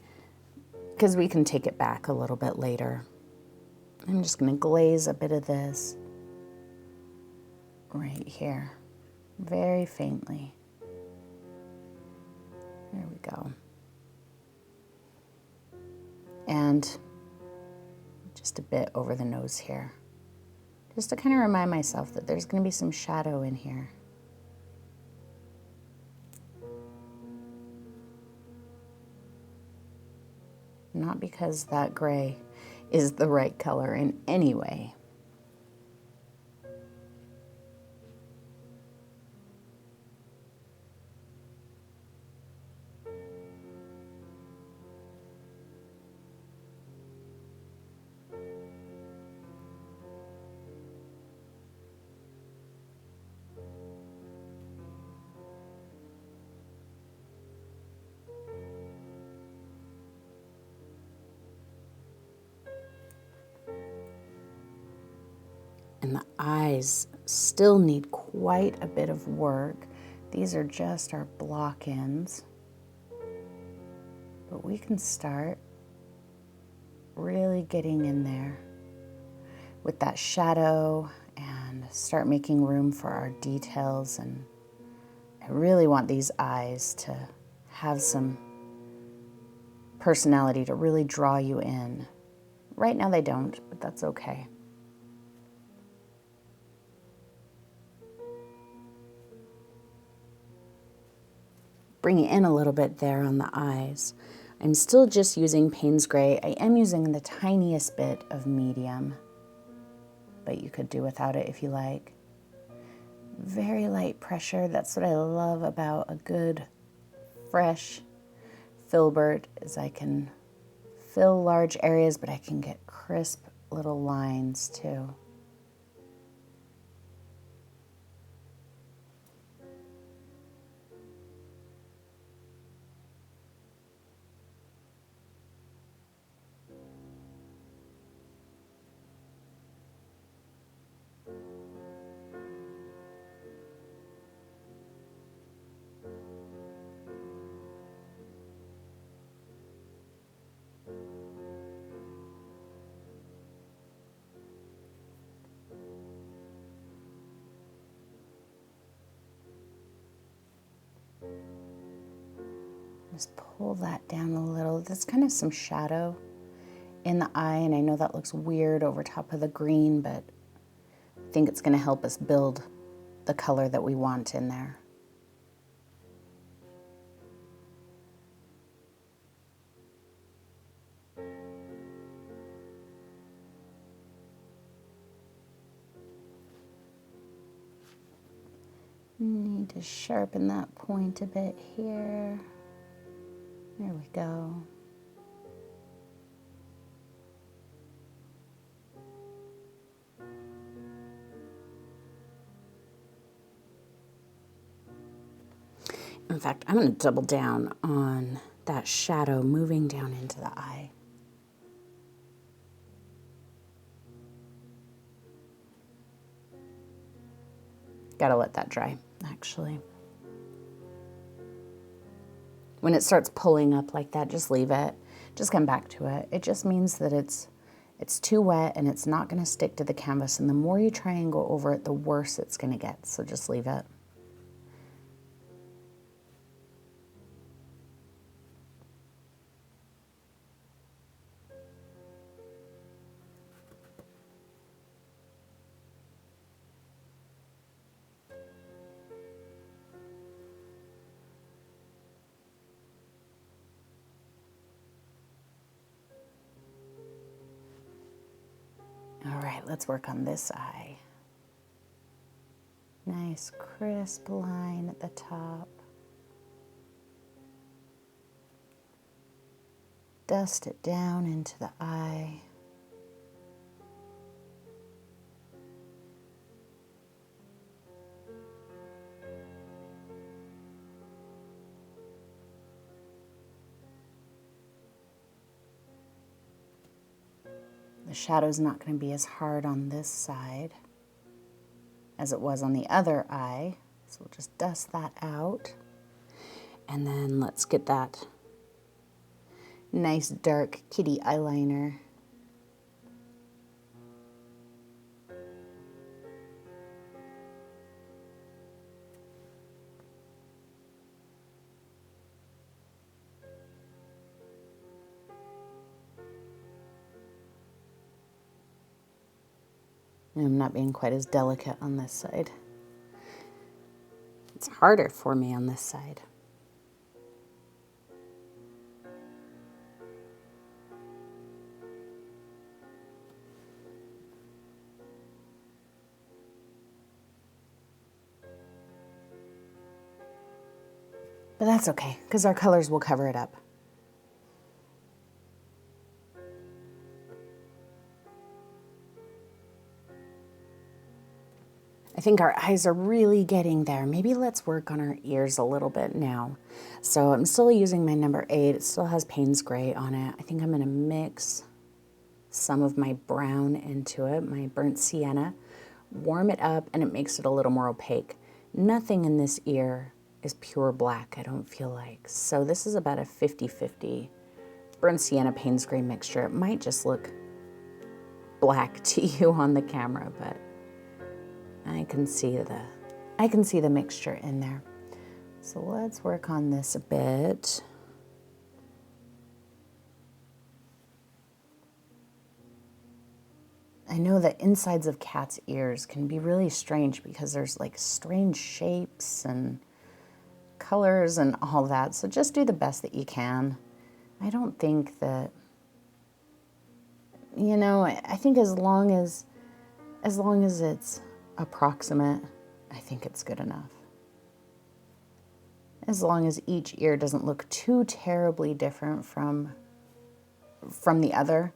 because we can take it back a little bit later. I'm just going to glaze a bit of this right here, very faintly. There we go. And just a bit over the nose here, just to kind of remind myself that there's going to be some shadow in here. Not because that gray is the right color in any way. And the eyes still need quite a bit of work. These are just our block-ins. But we can start really getting in there with that shadow and start making room for our details. And I really want these eyes to have some personality to really draw you in. Right now they don't, but that's okay. Bring it in a little bit there on the eyes. I'm still just using Payne's Gray. I am using the tiniest bit of medium, but you could do without it if you like. Very light pressure. That's what I love about a good, fresh Filbert, is I can fill large areas, but I can get crisp little lines too. Just pull that down a little. That's kind of some shadow in the eye, and I know that looks weird over top of the green, but I think it's going to help us build the color that we want in there. Need to sharpen that point a bit here. There we go. In fact, I'm going to double down on that shadow moving down into the eye. Gotta let that dry, actually. When it starts pulling up like that, just leave it. Just come back to it. It just means that it's too wet and it's not going to stick to the canvas. And the more you try and go over it, the worse it's going to get. So just leave it. All right, let's work on this eye. Nice crisp line at the top. Dust it down into the eye. The shadow's not going to be as hard on this side as it was on the other eye. So we'll just dust that out. And then let's get that nice dark kitty eyeliner. I'm not being quite as delicate on this side. It's harder for me on this side. But that's okay, because our colors will cover it up. I think our eyes are really getting there. Maybe let's work on our ears a little bit now. So I'm still using my number 8. It still has Payne's Gray on it. I think I'm going to mix some of my brown into it, my burnt sienna, warm it up, and it makes it a little more opaque. Nothing in this ear is pure black, I don't feel like. So this is about a 50-50 burnt sienna Payne's Gray mixture. It might just look black to you on the camera, but I can see the mixture in there. So let's work on this a bit. I know that insides of cats' ears can be really strange because there's like strange shapes and colors and all that. So just do the best that you can. I don't think that, you know, I think as long as it's approximate, I think it's good enough. As long as each ear doesn't look too terribly different from the other,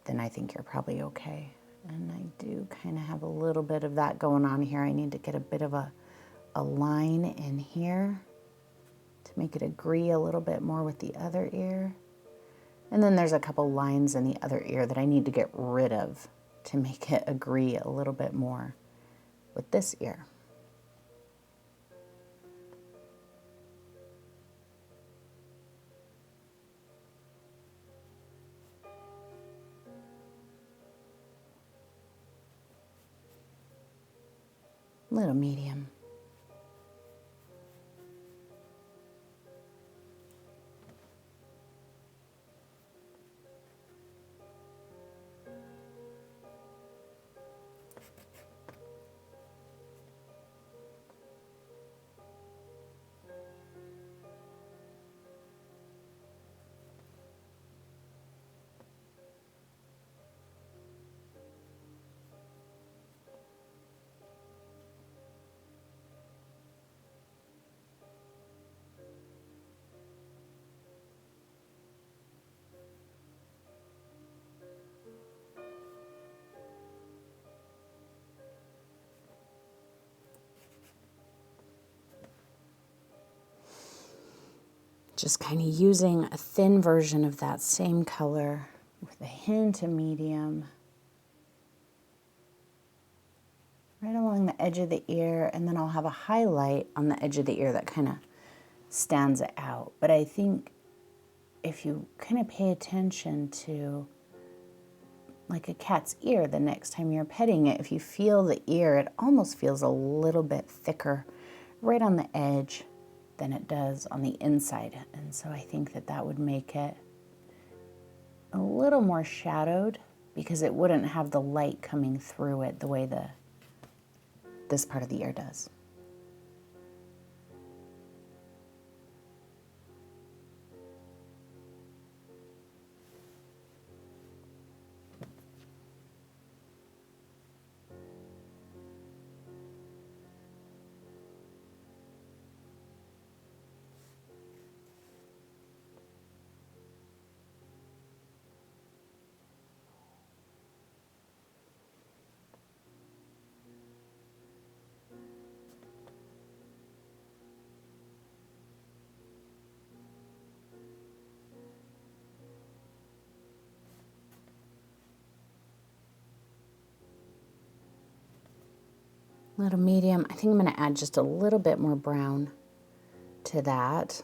then I think you're probably okay. And I do kind of have a little bit of that going on here. I need to get a bit of a line in here to make it agree a little bit more with the other ear. And then there's a couple lines in the other ear that I need to get rid of to make it agree a little bit more with this ear. Little medium. Just kind of using a thin version of that same color with a hint of medium right along the edge of the ear, and then I'll have a highlight on the edge of the ear that kind of stands it out. But I think if you kind of pay attention to like a cat's ear the next time you're petting it, if you feel the ear, it almost feels a little bit thicker right on the edge than it does on the inside. And so I think that that would make it a little more shadowed because it wouldn't have the light coming through it the way this part of the ear does. Little medium. I think I'm going to add just a little bit more brown to that.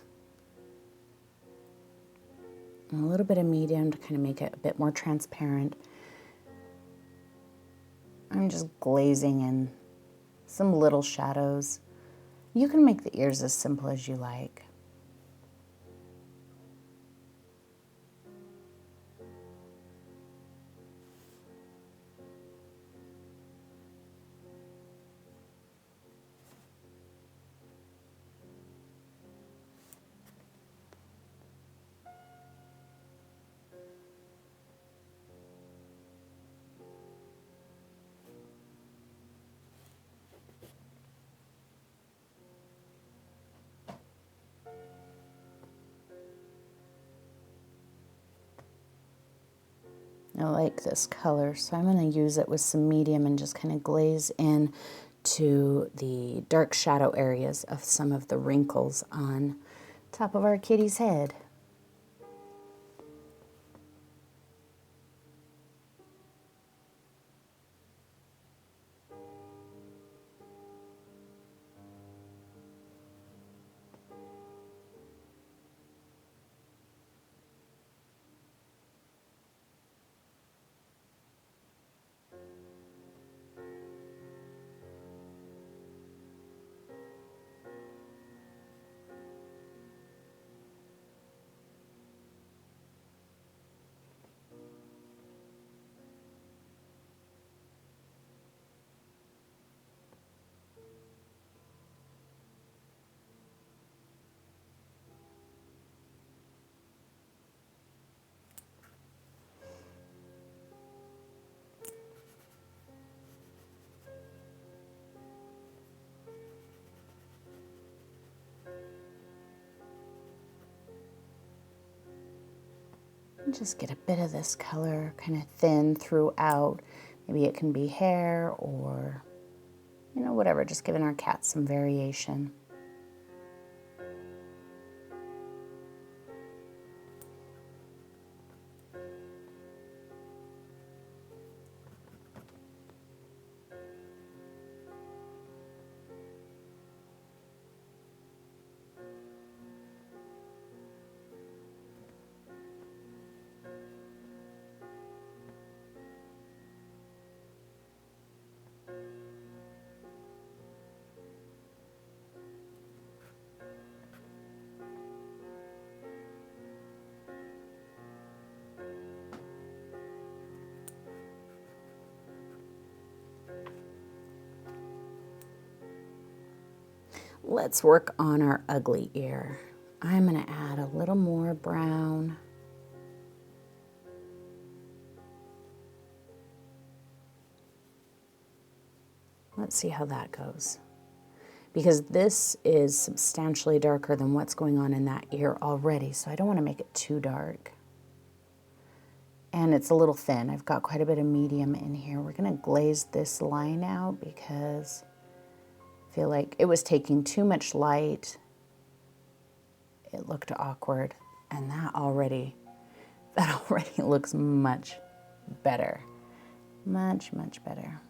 And a little bit of medium to kind of make it a bit more transparent. I'm just glazing in some little shadows. You can make the ears as simple as you like. I like this color, so I'm going to use it with some medium and just kind of glaze in to the dark shadow areas of some of the wrinkles on top of our kitty's head. Just get a bit of this color kind of thin throughout. Maybe it can be hair or, you know, whatever, just giving our cat some variation. Let's work on our ugly ear. I'm going to add a little more brown. Let's see how that goes. Because this is substantially darker than what's going on in that ear already, so I don't want to make it too dark. And it's a little thin. I've got quite a bit of medium in here. We're going to glaze this line out because I feel like it was taking too much light. It looked awkward, and that already looks much better. Much, much better.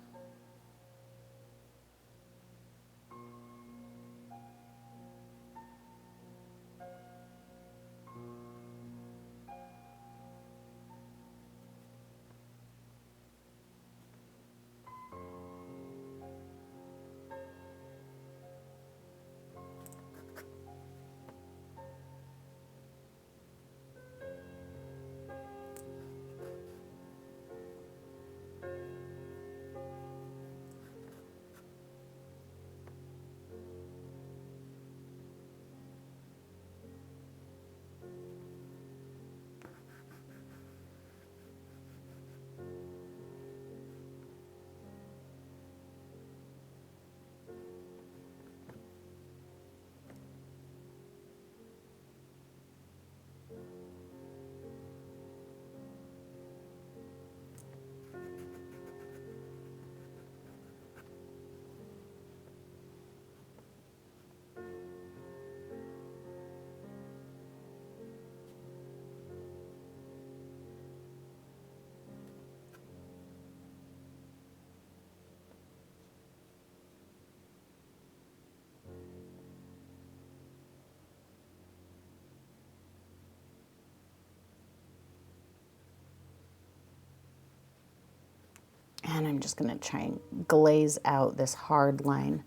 And I'm just going to try and glaze out this hard line.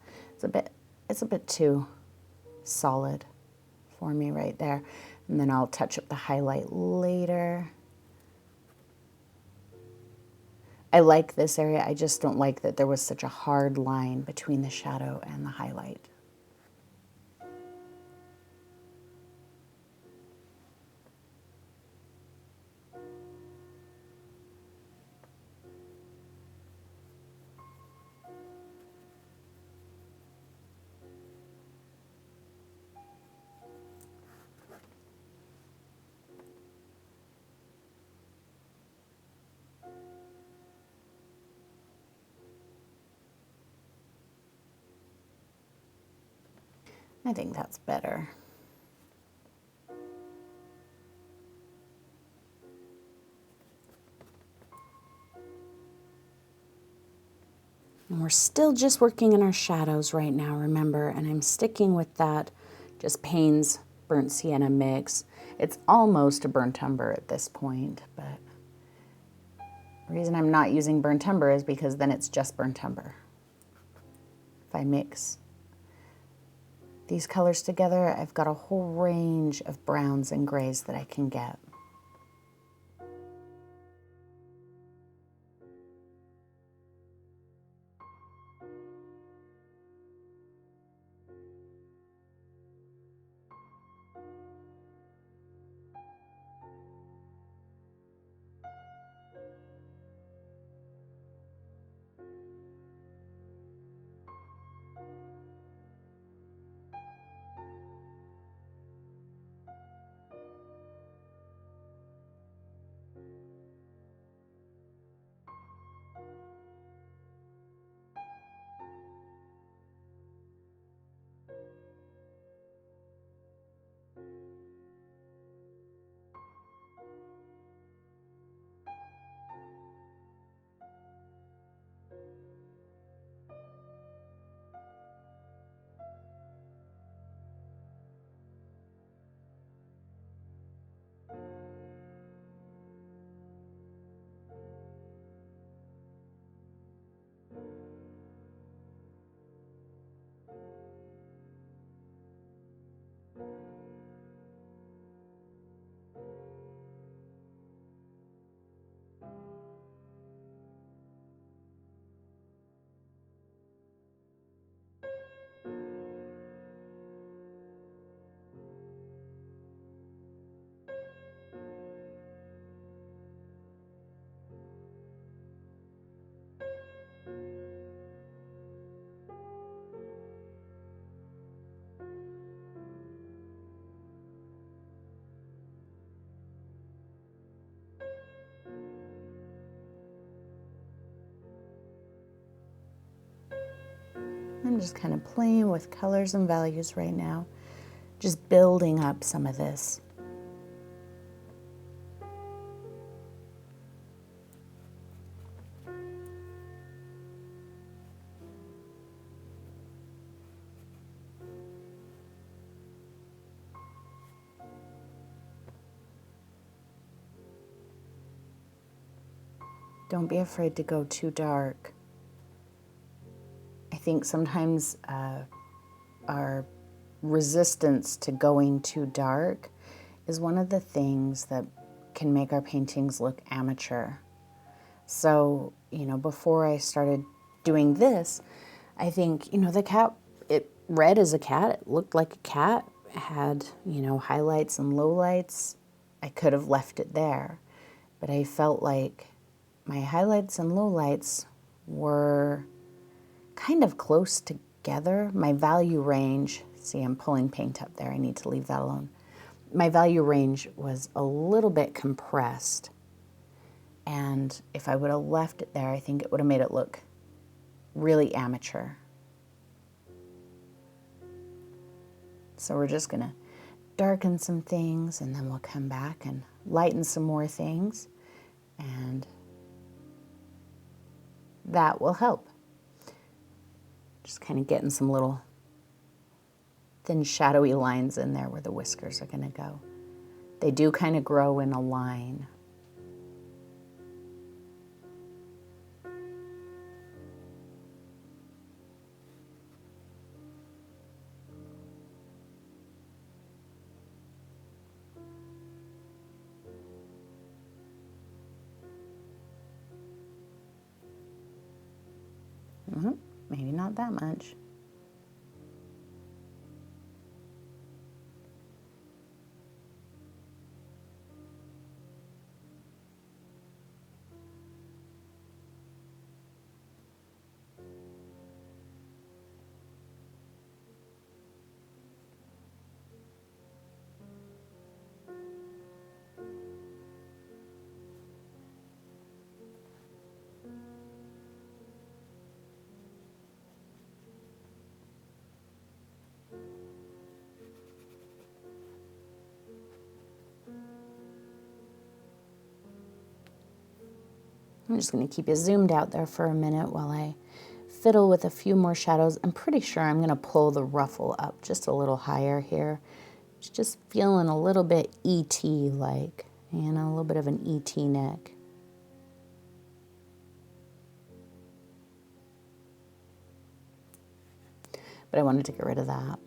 It's a bit too solid for me right there. And then I'll touch up the highlight later. I like this area. I just don't like that there was such a hard line between the shadow and the highlight. I think that's better. And we're still just working in our shadows right now, remember, and I'm sticking with that just Payne's burnt sienna mix. It's almost a burnt umber at this point, but the reason I'm not using burnt umber is because then it's just burnt umber. If I mix these colors together, I've got a whole range of browns and grays that I can get. I'm just kind of playing with colors and values right now, just building up some of this. Don't be afraid to go too dark. I think sometimes our resistance to going too dark is one of the things that can make our paintings look amateur. So, you know, before I started doing this, I think, you know, the cat, it read as a cat, it looked like a cat, it had, you know, highlights and lowlights. I could have left it there, but I felt like my highlights and lowlights were kind of close together. My value range, see, I'm pulling paint up there, I need to leave that alone. My value range was a little bit compressed, and if I would have left it there, I think it would have made it look really amateur. So we're just gonna darken some things, and then we'll come back and lighten some more things, and that will help. Just kind of getting some little thin shadowy lines in there where the whiskers are gonna go. They do kind of grow in a line. Maybe not that much. I'm just going to keep you zoomed out there for a minute while I fiddle with a few more shadows. I'm pretty sure I'm going to pull the ruffle up just a little higher here. It's just feeling a little bit E.T.-like, you know, a little bit of an E.T. neck. But I wanted to get rid of that.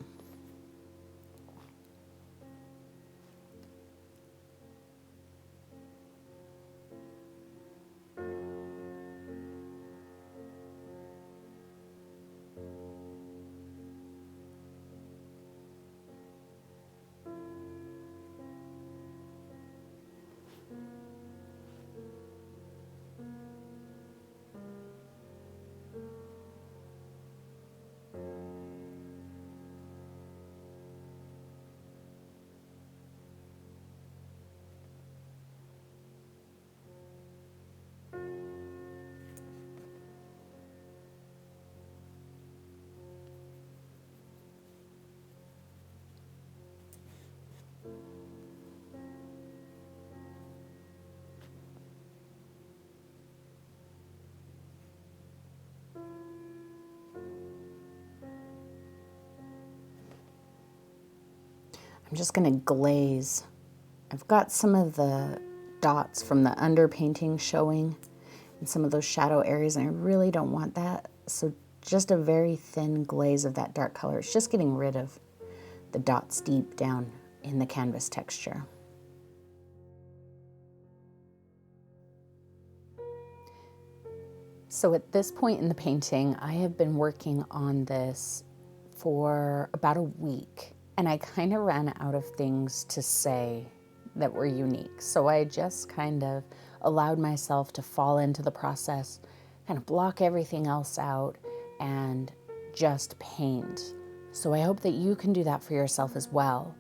I'm just going to glaze. I've got some of the dots from the underpainting showing in some of those shadow areas, and I really don't want that. So just a very thin glaze of that dark color. It's just getting rid of the dots deep down in the canvas texture. So at this point in the painting, I have been working on this for about a week, and I kind of ran out of things to say that were unique. So I just kind of allowed myself to fall into the process, kind of block everything else out, and just paint. So I hope that you can do that for yourself as well.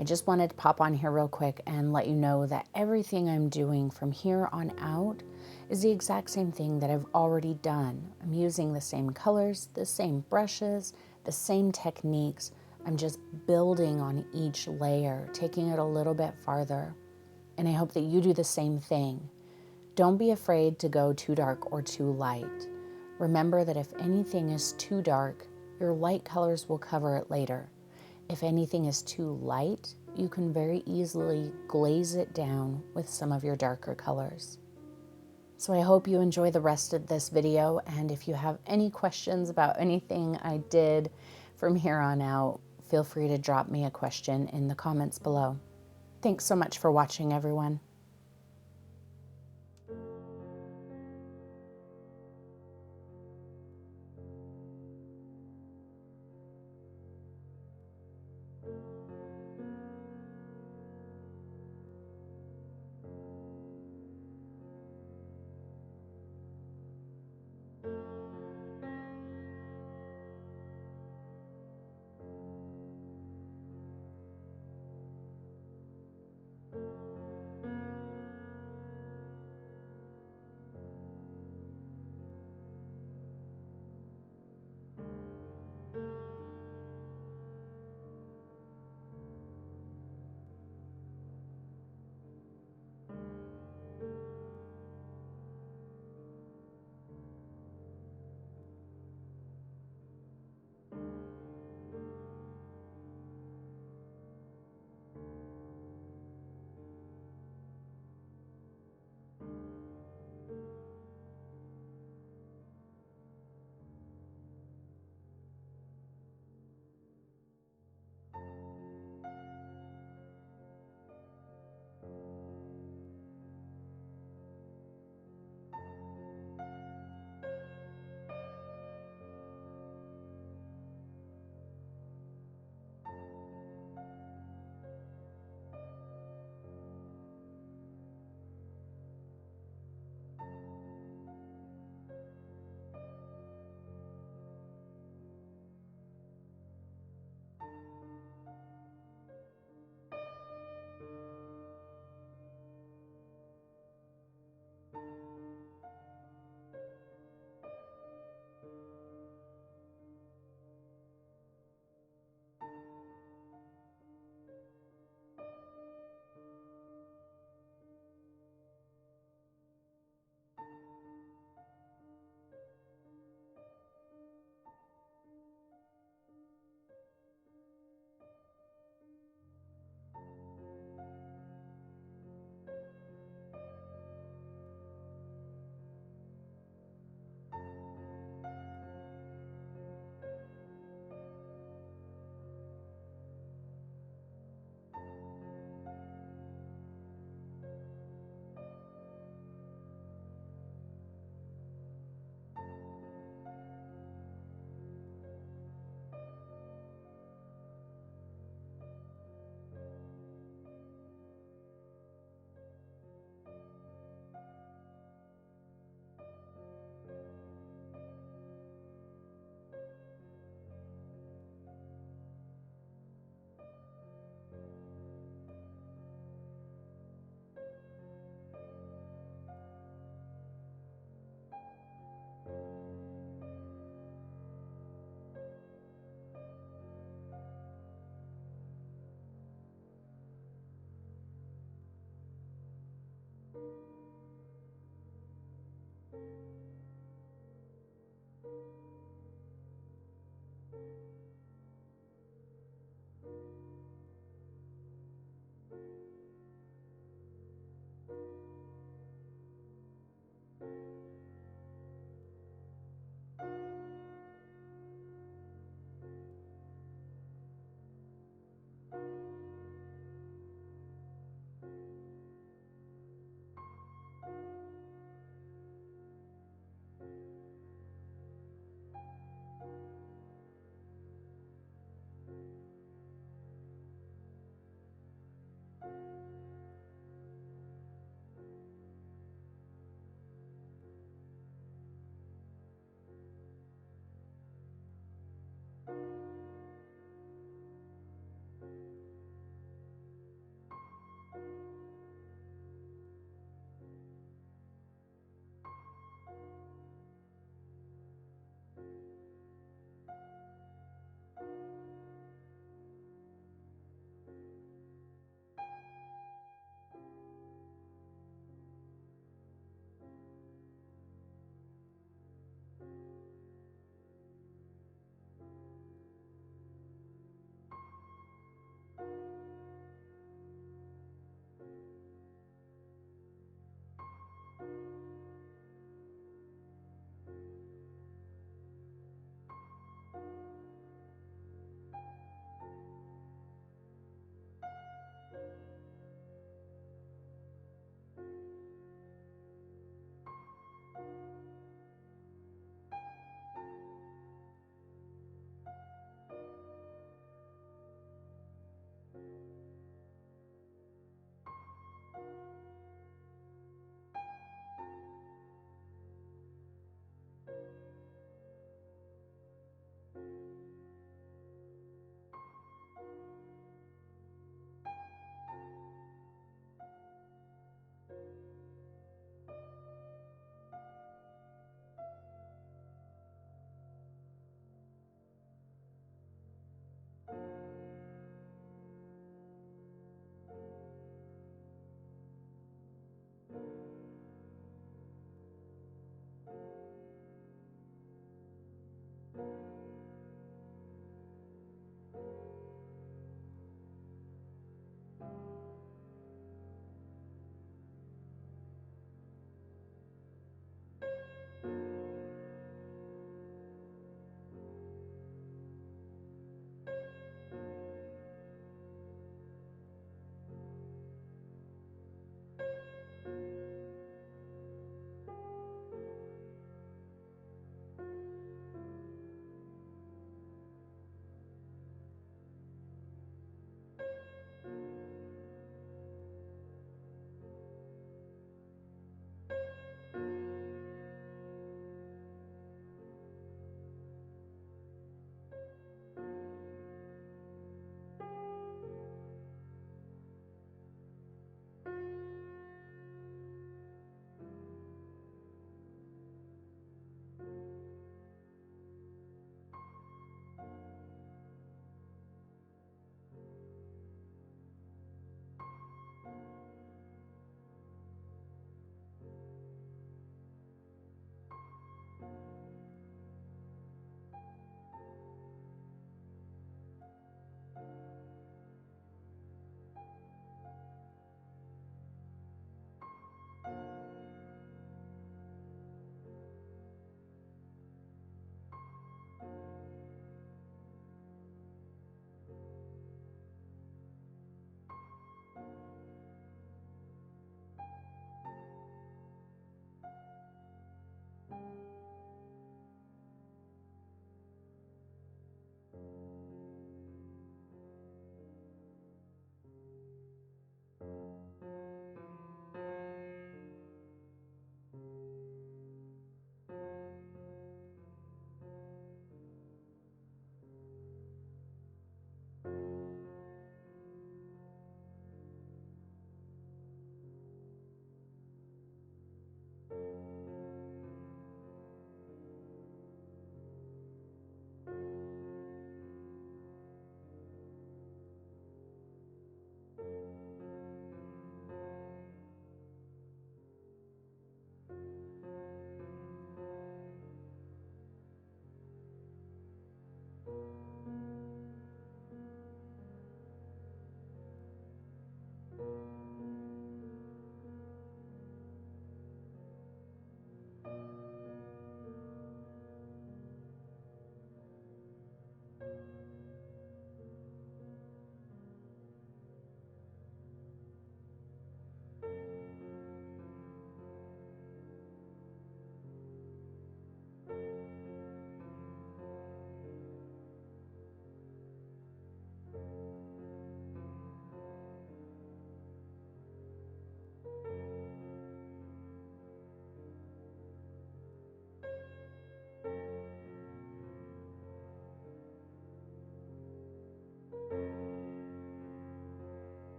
I just wanted to pop on here real quick and let you know that everything I'm doing from here on out is the exact same thing that I've already done. I'm using the same colors, the same brushes, the same techniques. I'm just building on each layer, taking it a little bit farther. And I hope that you do the same thing. Don't be afraid to go too dark or too light. Remember that if anything is too dark, your light colors will cover it later. If anything is too light, you can very easily glaze it down with some of your darker colors. So I hope you enjoy the rest of this video, and if you have any questions about anything I did from here on out, feel free to drop me a question in the comments below. Thanks so much for watching, everyone.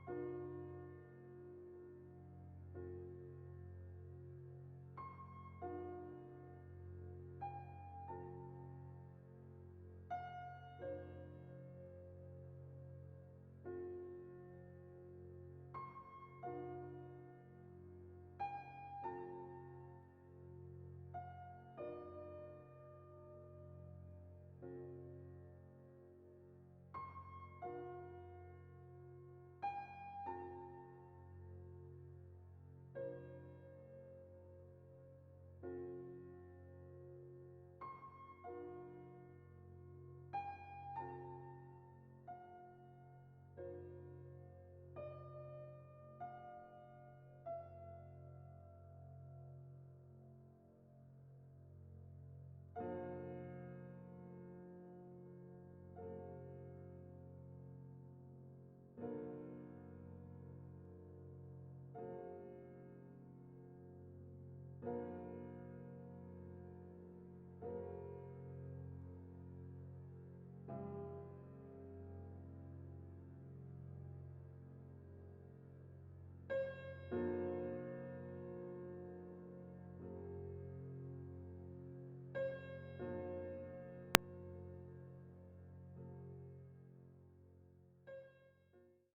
you.